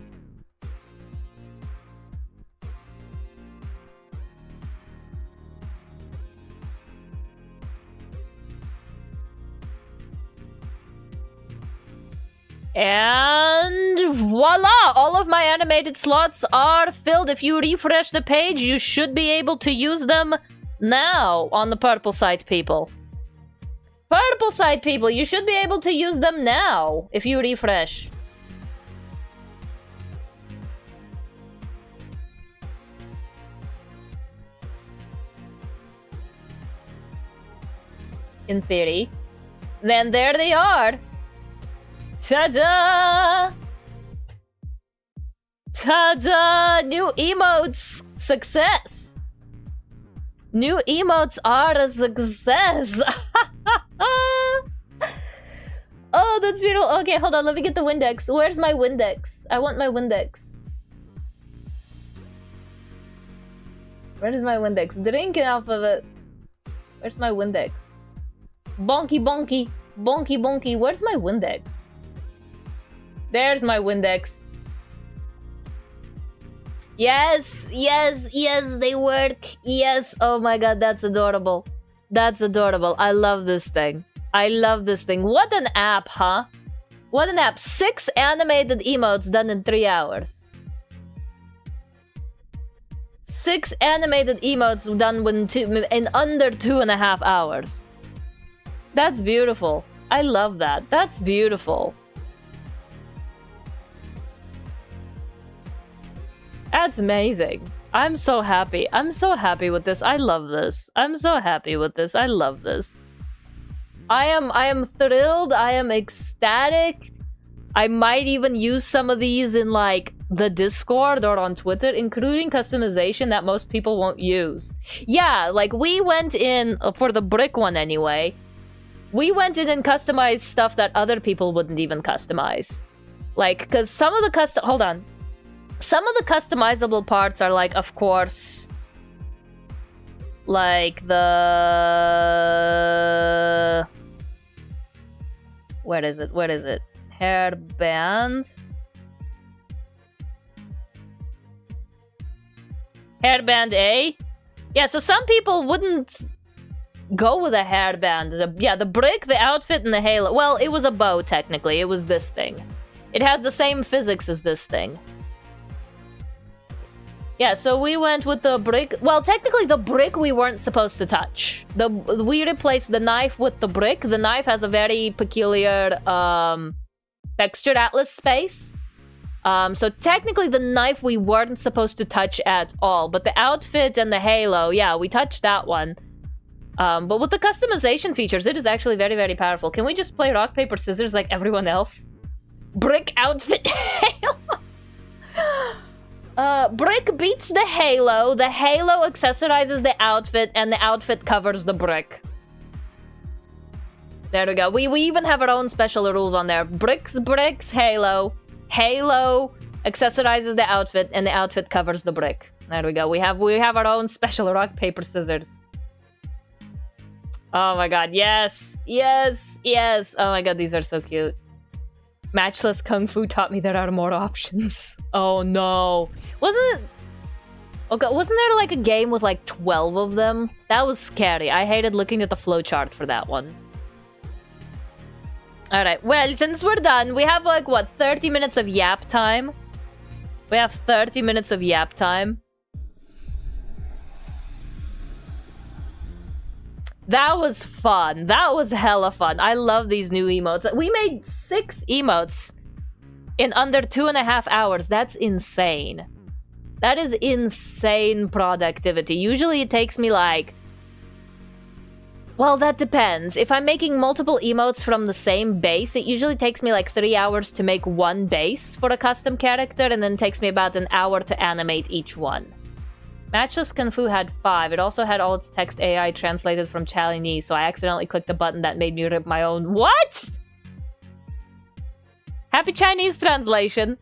And voila! All of my animated slots are filled. If you refresh the page, you should be able to use them now on the purple site, people. Purple site, people, you should be able to use them now if you refresh. In theory. Then there they are. Ta-da! Ta-da! New emotes! Success! New emotes are a success! Oh, that's beautiful. Okay, hold on. Let me get the Windex. Where's my Windex? I want my Windex. Where is my Windex? Drinking off of it. Where's my Windex? Bonky, bonky. Bonky, bonky. Where's my Windex? There's my Windex. Yes, yes, yes, they work. Yes. Oh my god, that's adorable. That's adorable. I love this thing. I love this thing. What an app, huh? What an app. 6 animated emotes done in 3 hours. 6 animated emotes done in under 2.5 hours. That's beautiful. I love that. That's beautiful. That's amazing. I'm so happy. I'm so happy with this. I love this. I'm so happy with this. I love this. I am thrilled. I am ecstatic. I might even use some of these in like the Discord or on Twitter, including customization that most people won't use. Yeah, like we went in for the brick one anyway. We went in and customized stuff that other people wouldn't even customize. Like, because some of the hold on. Some of the customizable parts are like, of course, like the... Where is it? Where is it? Hairband? Hairband A? Yeah, so some people wouldn't go with a hairband. Yeah, the brick, the outfit, and the halo. Well, it was a bow, technically. It was this thing. It has the same physics as this thing. Yeah, so we went with the brick. Well, technically, the brick we weren't supposed to touch. We replaced the knife with the brick. The knife has a very peculiar textured atlas space. So technically, the knife we weren't supposed to touch at all. But the outfit and the halo, yeah, we touched that one. But with the customization features, it is actually very, very powerful. Can we just play rock, paper, scissors like everyone else? Brick, outfit, halo. Brick beats the halo accessorizes the outfit, and the outfit covers the brick. There we go. We even have our own special rules on there. Bricks, halo. Halo accessorizes the outfit, and the outfit covers the brick. There we go. We have our own special rock, paper, scissors. Oh my god, yes! Yes! Yes! Oh my god, these are so cute. Matchless Kung Fu taught me there are more options. Oh no. Wasn't there like a game with like 12 of them? That was scary. I hated looking at the flowchart for that one. Alright, well, since we're done, we have like, what, 30 minutes of yap time? We have 30 minutes of yap time. That was fun. That was hella fun. I love these new emotes. We made 6 emotes in under 2.5 hours. That's insane. That is insane productivity. Usually it takes me like... Well, that depends. If I'm making multiple emotes from the same base, it usually takes me like 3 hours to make one base for a custom character, and then it takes me about an hour to animate each one. Matchless Kung Fu had 5. It also had all its text AI translated from Chinese, so I accidentally clicked a button that made me rip my own. What? Happy Chinese translation.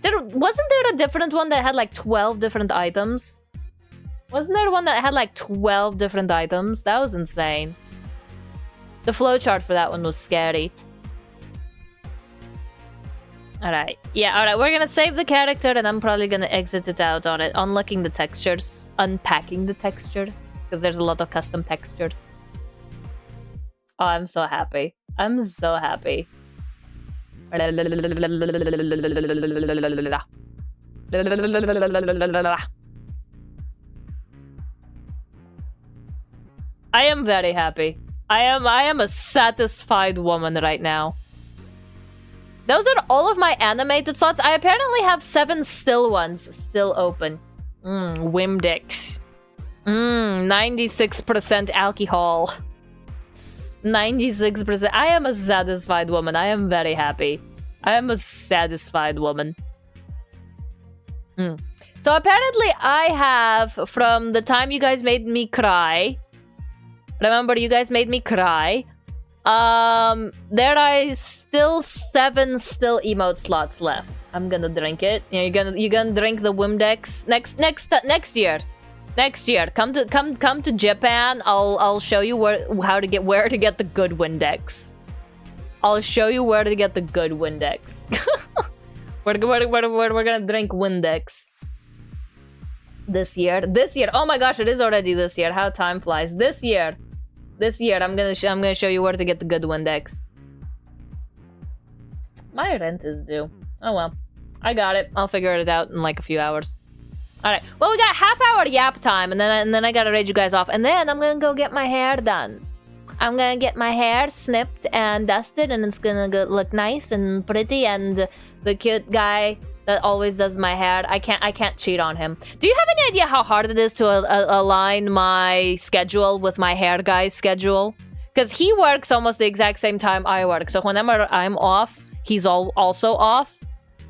Wasn't there a different one that had like 12 different items? Wasn't there one that had like 12 different items? That was insane. The flowchart for that one was scary. Alright. Yeah, alright. We're gonna save the character and I'm probably gonna exit it out on it. Unlocking the textures. Unpacking the texture. Because there's a lot of custom textures. Oh, I'm so happy. I'm so happy. I am very happy. I am a satisfied woman right now. Those are all of my animated slots. I apparently have 7 still ones still open. Wimdix. 96% alcohol. 96%. I am a satisfied woman. I am very happy. I am a satisfied woman. So apparently I have, from the time you guys made me cry... Remember, you guys made me cry. There are still 7 emote slots left. I'm gonna drink it. Yeah, you're gonna drink the Wimdex next year. Next year, come to Japan. I'll show you where to get the good Windex. I'll show you where to get the good Windex. we're gonna drink Windex this year. Oh my gosh, it is already this year. How time flies. This year, I'm gonna show you where to get the good Windex. My rent is due. Oh well, I got it. I'll figure it out in like a few hours. All right. Well, we got half-hour yap time, and then I gotta raid you guys off, and then I'm gonna go get my hair done. I'm gonna get my hair snipped and dusted, and it's gonna look nice and pretty, and the cute guy that always does my hair. I can't cheat on him. Do you have any idea how hard it is to align my schedule with my hair guy's schedule? Because he works almost the exact same time I work. So whenever I'm off, he's also off.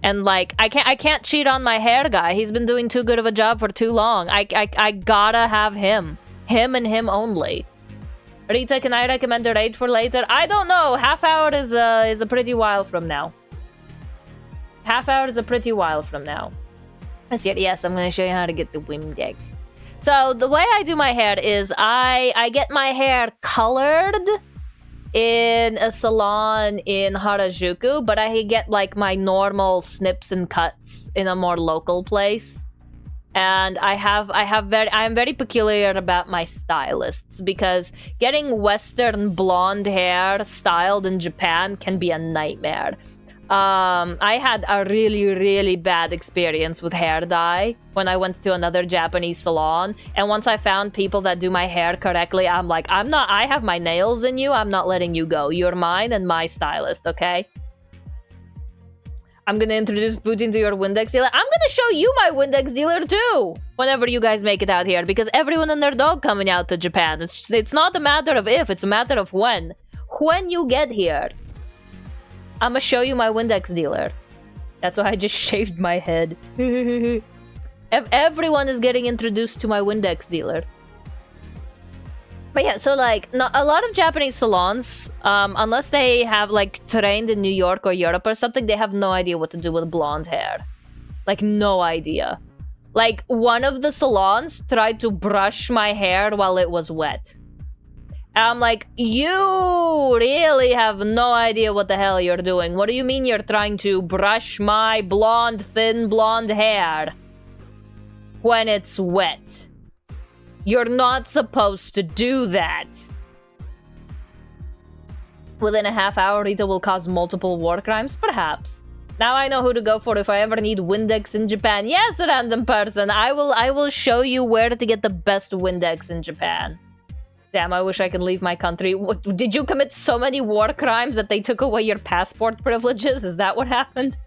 And like I can't cheat on my hair guy. He's been doing too good of a job for too long. I gotta have him. Him and him only. Rita, can I recommend a raid for later? I don't know. Half hour is a pretty while from now. Half hour is a pretty while from now. Yes, I'm gonna show you how to get the Wimdex. So the way I do my hair is I get my hair colored in a salon in Harajuku, but I get like my normal snips and cuts in a more local place. And I'm very peculiar about my stylists because getting Western blonde hair styled in Japan can be a nightmare. I had a really bad experience with hair dye when I went to another Japanese salon. And once I found people that do my hair correctly, I'm like, I have my nails in you. I'm not letting you go. You're mine and my stylist, okay? I'm gonna introduce Putin to your Windex dealer. I'm gonna show you my Windex dealer too whenever you guys make it out here, because everyone and their dog coming out to Japan. It's not a matter of if, it's a matter of when. When you get here, I'm gonna show you my Windex dealer. That's why I just shaved my head. Everyone is getting introduced to my Windex dealer. But yeah, so like, a lot of Japanese salons, unless they have like trained in New York or Europe or something, they have no idea what to do with blonde hair. Like, no idea. Like, one of the salons tried to brush my hair while it was wet. And I'm like, you really have no idea what the hell you're doing. What do you mean you're trying to brush my blonde, thin blonde hair when it's wet? You're not supposed to do that. Within a half hour, Rita will cause multiple war crimes? Perhaps. Now I know who to go for if I ever need Windex in Japan. Yes, random person. I will show you where to get the best Windex in Japan. Damn, I wish I could leave my country. What, did you commit so many war crimes that they took away your passport privileges? Is that what happened?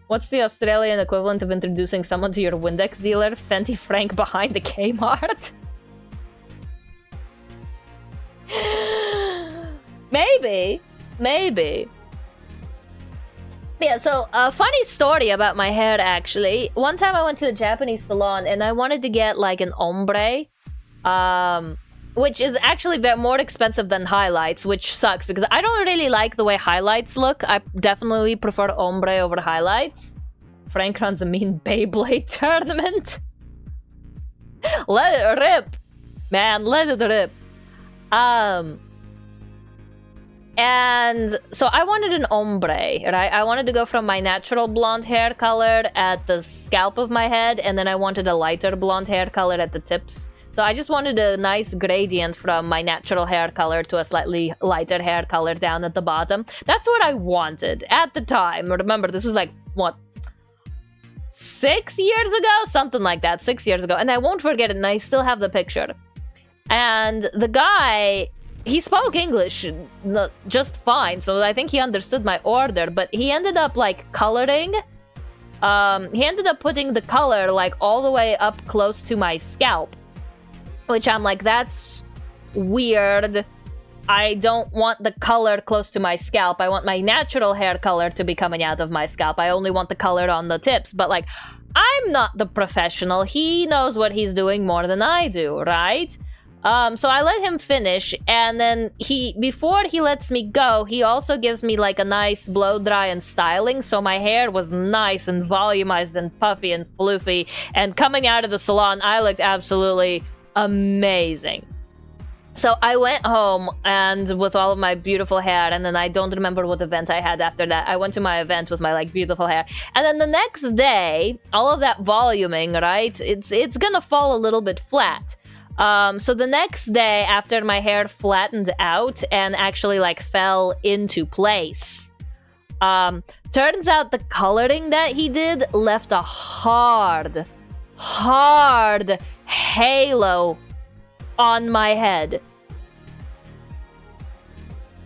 What's the Australian equivalent of introducing someone to your Windex dealer? Fenty Frank behind the Kmart? Maybe. Yeah, so a funny story about my hair, actually. One time I went to a Japanese salon and I wanted to get like an ombre. Which is actually more expensive than highlights, which sucks because I don't really like the way highlights look. I definitely prefer ombre over highlights. Frank runs a mean Beyblade tournament. Let it rip. Man, let it rip. And so I wanted an ombre, right? I wanted to go from my natural blonde hair color at the scalp of my head, and then I wanted a lighter blonde hair color at the tips. So I just wanted a nice gradient from my natural hair color to a slightly lighter hair color down at the bottom. That's what I wanted at the time. Remember, this was like, what, 6 years ago? Something like that, 6 years ago. And I won't forget it, and I still have the picture. And the guy, he spoke English just fine, so I think he understood my order, but he ended up like coloring. He ended up putting the color like all the way up close to my scalp. Which I'm like, that's weird. I don't want the color close to my scalp. I want my natural hair color to be coming out of my scalp. I only want the color on the tips. But like, I'm not the professional. He knows what he's doing more than I do, right? So I let him finish, and then before he lets me go, he also gives me like a nice blow dry and styling, so my hair was nice and volumized and puffy and floofy, and coming out of the salon, I looked absolutely amazing. So I went home and with all of my beautiful hair, and then I don't remember what event I had after that. I went to my event with my like beautiful hair, and then the next day, all of that voluming, right? It's gonna fall a little bit flat. So the next day, after my hair flattened out and actually like fell into place, turns out the coloring that he did left a hard halo on my head.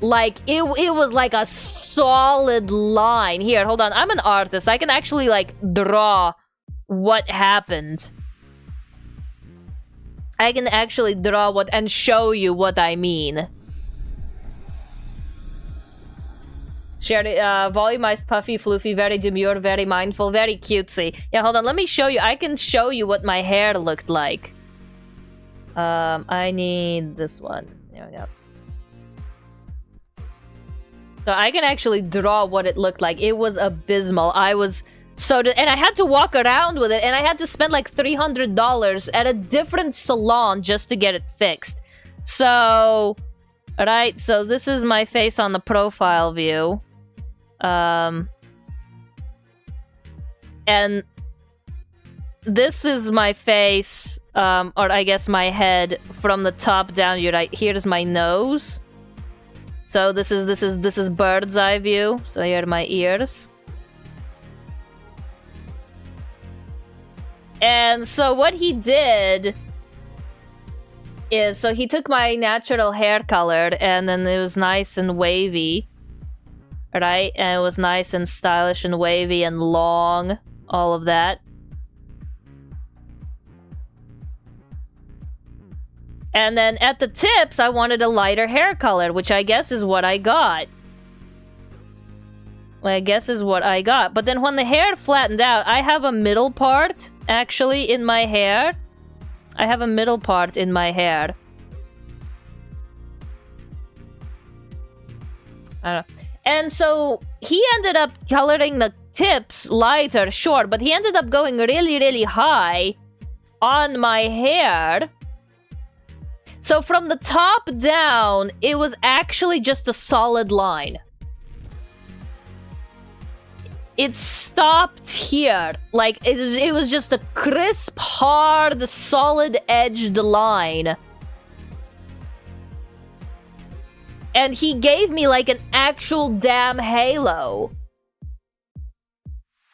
Like, it was like a solid line. Here, hold on. I'm an artist. I can actually, like, draw what happened. I can actually draw what and show you what I mean. Shared volumized, puffy, floofy, very demure, very mindful, very cutesy. Yeah, hold on. Let me show you. I can show you what my hair looked like. I need this one. There we go. So I can actually draw what it looked like. It was abysmal. I was so... and I had to walk around with it, and I had to spend like $300 at a different salon just to get it fixed. So... Alright, so this is my face on the profile view. And... this is my face, or I guess my head from the top down. You're right. Here's my nose. So this is bird's eye view. So here are my ears. And so what he did is, so he took my natural hair color, and then it was nice and wavy, right? And it was nice and stylish and wavy and long, all of that. And then at the tips, I wanted a lighter hair color, which I guess is what I got. I guess is what I got. But then when the hair flattened out, I have a middle part, actually, in my hair. I have a middle part in my hair. I don't know. And so he ended up coloring the tips lighter, short, but he ended up going really, really high on my hair. So from the top down, it was actually just a solid line. It stopped here. Like, it was just a crisp, hard, solid-edged line. And he gave me, like, an actual damn halo.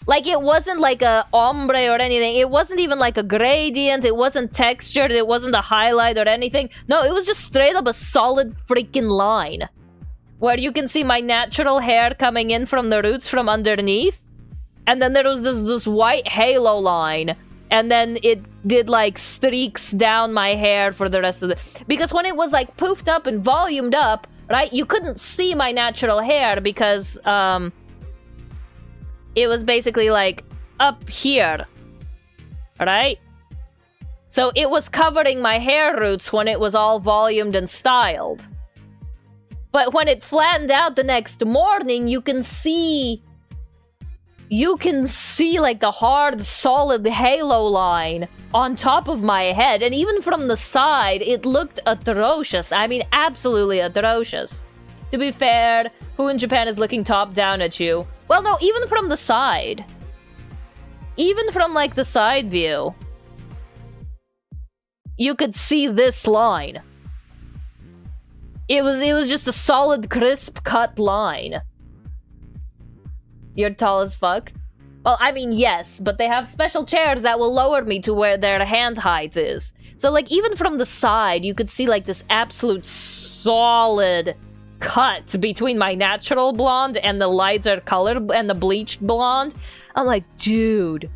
Like, it wasn't like a ombre or anything. It wasn't even like a gradient. It wasn't textured. It wasn't a highlight or anything. No, it was just straight up a solid freaking line. Where you can see my natural hair coming in from the roots from underneath. And then there was this white halo line. And then it did like streaks down my hair for the rest of the... Because when it was like poofed up and volumed up, right? You couldn't see my natural hair because, it was basically like up here, right? So it was covering my hair roots when it was all volumed and styled. But when it flattened out the next morning, you can see like the hard, solid halo line on top of my head. And even from the side, it looked atrocious. I mean, absolutely atrocious. To be fair, who in Japan is looking top down at you? Well, no, even from the side. Even from, like, the side view. You could see this line. It was just a solid, crisp cut line. You're tall as fuck? Well, I mean, yes, but they have special chairs that will lower me to where their hand height is. So, like, even from the side, you could see, like, this absolute solid cut between my natural blonde and the lighter color and the bleached blonde. I'm like, dude,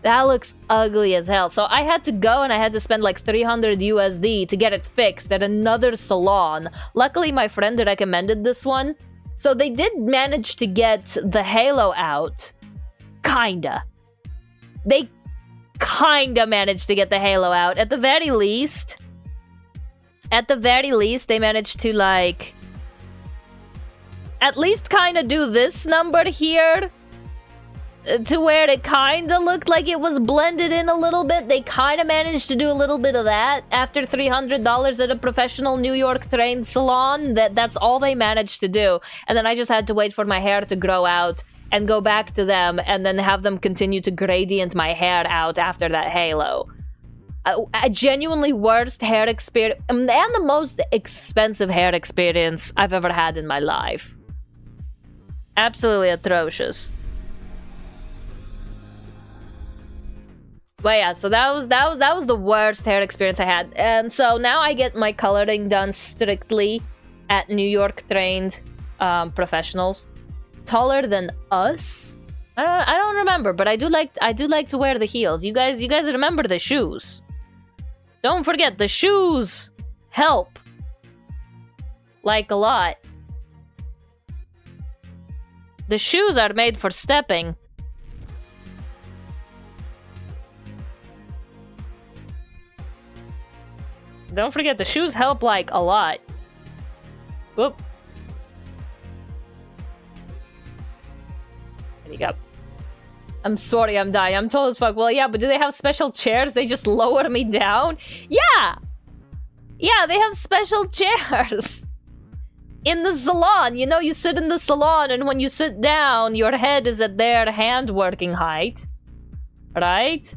that looks ugly as hell. So I had to go and I had to spend like $300 to get it fixed at another salon. Luckily, my friend recommended this one. So they did manage to get the halo out. Kinda. They kinda managed to get the halo out. At the very least, they managed to, like, at least kind of do this number here to where it kind of looked like it was blended in a little bit. They kind of managed to do a little bit of that after $300 at a professional New York trained salon. That's all they managed to do. And then I just had to wait for my hair to grow out and go back to them and then have them continue to gradient my hair out after that halo. A genuinely worst hair experience and the most expensive hair experience I've ever had in my life. Absolutely atrocious. But yeah, so that was the worst hair experience I had. And so now I get my coloring done strictly at New York trained professionals. Taller than us? I don't remember, but I do like to wear the heels. You guys remember the shoes. Don't forget, the shoes help. Like a lot. The shoes are made for stepping. Don't forget, the shoes help like a lot. Whoop. There you go. I'm sorry, I'm dying. I'm tall as fuck. Well, yeah, but do they have special chairs? They just lower me down? Yeah! Yeah, they have special chairs. In the salon, you know, you sit in the salon, and when you sit down, your head is at their hand-working height. Right?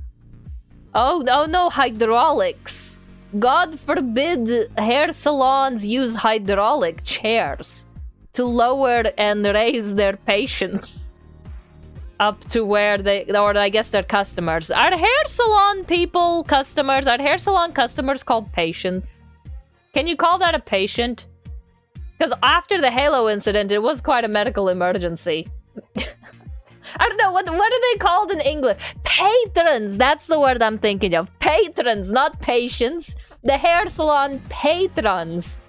Oh no, hydraulics. God forbid hair salons use hydraulic chairs to lower and raise their patients up to where they, or I guess their customers. Are hair salon people customers? Are hair salon customers called patients? Can you call that a patient? Because after the Halo incident, it was quite a medical emergency. I don't know, what are they called in English? Patrons! That's the word I'm thinking of. Patrons, not patients. The hair salon patrons.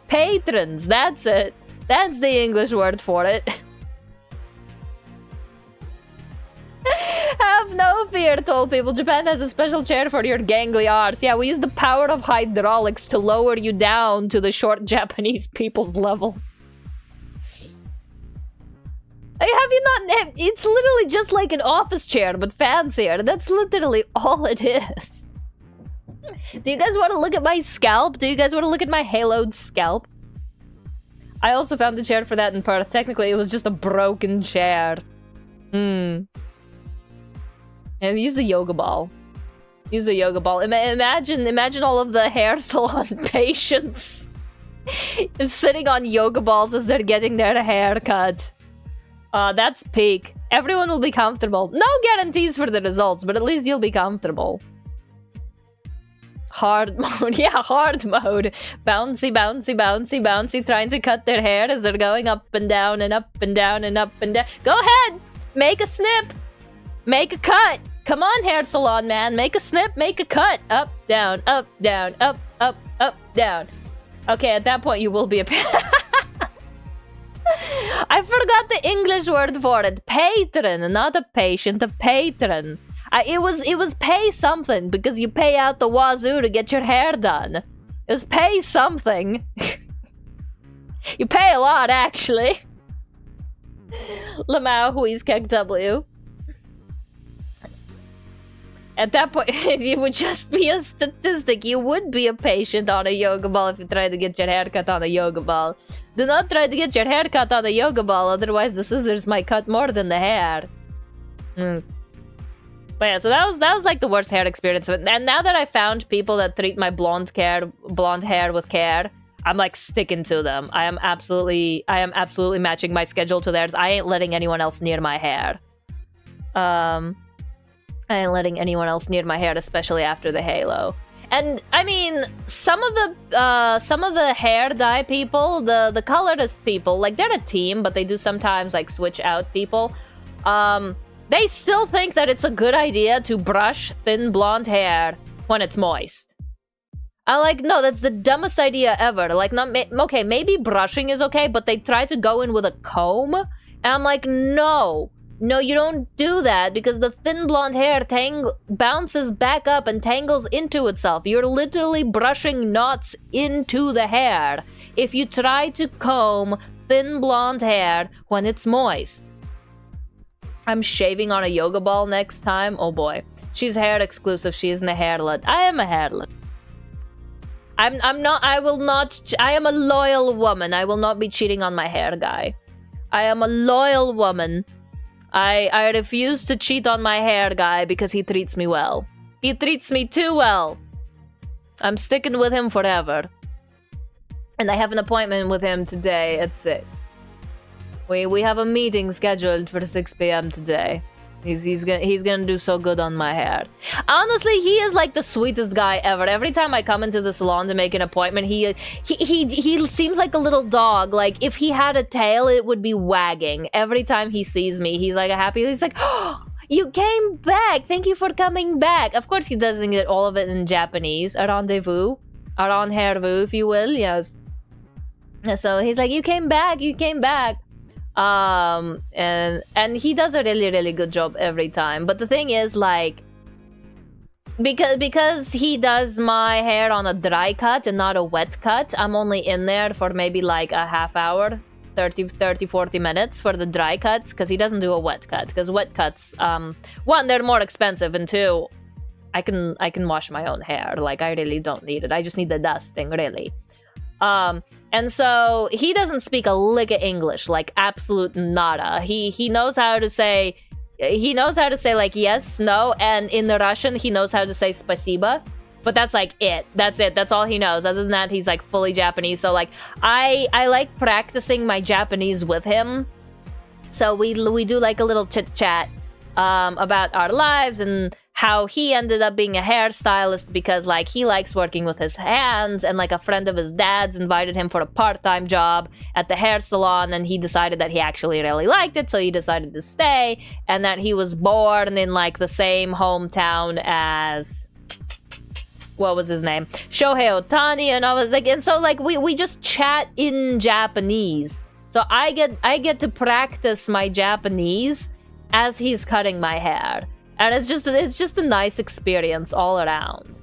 Patrons, that's it. That's the English word for it. Have no fear, told people. Japan has a special chair for your gangly arse. Yeah, we use the power of hydraulics to lower you down to the short Japanese people's levels. Have you not? It's literally just like an office chair, but fancier. That's literally all it is. Do you guys want to look at my scalp? Do you guys want to look at my haloed scalp? I also found the chair for that in Perth. Technically, it was just a broken chair. And use a yoga ball. Use a yoga ball. Imagine all of the hair salon patients sitting on yoga balls as they're getting their hair cut. That's peak. Everyone will be comfortable. No guarantees for the results, but at least you'll be comfortable. Hard mode. Yeah, hard mode. Bouncy, bouncy, bouncy, bouncy, trying to cut their hair as they're going up and down and up and down and up and down. Go ahead! Make a snip! Make a cut! Come on, hair salon man. Make a snip, make a cut. Up, down, up, down, up, up, up, down. Okay, at that point you will be a... I forgot the English word for it. Patron, not a patient, a patron. It was pay something, because you pay out the wazoo to get your hair done. It was pay something. You pay a lot, actually. Lamau, who's W. At that point, you would just be a statistic. You would be a patient on a yoga ball if you tried to get your hair cut on a yoga ball. Do not try to get your hair cut on a yoga ball, otherwise the scissors might cut more than the hair. But yeah, so that was like the worst hair experience. And now that I found people that treat my blonde hair with care, I'm like sticking to them. I am absolutely matching my schedule to theirs. I ain't letting anyone else near my hair. I ain't letting anyone else near my hair, especially after the Halo. And I mean, some of the hair dye people, the colorist people, like they're a team, but they do sometimes like switch out people. They still think that it's a good idea to brush thin blonde hair when it's moist. I'm like, no, that's the dumbest idea ever. Like, okay, maybe brushing is okay, but they try to go in with a comb, and I'm like, no. No, you don't do that, because the thin blonde hair bounces back up and tangles into itself. You're literally brushing knots into the hair if you try to comb thin blonde hair when it's moist. I'm shaving on a yoga ball next time. Oh boy. She's hair exclusive. She isn't a hairlet. I am a hairlet. I am a loyal woman. I will not be cheating on my hair guy. I am a loyal woman. I refuse to cheat on my hair guy because he treats me well. He treats me too well. I'm sticking with him forever. And I have an appointment with him today at 6. We have a meeting scheduled for 6 p.m. today. He's gonna do so good on my hair. Honestly, he is like the sweetest guy ever. Every time I come into the salon to make an appointment, he seems like a little dog. Like if he had a tail, it would be wagging. Every time he sees me, he's like happy. He's like, oh, you came back. Thank you for coming back. Of course, he doesn't get all of it in Japanese. A rendezvous, if you will. Yes. So he's like, you came back. You came back. And he does a really good job every time. But the thing is, like, because he does my hair on a dry cut and not a wet cut, I'm only in there for maybe like a half hour, 40 minutes for the dry cuts, because he doesn't do a wet cut. Because wet cuts, one, they're more expensive, and two, I can wash my own hair. Like, I really don't need it. I just need the dusting, really. And so he doesn't speak a lick of English, like absolute nada. He knows how to say like yes, no, and in the Russian he knows how to say spasiba, but that's like it. That's all he knows. Other than that, he's like fully Japanese. So like I like practicing my Japanese with him. So we do like a little chit chat about our lives and how he ended up being a hairstylist because like he likes working with his hands, and like a friend of his dad's invited him for a part-time job at the hair salon, and he decided that he actually really liked it, so he decided to stay, and that he was born in like the same hometown as, what was his name, Shohei Ohtani. And I was like, and so like we just chat in Japanese, so I get to practice my Japanese as he's cutting my hair. And it's just a nice experience all around.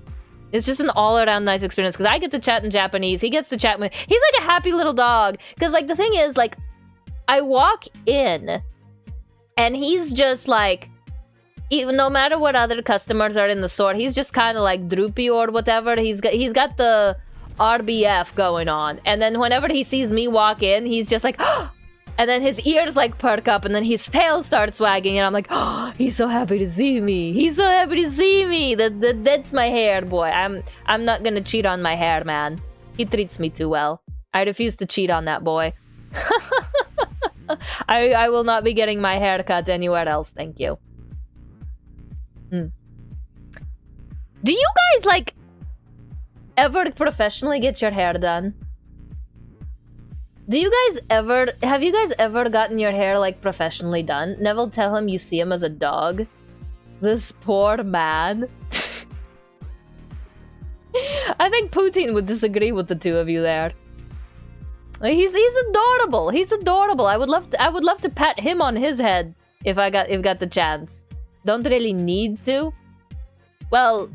It's just an all-around nice experience because I get to chat in Japanese. He gets to chat with... He's like a happy little dog. Because, like, the thing is, like, I walk in and he's just, like... Even no matter what other customers are in the store, he's just kind of, like, droopy or whatever. He's got the RBF going on. And then whenever he sees me walk in, he's just like... Oh! And then his ears like perk up, and then his tail starts wagging, and I'm like, oh, he's so happy to see me. He's so happy to see me. That's my hair, boy. I'm not gonna cheat on my hair, man. He treats me too well. I refuse to cheat on that boy. I will not be getting my hair cut anywhere else, thank you. Do you guys, like, ever professionally get your hair done? Have you guys ever gotten your hair, like, professionally done? Neville, tell him you see him as a dog. This poor man. I think Putin would disagree with the two of you there. He's adorable. He's adorable. I would love to pat him on his head if I got the chance. Don't really need to. Well,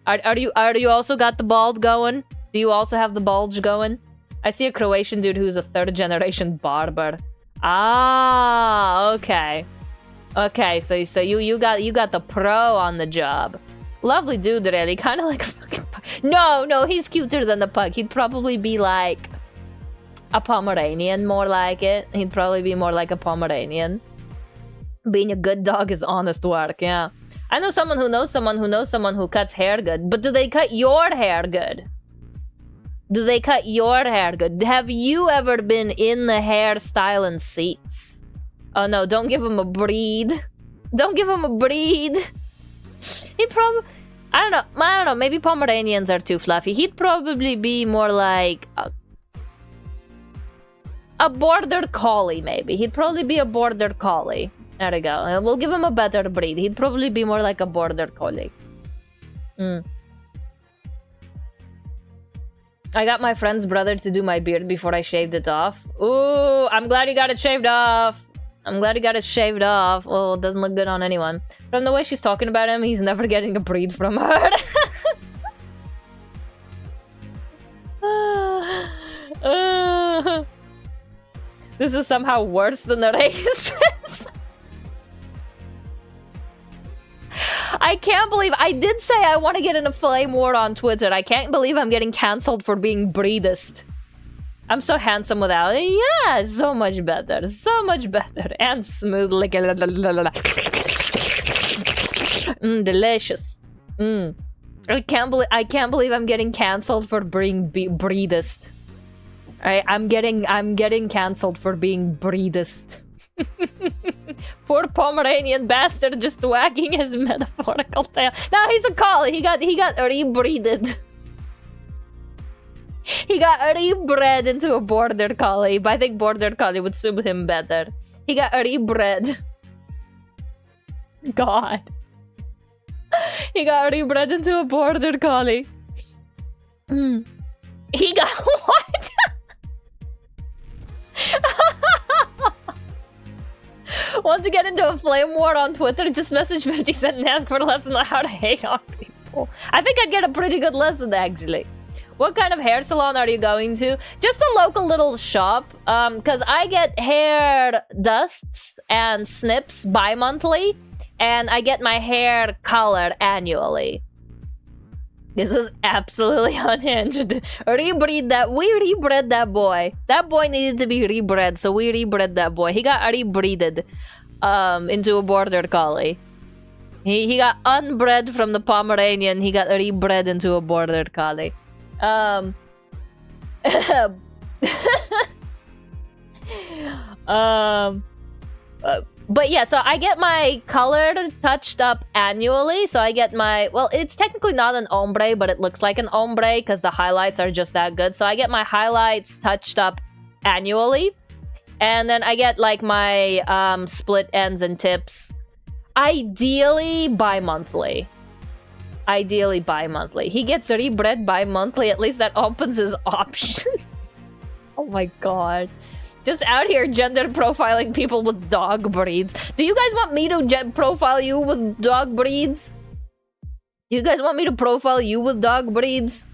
are you also got the bald going? Do you also have the bulge going? I see a Croatian dude who's a third-generation barber. Ah, okay. Okay, so you got the pro on the job. Lovely dude, really. Kind of like a fucking pug. No, he's cuter than the pug. He'd probably be like a Pomeranian, more like it. He'd probably be more like a Pomeranian. Being a good dog is honest work, yeah. I know someone who knows someone who knows someone who cuts hair good. But do they cut your hair good? Do they cut your hair good? Have you ever been in the hairstyling seats? Oh no, don't give him a breed. Don't give him a breed. He'd probably... I don't know, maybe Pomeranians are too fluffy. He'd probably be more like... a border collie, maybe. He'd probably be a border collie. There we go. We'll give him a better breed. He'd probably be more like a border collie. I got my friend's brother to do my beard before I shaved it off. Ooh, I'm glad he got it shaved off. I'm glad he got it shaved off. Oh, it doesn't look good on anyone. From the way she's talking about him, he's never getting a breed from her. This is somehow worse than the races. I can't believe I did say I want to get in a flame war on Twitter. I can't believe I'm getting cancelled for being breedist. I'm so handsome without it. Yeah, so much better. So much better. And smooth. Like delicious. I can't believe I'm getting cancelled for being breedist. I'm getting cancelled for being breedist. Poor Pomeranian bastard just wagging his metaphorical tail. No, he's a collie. He got rebreeded. He got rebred into a border collie, but I think border collie would suit him better. He got rebred. God. He got rebred into a border collie. He got what? Want to get into a flame war on Twitter? Just message 50 Cent and ask for a lesson on how to hate on people. I think I'd get a pretty good lesson, actually. What kind of hair salon are you going to? Just a local little shop. Because I get hair dusts and snips bi-monthly. And I get my hair colored annually. This is absolutely unhinged. Rebreed that. We rebred that boy. That boy needed to be rebred, so we rebred that boy. He got rebreeded into a border collie. He got unbred from the Pomeranian. He got rebred into a border collie. But yeah, so I get my color touched up annually. So I get my... Well, it's technically not an ombre, but it looks like an ombre because the highlights are just that good. So I get my highlights touched up annually. And then I get like my split ends and tips. Ideally, bi-monthly. Ideally, bi-monthly. He gets rebred bi-monthly. At least that opens his options. Oh my god. Just out here gender profiling people with dog breeds. Do you guys want me to profile you with dog breeds? Do you guys want me to profile you with dog breeds?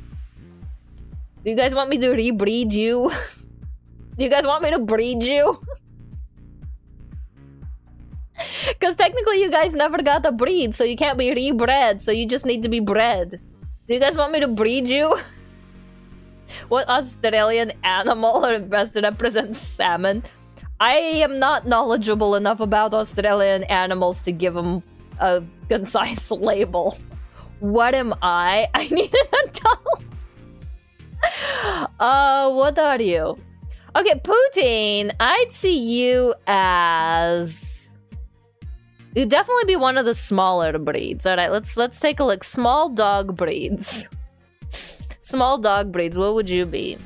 Do you guys want me to rebreed you? Do you guys want me to breed you? Because technically you guys never got a breed, so you can't be rebred, so you just need to be bred. Do you guys want me to breed you? What Australian animal best represents salmon? I am not knowledgeable enough about Australian animals to give them a concise label. What am I? I need an adult. What are you? Okay, Poutine, I'd see you as... You'd definitely be one of the smaller breeds. Alright, let's take a look. Small dog breeds. Small dog breeds, what would you be?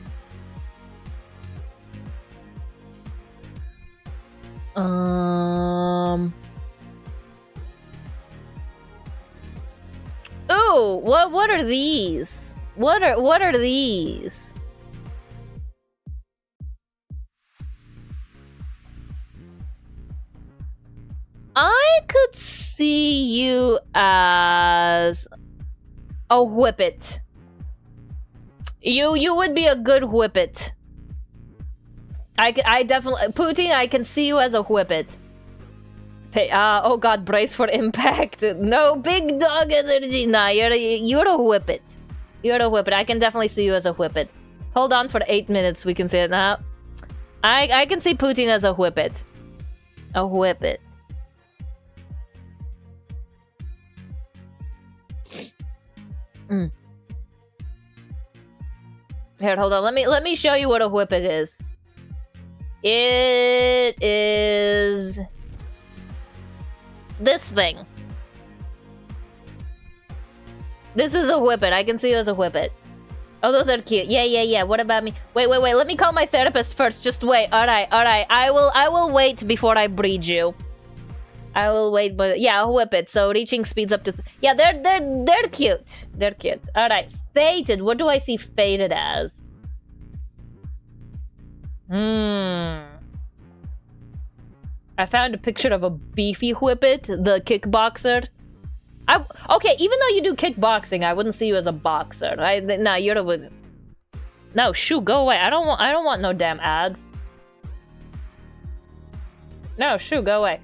Ooh, what are these? What are these? I could see you as a whippet. You would be a good whippet. I definitely... Poutine, I can see you as a whippet. Oh god, brace for impact. No, big dog energy. Nah, you're a whippet. You're a whippet. I can definitely see you as a whippet. Hold on for 8 minutes, we can say it now. I can see Poutine as a whippet. A whippet. Here, hold on. Let me show you what a whippet is. It is this thing. This is a whippet. I can see you as a whippet. Oh, those are cute. Yeah. What about me? Wait. Let me call my therapist first. Just wait. All right. I will wait before I breed you. I will wait, but yeah, a whippet. So reaching speeds up to... Yeah, they're cute. They're cute. All right. Fated. What do I see fated as? I found a picture of a beefy whippet, the kickboxer. Okay, even though you do kickboxing, I wouldn't see you as a boxer. Nah, you're a... No, shoo, go away. I don't want no damn ads. No, shoo, go away.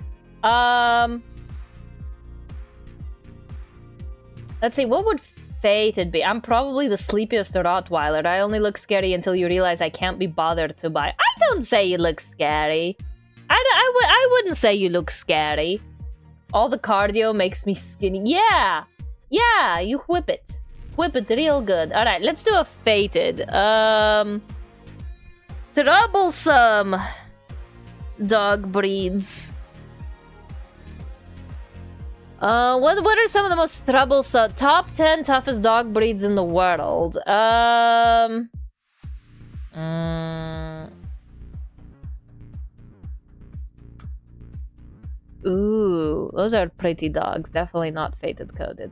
Let's see, what would fated be? I'm probably the sleepiest Rottweiler. I only look scary until you realize I can't be bothered to buy. I don't say you look scary. I wouldn't say you look scary. All the cardio makes me skinny. Yeah, you whip it. Whip it real good. Alright, let's do a fated. Troublesome. dog breeds. What are some of the most troublesome top 10 toughest dog breeds in the world? Ooh, those are pretty dogs. Definitely not fated coded.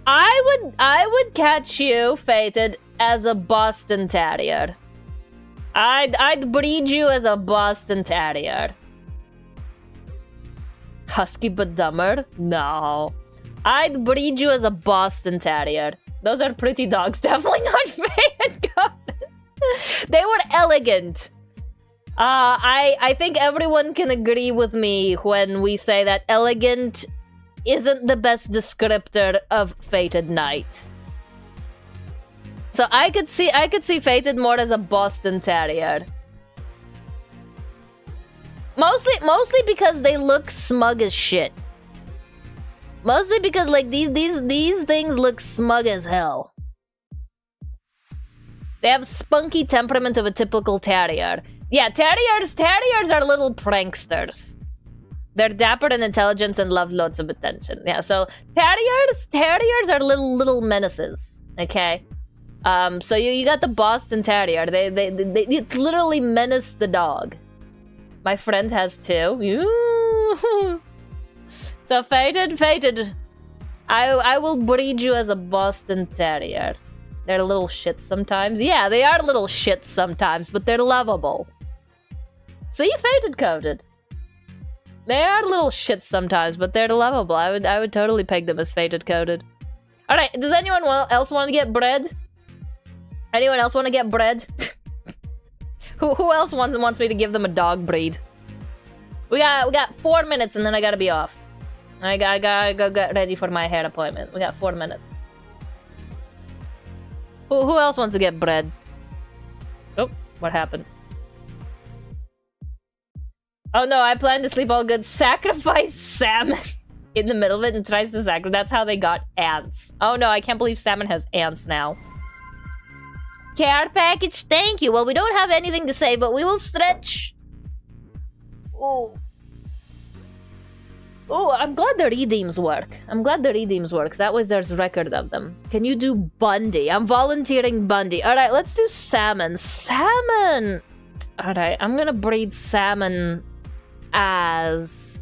I would catch you, fated, as a Boston Terrier. I'd breed you as a Boston Terrier. Husky but dumber? No. I'd breed you as a Boston Terrier. Those are pretty dogs. Definitely not fated coded. They were elegant. I think everyone can agree with me when we say that elegant isn't the best descriptor of fated knight. So I could see fated more as a Boston Terrier. Mostly because they look smug as shit. Mostly because like these things look smug as hell. They have spunky temperament of a typical terrier. Yeah, terriers are little pranksters. They're dapper and intelligent and love loads of attention. Yeah, so terriers are little menaces. Okay. So you got the Boston Terrier. They it's literally menace the dog. My friend has two. So fated. I will breed you as a Boston Terrier. They're little shits sometimes. Yeah, they are little shits sometimes, but they're lovable. See, fated coded. They are little shits sometimes, but they're lovable. I would totally peg them as fated coded. All right, does anyone else want to get bred? Anyone else want to get bred? Who else wants me to give them a dog breed? We got 4 minutes and then I gotta be off. I gotta go get ready for my hair appointment. We got 4 minutes. Who else wants to get bred? Oh, what happened? Oh no, I plan to sleep all good. Sacrifice salmon in the middle of it and tries to sacrifice. That's how they got ants. Oh no, I can't believe salmon has ants now. Care package, thank you. Well, we don't have anything to say, but we will stretch. Oh, I'm glad the redeems work. That way there's record of them. Can you do Bundy? I'm volunteering Bundy. All right, let's do salmon. Salmon. All right, I'm gonna breed salmon as...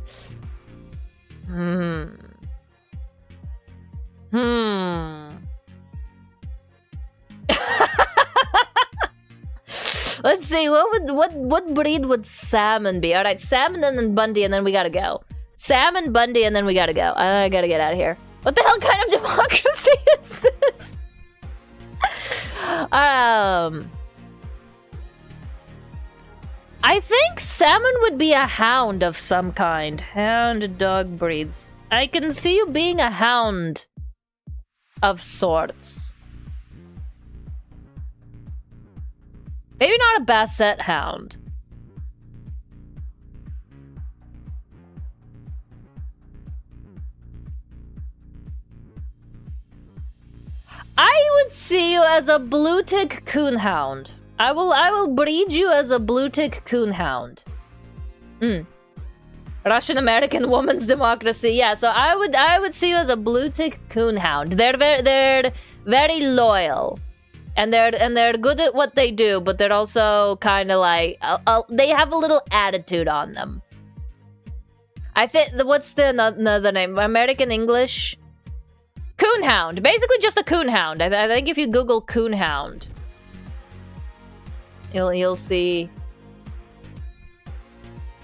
Let's see, what breed would salmon be? Alright, salmon and then Bundy and then we gotta go. Salmon, Bundy, and then we gotta go. I gotta get out of here. What the hell kind of democracy is this? I think salmon would be a hound of some kind. Hound dog breeds. I can see you being a hound of sorts. Maybe not a basset hound. I would see you as a blue tick coonhound. I will breed you as a blue tick coonhound. Russian American woman's democracy. Yeah, so I would see you as a blue tick coonhound. They're very loyal. And they're good at what they do, but they're also kind of like they have a little attitude on them. I think what's the another name? American English? Coonhound. Basically just a coonhound. I think if you Google coonhound, you'll see.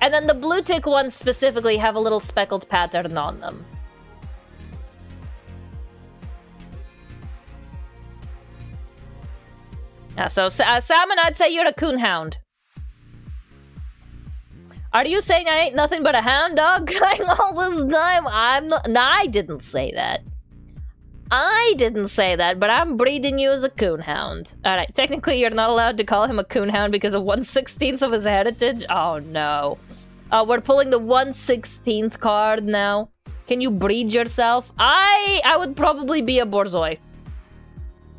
And then the blue tick ones specifically have a little speckled pattern on them. Yeah, so salmon, I'd say you're a coonhound. Are you saying I ain't nothing but a hound dog crying all this time? I'm not. No, I didn't say that. I didn't say that, but I'm breeding you as a coonhound. Alright, technically you're not allowed to call him a coonhound because of 1/16 of his heritage? Oh no. We're pulling the 1/16 card now. Can you breed yourself? I would probably be a borzoi.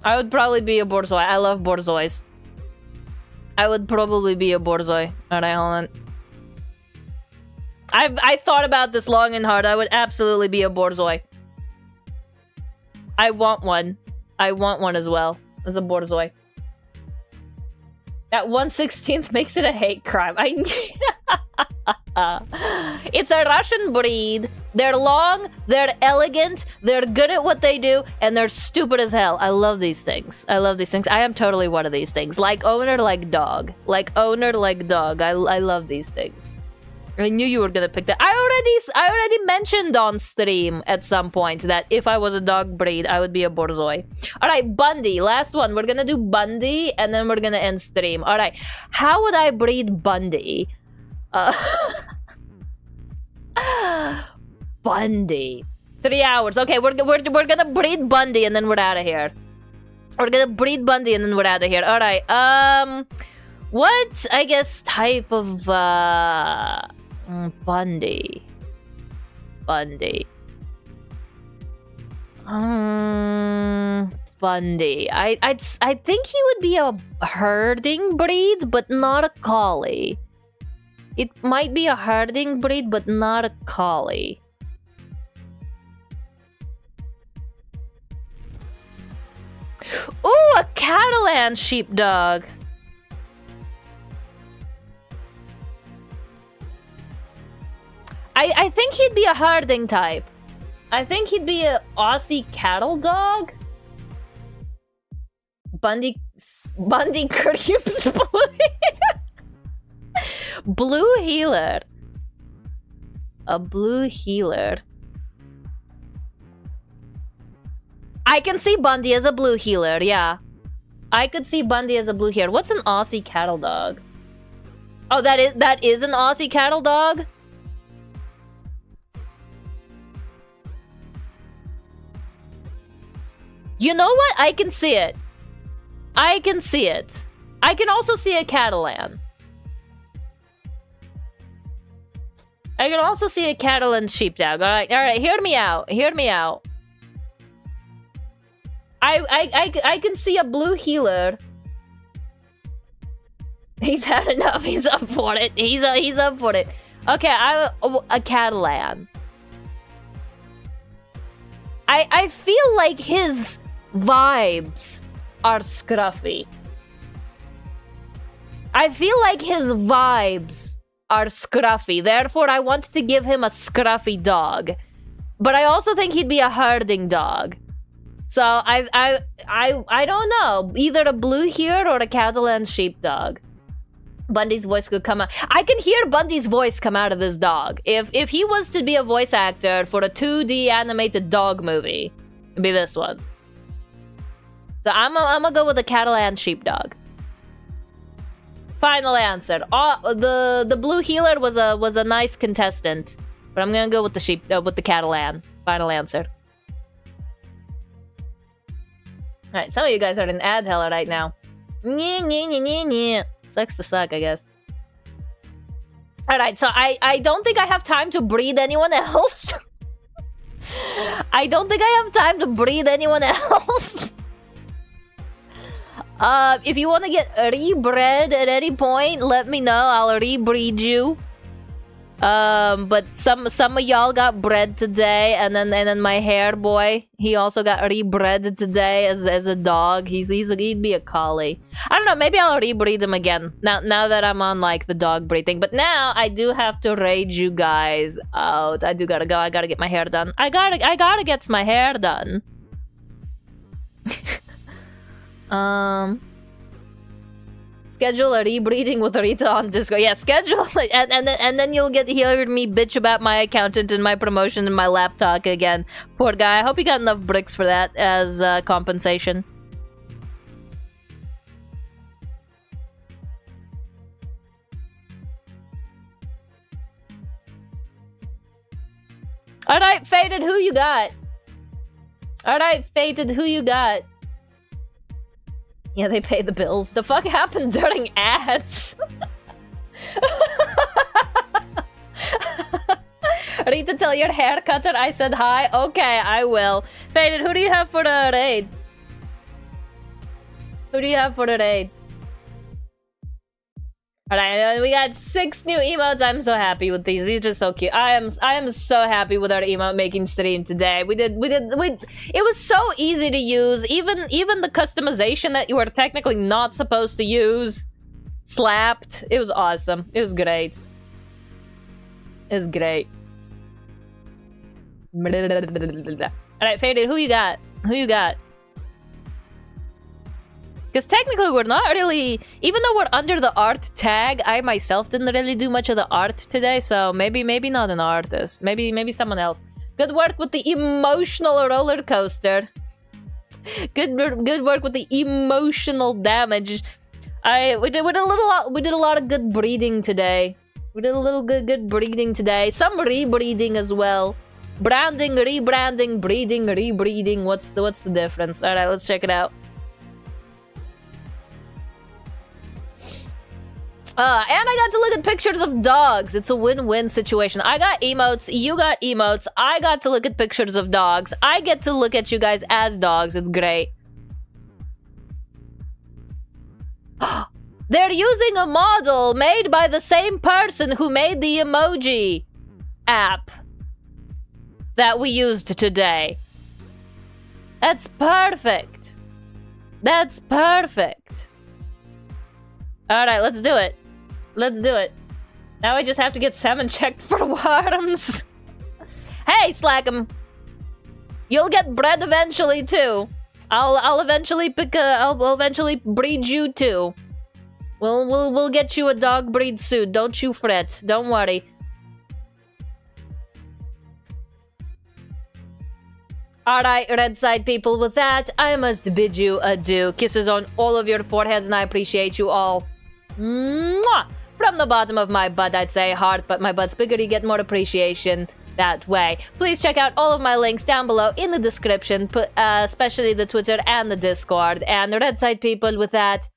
I would probably be a borzoi. I love borzois. I would probably be a borzoi. Alright, hold on. I thought about this long and hard. I would absolutely be a borzoi. I want one. I want one as well. As a borzoi. That 1/16th makes it a hate crime. It's a Russian breed. They're long, they're elegant, they're good at what they do, and they're stupid as hell. I love these things. I love these things. I am totally one of these things. Like owner, like dog. Like owner, like dog. I love these things. I knew you were gonna pick that. I already mentioned on stream at some point that if I was a dog breed, I would be a borzoi. Alright, Bundy. Last one. We're gonna do Bundy, and then we're gonna end stream. Alright. How would I breed Bundy? Bundy. 3 hours. Okay, we're gonna breed Bundy, and then we're out of here. We're gonna breed Bundy, and then we're out of here. Alright, what, I guess, type of, Bundy. Bundy. Bundy. I think he would be a herding breed, but not a collie. It might be a herding breed, but not a collie. Ooh, a Catalan sheepdog. I think he'd be a herding type. I think he'd be a Aussie cattle dog. Bundy creeps blue healer. A blue healer. I can see Bundy as a blue healer, yeah. I could see Bundy as a blue healer. What's an Aussie cattle dog? Oh, that is an Aussie cattle dog? You know what? I can see it. I can see it. I can also see a Catalan. I can also see a Catalan sheepdog. Alright, hear me out. Hear me out. I can see a blue healer. He's had enough. He's up for it. He's up for it. Okay, a Catalan. I feel like his vibes are scruffy. I feel like his vibes are scruffy. Therefore, I want to give him a scruffy dog. But I also think he'd be a herding dog. So I don't know. Either a blue here or a Catalan sheepdog. Bundy's voice could come out. I can hear Bundy's voice come out of this dog. If he was to be a voice actor for a 2D animated dog movie, it'd be this one. So I'm gonna go with the Catalan sheepdog. Final answer. Oh, the blue healer was a nice contestant, but I'm gonna go with the Catalan. Final answer. All right, some of you guys are in ad hell right now. Sucks to suck, I guess. All right, so I don't think I have time to breed anyone else. I don't think I have time to breed anyone else. If you want to get rebred at any point, let me know. I'll rebreed you. But some of y'all got bred today, and then my hair boy, he also got rebred today as a dog. He'd be a collie. I don't know. Maybe I'll rebreed him again now that I'm on like the dog breed thing. But now I do have to rage you guys out. I do gotta go. I gotta get my hair done. I gotta get my hair done. Schedule a rebreeding with Rita on Discord. Yeah, schedule it, and then you'll hear me bitch about my accountant and my promotion and my laptop again. Poor guy. I hope he got enough bricks for that as compensation. Alright, Fated, who you got? Alright, Fated, who you got? Yeah, they pay the bills. The fuck happened during ads? Rita, tell your hair cutter I said hi. Okay, I will. Faded, who do you have for the raid? Who do you have for the raid? Alright, we got 6 new emotes. I'm so happy with these. These are so cute. I am so happy with our emote making stream today. It was so easy to use. Even the customization that you were technically not supposed to use slapped. It was awesome. It was great. It was great. Alright, Faded, who you got? Who you got? Because technically we're not really... Even though we're under the art tag, I myself didn't really do much of the art today, so maybe not an artist. Maybe someone else. Good work with the emotional roller coaster. Good work with the emotional damage. We did a lot of good breeding today. We did a little good breeding today. Some rebreeding as well. Branding, rebranding, breeding, rebreeding. What's the difference? Alright, let's check it out. And I got to look at pictures of dogs. It's a win-win situation. I got emotes, you got emotes, I got to look at pictures of dogs. I get to look at you guys as dogs. It's great. They're using a model made by the same person who made the emoji app that we used today. That's perfect. That's perfect. Alright, let's do it. Let's do it. Now I just have to get salmon checked for worms. Hey, Slackum. You'll get bred eventually too. I'll eventually I'll eventually breed you too. We'll get you a dog breed soon. Don't you fret. Don't worry. Alright, red side people, with that, I must bid you adieu. Kisses on all of your foreheads, and I appreciate you all. Mwah! From the bottom of my butt, I'd say heart, but my butt's bigger, you get more appreciation that way. Please check out all of my links down below in the description, especially the Twitter and the Discord. And red side people, with that,